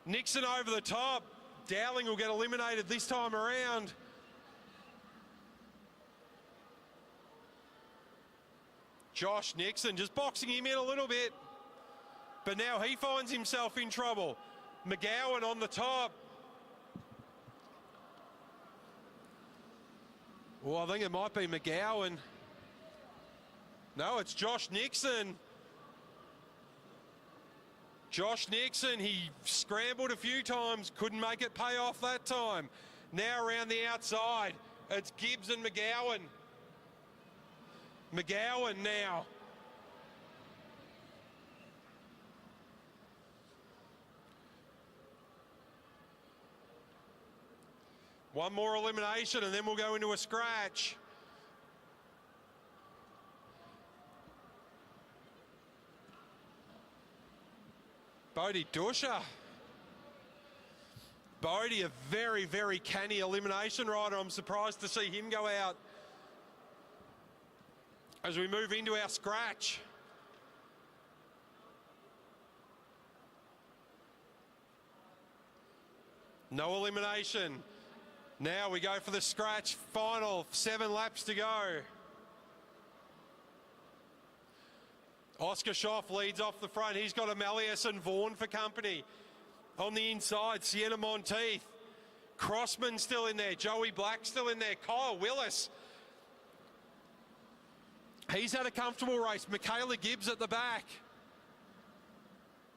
Nixon over the top. Dowling will get eliminated this time around. Josh Nixon just boxing him in a little bit. But now he finds himself in trouble. McGowan on the top. Well, I think it might be McGowan. No, it's Josh Nixon. Josh Nixon, he scrambled a few times, couldn't make it pay off that time. Now around the outside, it's Gibbs and McGowan. McGowan now. One more elimination and then we'll go into a scratch. Bodie Duscher. Bodie, a very, very canny elimination rider. I'm surprised to see him go out as we move into our scratch. No elimination. Now we go for the scratch final. 7 laps to go. Oscar Schoff leads off the front. He's got Amelius and Vaughan for company. On the inside, Sienna Monteith. Crossman still in there. Joey Black still in there. Kyle Willis. He's had a comfortable race. Michaela Gibbs at the back.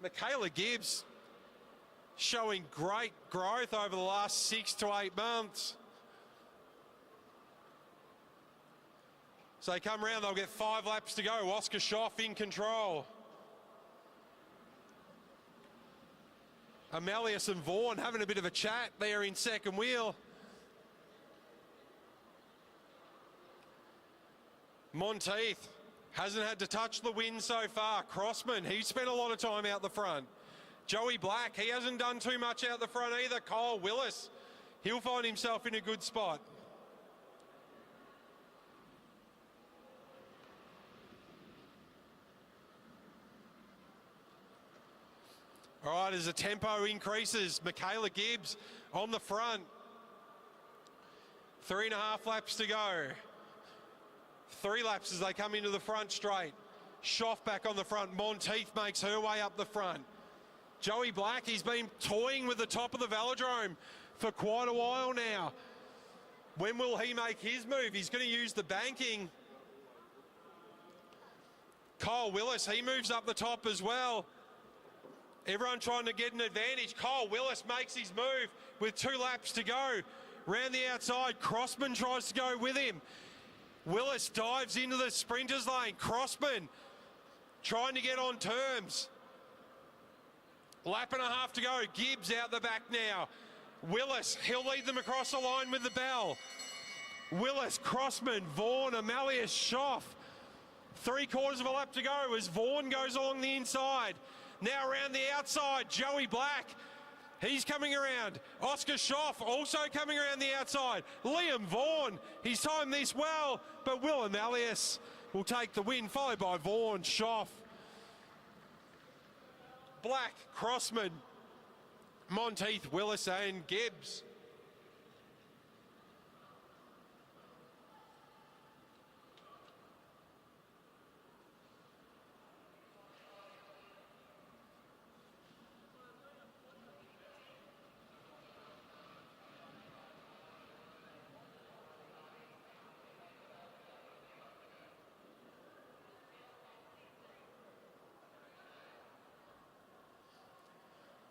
Michaela Gibbs showing great growth over the last 6 to 8 months. So they come round, they'll get 5 laps to go. Oscar Schoff in control. Amelius and Vaughan having a bit of a chat there in second wheel. Monteith hasn't had to touch the win so far. Crossman, he's spent a lot of time out the front. Joey Black, he hasn't done too much out the front either. Kyle Willis, he'll find himself in a good spot. All right, as the tempo increases, Michaela Gibbs on the front. 3.5 laps to go. 3 laps as they come into the front straight. Schoff back on the front. Monteith makes her way up the front. Joey Black, he's been toying with the top of the velodrome for quite a while now. When will he make his move? He's going to use the banking. Kyle Willis, he moves up the top as well. Everyone trying to get an advantage. Kyle Willis makes his move with 2 laps to go. Round the outside, Crossman tries to go with him. Willis dives into the sprinters lane. Crossman trying to get on terms. Lap and a half to go. Gibbs out the back now. Willis, he'll lead them across the line with the bell. Willis, Crossman, Vaughan, Amelius, Schoff. 3/4 of a lap to go as Vaughan goes along the inside. Now around the outside, Joey Black. He's coming around. Oscar Schoff also coming around the outside. Liam Vaughan, he's timed this well, but Will Amelius will take the win, followed by Vaughan, Schoff, Black, Crossman, Monteith, Willis and Gibbs.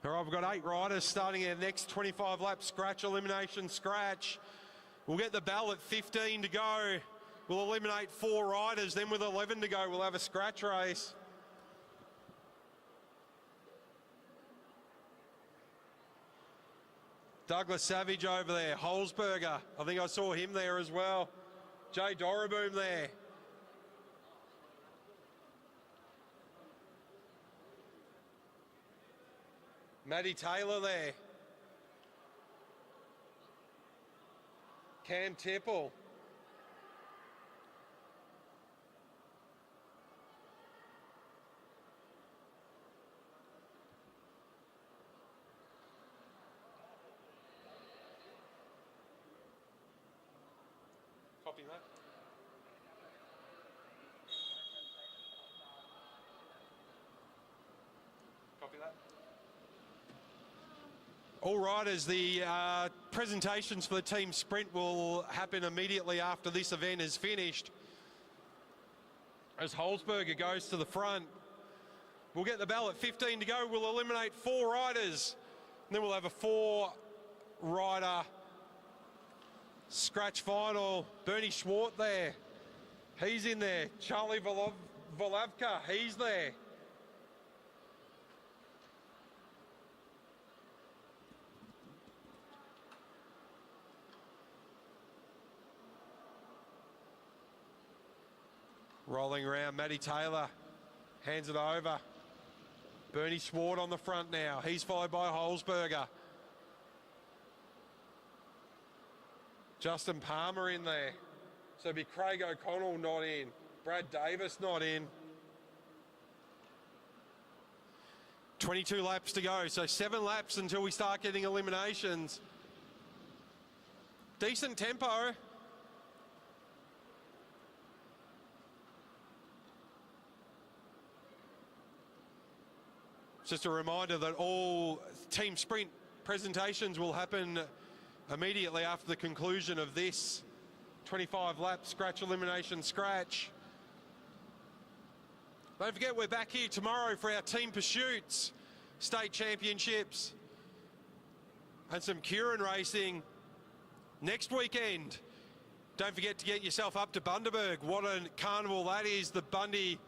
All right, we've got 8 riders starting our next 25 lap scratch elimination scratch. We'll get the bell at 15 to go. We'll eliminate 4 riders. Then with 11 to go, we'll have a scratch race. Douglas Savage over there. Holzberger, I think I saw him there as well. Jay Doraboom there. Maddie Taylor there. Cam Tipple. Copy that. Copy that. All riders, the presentations for the team sprint will happen immediately after this event is finished. As Holzberger goes to the front, we'll get the bell at 15 to go. We'll eliminate 4 riders. And then we'll have a 4-rider scratch final. Bernie Schwartz there. He's in there. Charlie Volavka, he's there. Rolling around, Matty Taylor hands it over. Bernie Schwartz on the front now. He's followed by Holzberger. Justin Palmer in there. So it'll be Craig O'Connell not in. Brad Davis not in. 22 laps to go, so 7 laps until we start getting eliminations. Decent tempo. Just a reminder that all team sprint presentations will happen immediately after the conclusion of this 25 lap scratch elimination scratch. Don't forget, we're back here tomorrow for our team pursuits, state championships, and some Curran racing next weekend. Don't forget to get yourself up to Bundaberg. What a carnival that is, the Bundy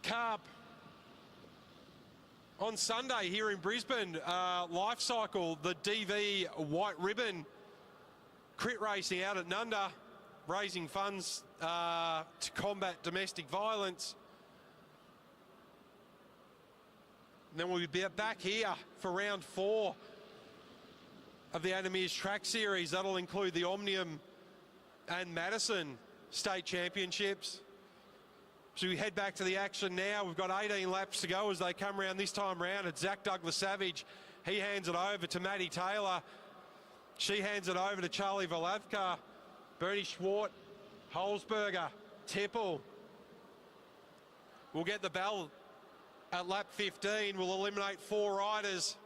Cup. On Sunday here in Brisbane, Life Cycle, the DV White Ribbon crit racing out at Nunda, raising funds to combat domestic violence. And then we'll be back here for round 4 of the AMV Track Series. That'll include the Omnium and Madison state championships. So we head back to the action now. We've got 18 laps to go as they come around this time round. It's Zach Douglas Savage. He hands it over to Maddie Taylor. She hands it over to Charlie Valavka. Bernie Schwart, Holzberger, Tipple. We'll get the bell at lap 15. We'll eliminate 4 riders.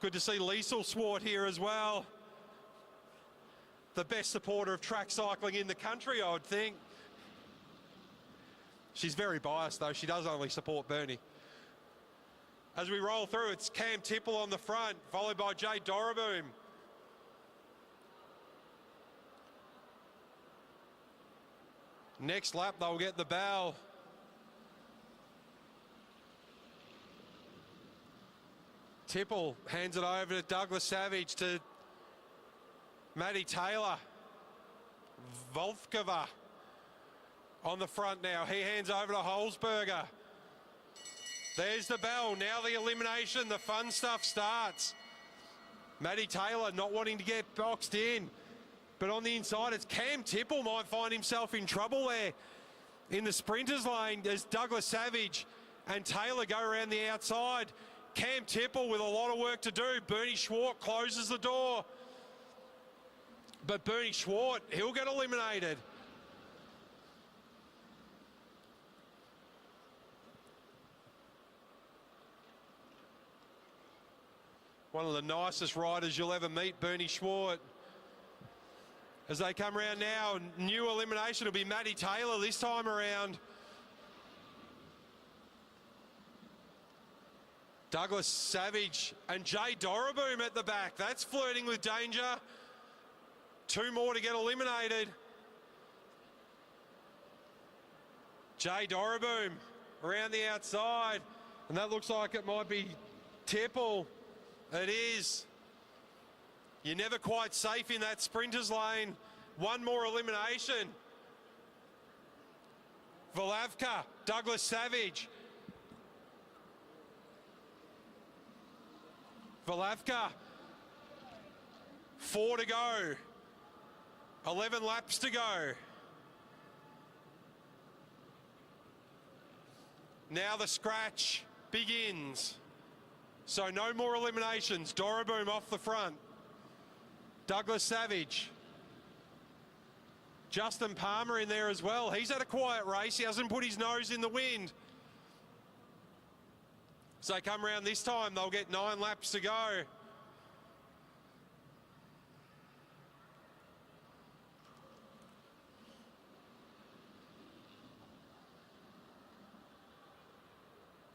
Good to see Liesl Swart here as well. The best supporter of track cycling in the country, I would think. She's very biased though, she does only support Bernie. As we roll through, it's Cam Tipple on the front, followed by Jay Doraboom. Next lap, they'll get the bell. Tipple hands it over to Douglas Savage, to Maddie Taylor. Volkova on the front now. He hands over to Holzberger. There's the bell. Now the elimination. The fun stuff starts. Maddie Taylor not wanting to get boxed in. But on the inside, it's Cam Tipple might find himself in trouble there in the sprinters lane as Douglas Savage and Taylor go around the outside. Cam Tipple with a lot of work to do. Bernie Schwart closes the door. But Bernie Schwart, he'll get eliminated. One of the nicest riders you'll ever meet, Bernie Schwart. As they come around now, new elimination will be Maddie Taylor this time around. Douglas Savage and Jay Doraboom at the back. That's flirting with danger. 2 more to get eliminated. Jay Doraboom around the outside. And that looks like it might be Tipple. It is. You're never quite safe in that sprinters lane. 1 more elimination. Valavka, Douglas Savage. Valavka, 4 to go. 11 laps to go. Now the scratch begins. So no more eliminations. Doraboom off the front. Douglas Savage. Justin Palmer in there as well. He's had a quiet race. He hasn't put his nose in the wind. So come around this time, they'll get 9 laps to go.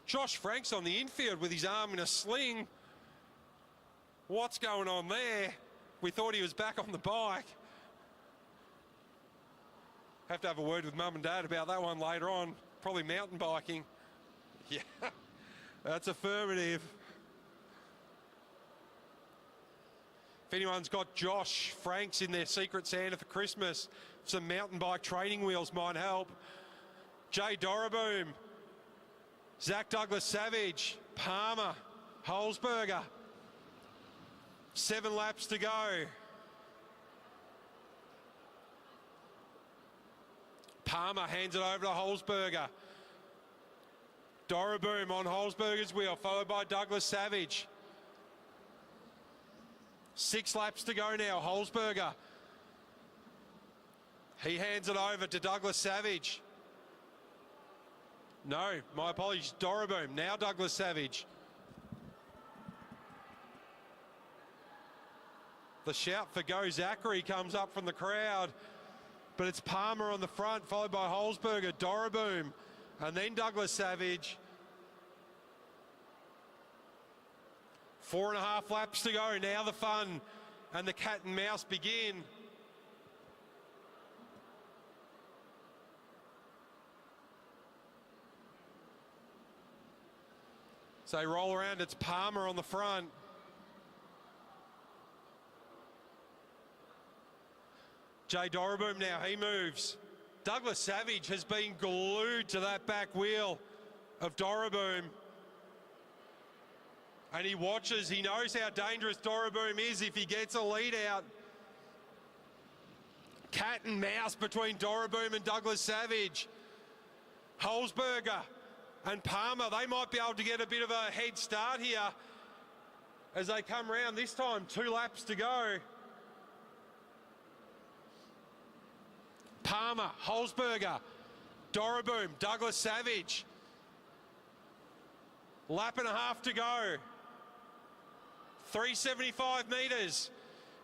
Josh Franks on the infield with his arm in a sling. What's going on there? We thought he was back on the bike. Have to have a word with Mum and Dad about that one later on. Probably mountain biking. Yeah, that's affirmative. If anyone's got Josh Franks in their Secret Santa for Christmas, some mountain bike training wheels might help. Jay Doraboom, Zach Douglas Savage, Palmer, Holzberger. 7 laps to go. Palmer hands it over to Holzberger. Doraboom on Holzberger's wheel, followed by Douglas Savage. 6 laps to go now, Holzberger. He hands it over to Douglas Savage. No, my apologies, Doraboom. Now Douglas Savage. The shout for Go Zachary comes up from the crowd. but it's Palmer on the front, followed by Holzberger, Doreboom, and then Douglas Savage. 4.5 laps to go. Now the fun and the cat and mouse begin. So they roll around, it's Palmer on the front. Jay Doreboom now, he moves. Douglas Savage has been glued to that back wheel of Doreboom. And he watches, he knows how dangerous Doreboom is if he gets a lead out. Cat and mouse between Doreboom and Douglas Savage. Holzberger and Palmer, they might be able to get a bit of a head start here as they come round. This time, 2 laps to go. Palmer, Holzberger, Doreboom, Douglas Savage. Lap and a half to go. 375 metres.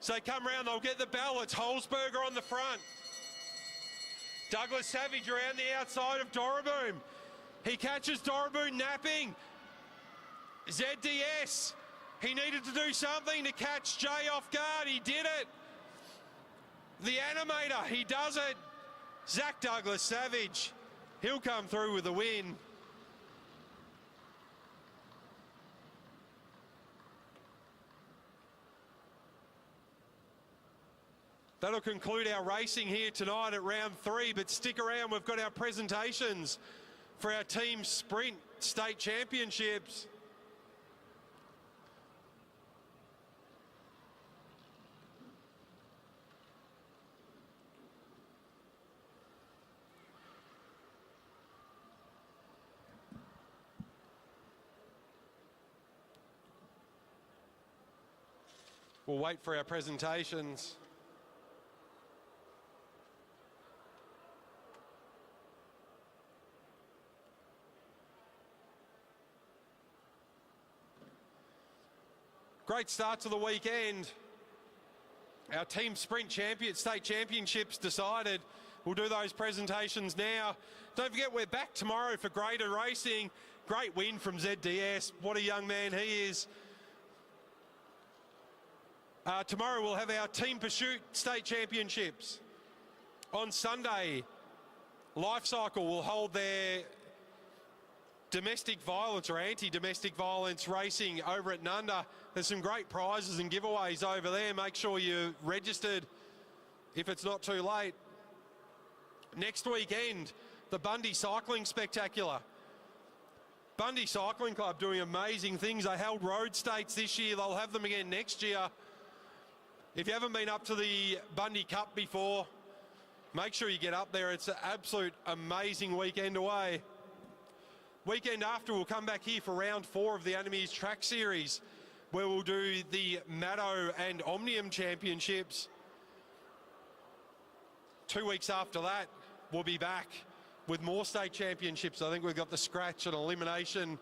So they come round, they'll get the bell. It's Holzberger on the front. Douglas Savage around the outside of Doreboom. He catches Doreboom napping. ZDS, he needed to do something to catch Jay off guard. He did it. The animator, he does it. Zach Douglas Savage, he'll come through with a win. That'll conclude our racing here tonight at round 3, but stick around, we've got our presentations for our team sprint state championships. We'll wait for our presentations. Great start to the weekend. Our team sprint state championships decided. We'll do those presentations now. Don't forget, we're back tomorrow for greater racing. Great win from ZDS. What a young man he is. Tomorrow we'll have our team pursuit state championships. On Sunday, Lifecycle will hold their domestic violence or anti-domestic violence racing over at Nunda. There's some great prizes and giveaways over there. Make sure you're registered if it's not too late. Next weekend, the Bundy Cycling Spectacular. Bundy Cycling Club doing amazing things. They held road states this year. They'll have them again next year. If you haven't been up to the Bundy Cup before, make sure you get up there. It's an absolute amazing weekend away. Weekend after, we'll come back here for round 4 of the AMV Track Series, where we'll do the Maddo and Omnium Championships. 2 weeks after that, we'll be back with more state championships. I think we've got the Scratch and Elimination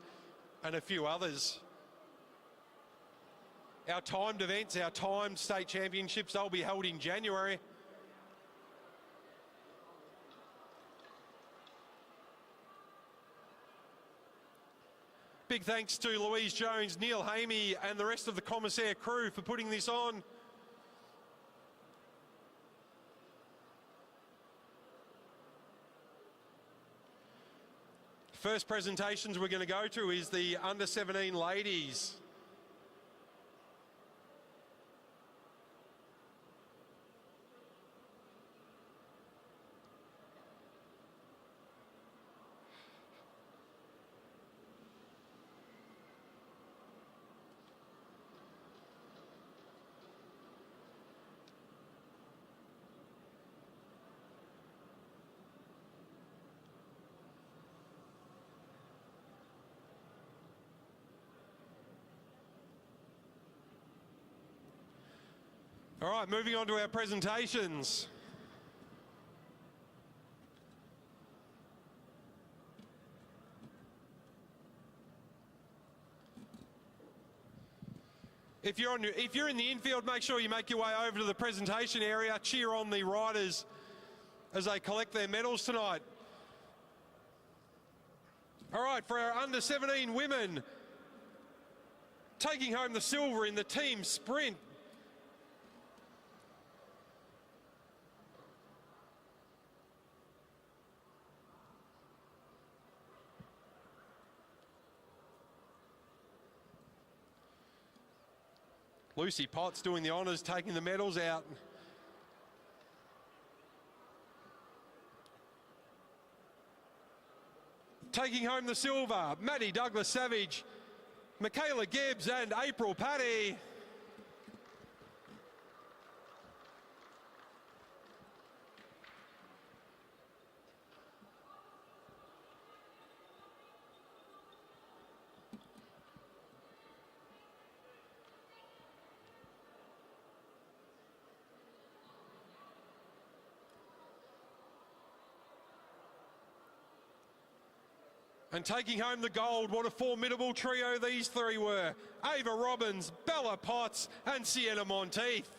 and a few others. Our timed events, our timed state championships, they'll be held in January. Big thanks to Louise Jones, Neil Hamey and the rest of the Commissaire crew for putting this on. First presentations we're going to go to is the under 17 ladies. All right, moving on to our presentations. If you're in the infield, make sure you make your way over to the presentation area. Cheer on the riders as they collect their medals tonight. All right, for our under-17 women, taking home the silver in the team sprint, Lucy Potts doing the honours, taking the medals out. Taking home the silver, Maddie Douglas-Savage, Michaela Gibbs and April Paddy. And taking home the gold, what a formidable trio these three were. Ava Robbins, Bella Potts and Sienna Monteith.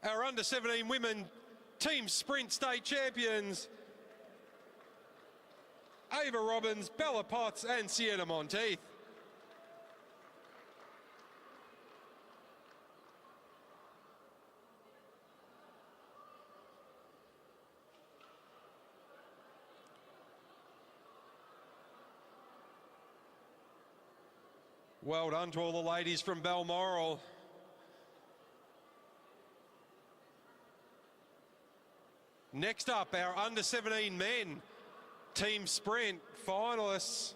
Our under-17 women team sprint state champions, Ava Robbins, Bella Potts and Sienna Monteith. Well done to all the ladies from Balmoral. Next up, our under-17 men team sprint finalists.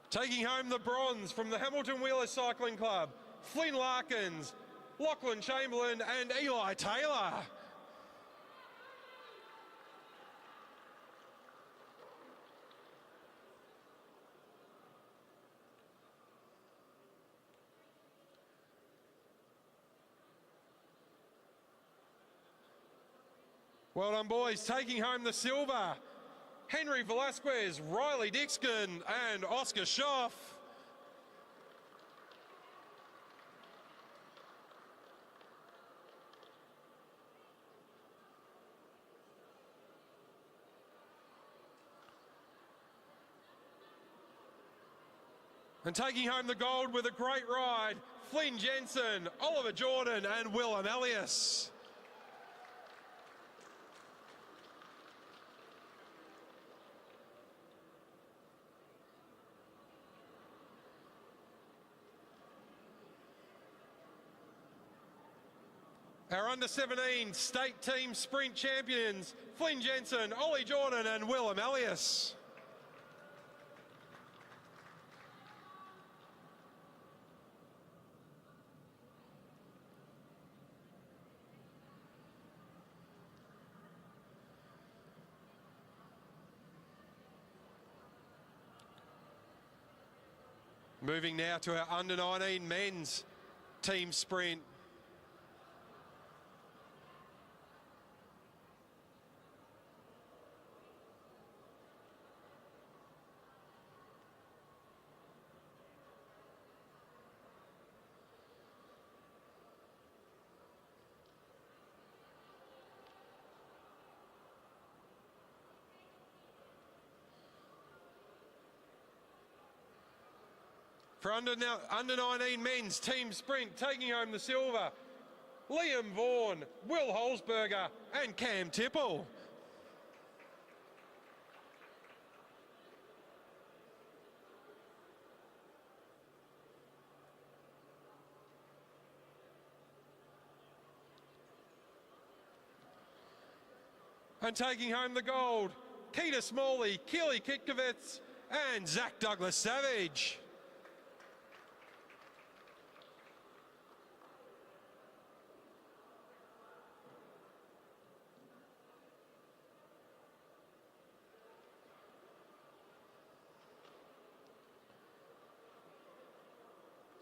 Taking home the bronze from the Hamilton Wheeler Cycling Club, Flynn Larkins, Lachlan Chamberlain and Eli Taylor. Well done, boys. Taking home the silver, Henry Velasquez, Riley Dixon and Oscar Schoff. And taking home the gold with a great ride, Flynn Jensen, Oliver Jordan and Willem Elias. Our under-17 state team sprint champions, Flynn Jensen, Ollie Jordan and Willem Elias. Moving now to our under-19 men's team sprint. For under-19 men's team sprint, taking home the silver, Liam Vaughan, Will Holzberger and Cam Tipple. And taking home the gold, Keita Smalley, Keely Kitkovitz and Zach Douglas Savage.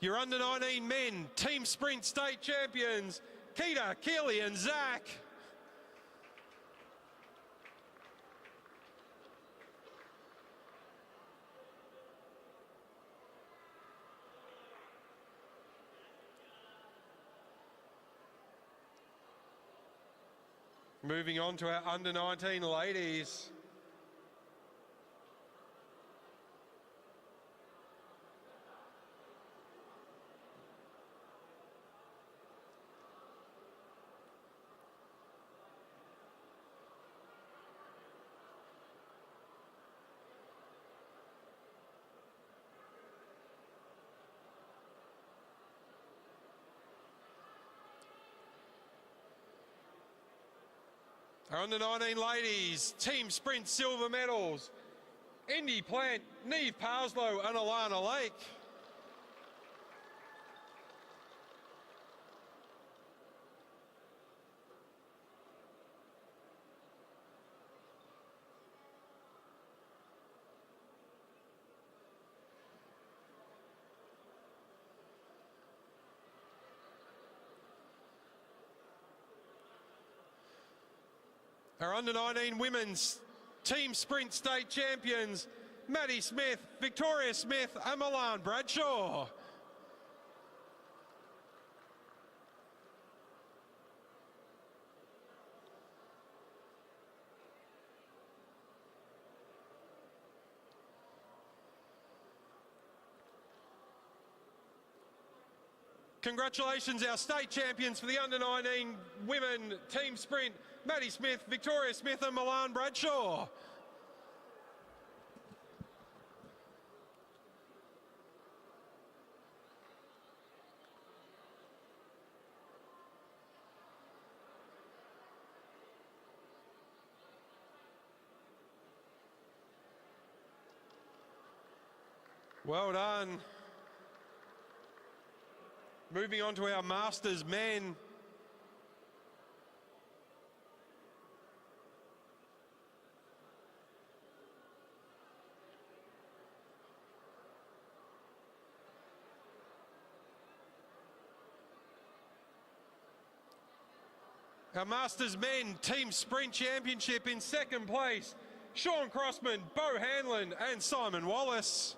Your under-19 men, team sprint state champions, Keita, Keely and Zach. Moving on to our under-19 ladies. Our under-19 ladies, team sprint silver medals, Indy Plant, Neve Parslow and Alana Lake. Our under-19 women's team sprint state champions, Maddie Smith, Victoria Smith and Milan Bradshaw. Congratulations, our state champions for the under-19 women team sprint, Maddie Smith, Victoria Smith and Milan Bradshaw. Well done. Moving on to our Masters men. Our Masters men team sprint championship in second place, Sean Crossman, Bo Hanlon and Simon Wallace.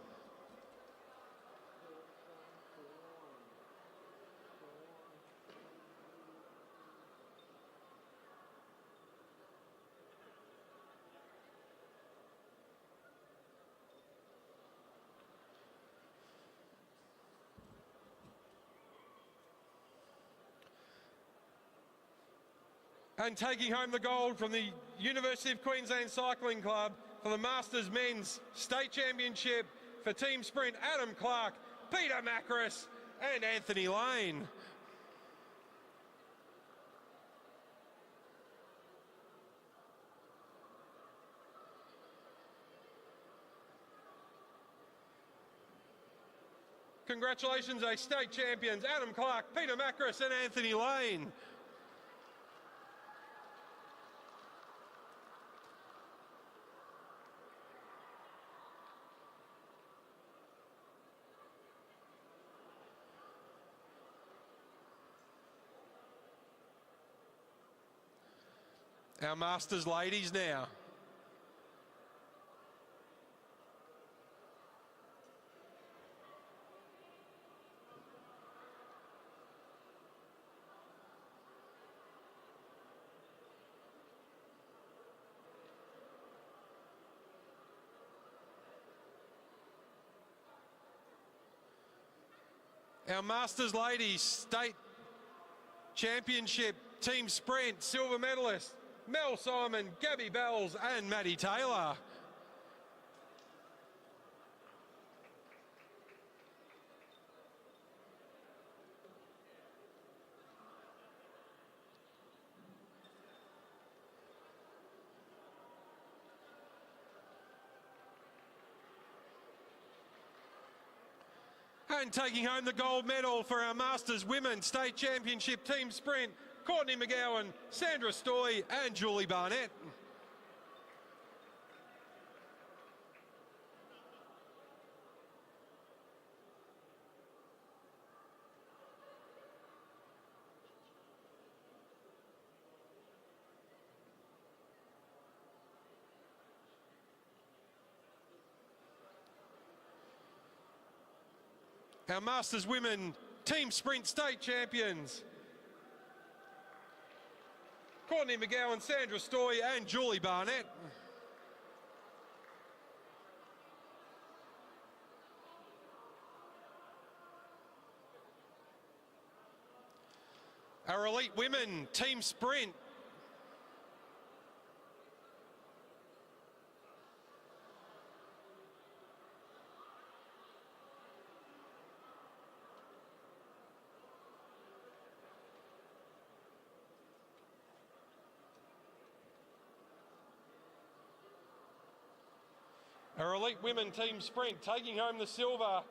And taking home the gold from the University of Queensland Cycling Club for the Masters Men's State Championship for Team Sprint, Adam Clark, Peter Macris and Anthony Lane. Congratulations, our state champions, Adam Clark, Peter Macris and Anthony Lane. Our Masters ladies now. Our Masters ladies state championship team sprint silver medalist, Mel Simon, Gabby Bells and Maddie Taylor. And taking home the gold medal for our Masters Women's State Championship Team Sprint, Courtney McGowan, Sandra Stoy and Julie Barnett. Our Masters Women Team Sprint State Champions, Courtney McGowan, Sandra Stoy and Julie Barnett. Our Elite Women Team Sprint, our Elite Women Team Sprint taking home the silver,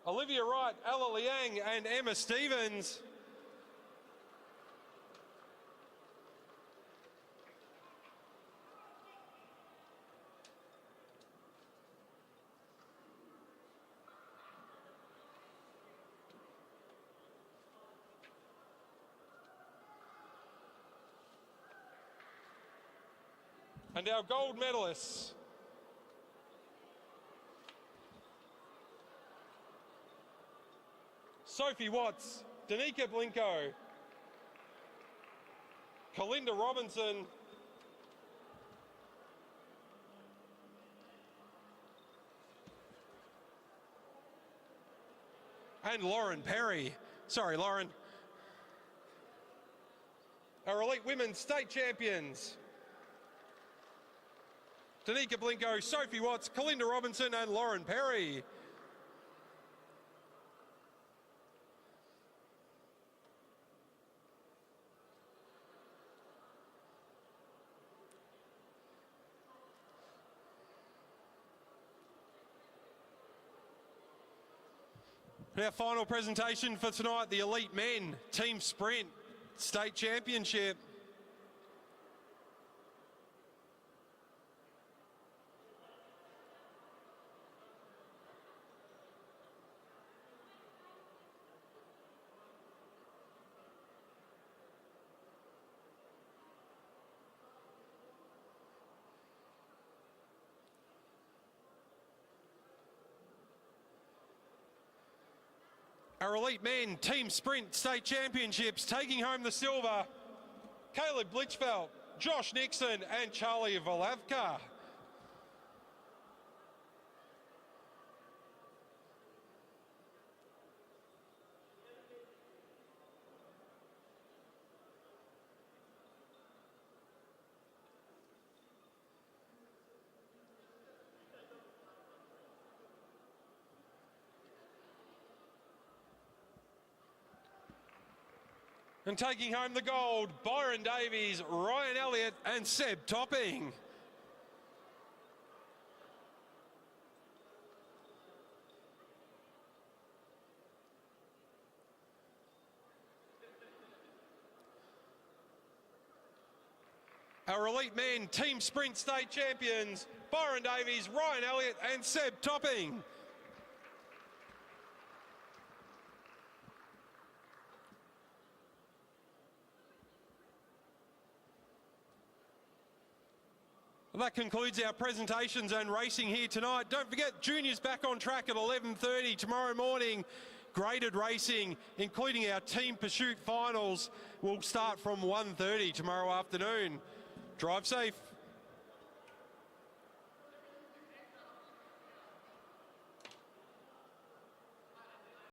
Olivia Wright, Ella Liang and Emma Stevens. And our gold medalists, Sophie Watts, Danica Blinko, Kalinda Robinson, and Lauren Perry. Sorry, Lauren. Our Elite Women's State Champions, Danica Blinko, Sophie Watts, Kalinda Robinson and Lauren Perry. Our final presentation for tonight, the Elite Men Team Sprint State Championship. Our Elite Men Team Sprint State Championships taking home the silver, Caleb Blitchfeld, Josh Nixon and Charlie Volavka. And taking home the gold, Byron Davies, Ryan Elliott and Seb Topping. Our Elite Men Team Sprint State Champions, Byron Davies, Ryan Elliott and Seb Topping. That concludes our presentations and racing here tonight. Don't forget, juniors back on track at 11:30 tomorrow morning. Graded racing, including our team pursuit finals, will start from 1:30 tomorrow afternoon. Drive safe.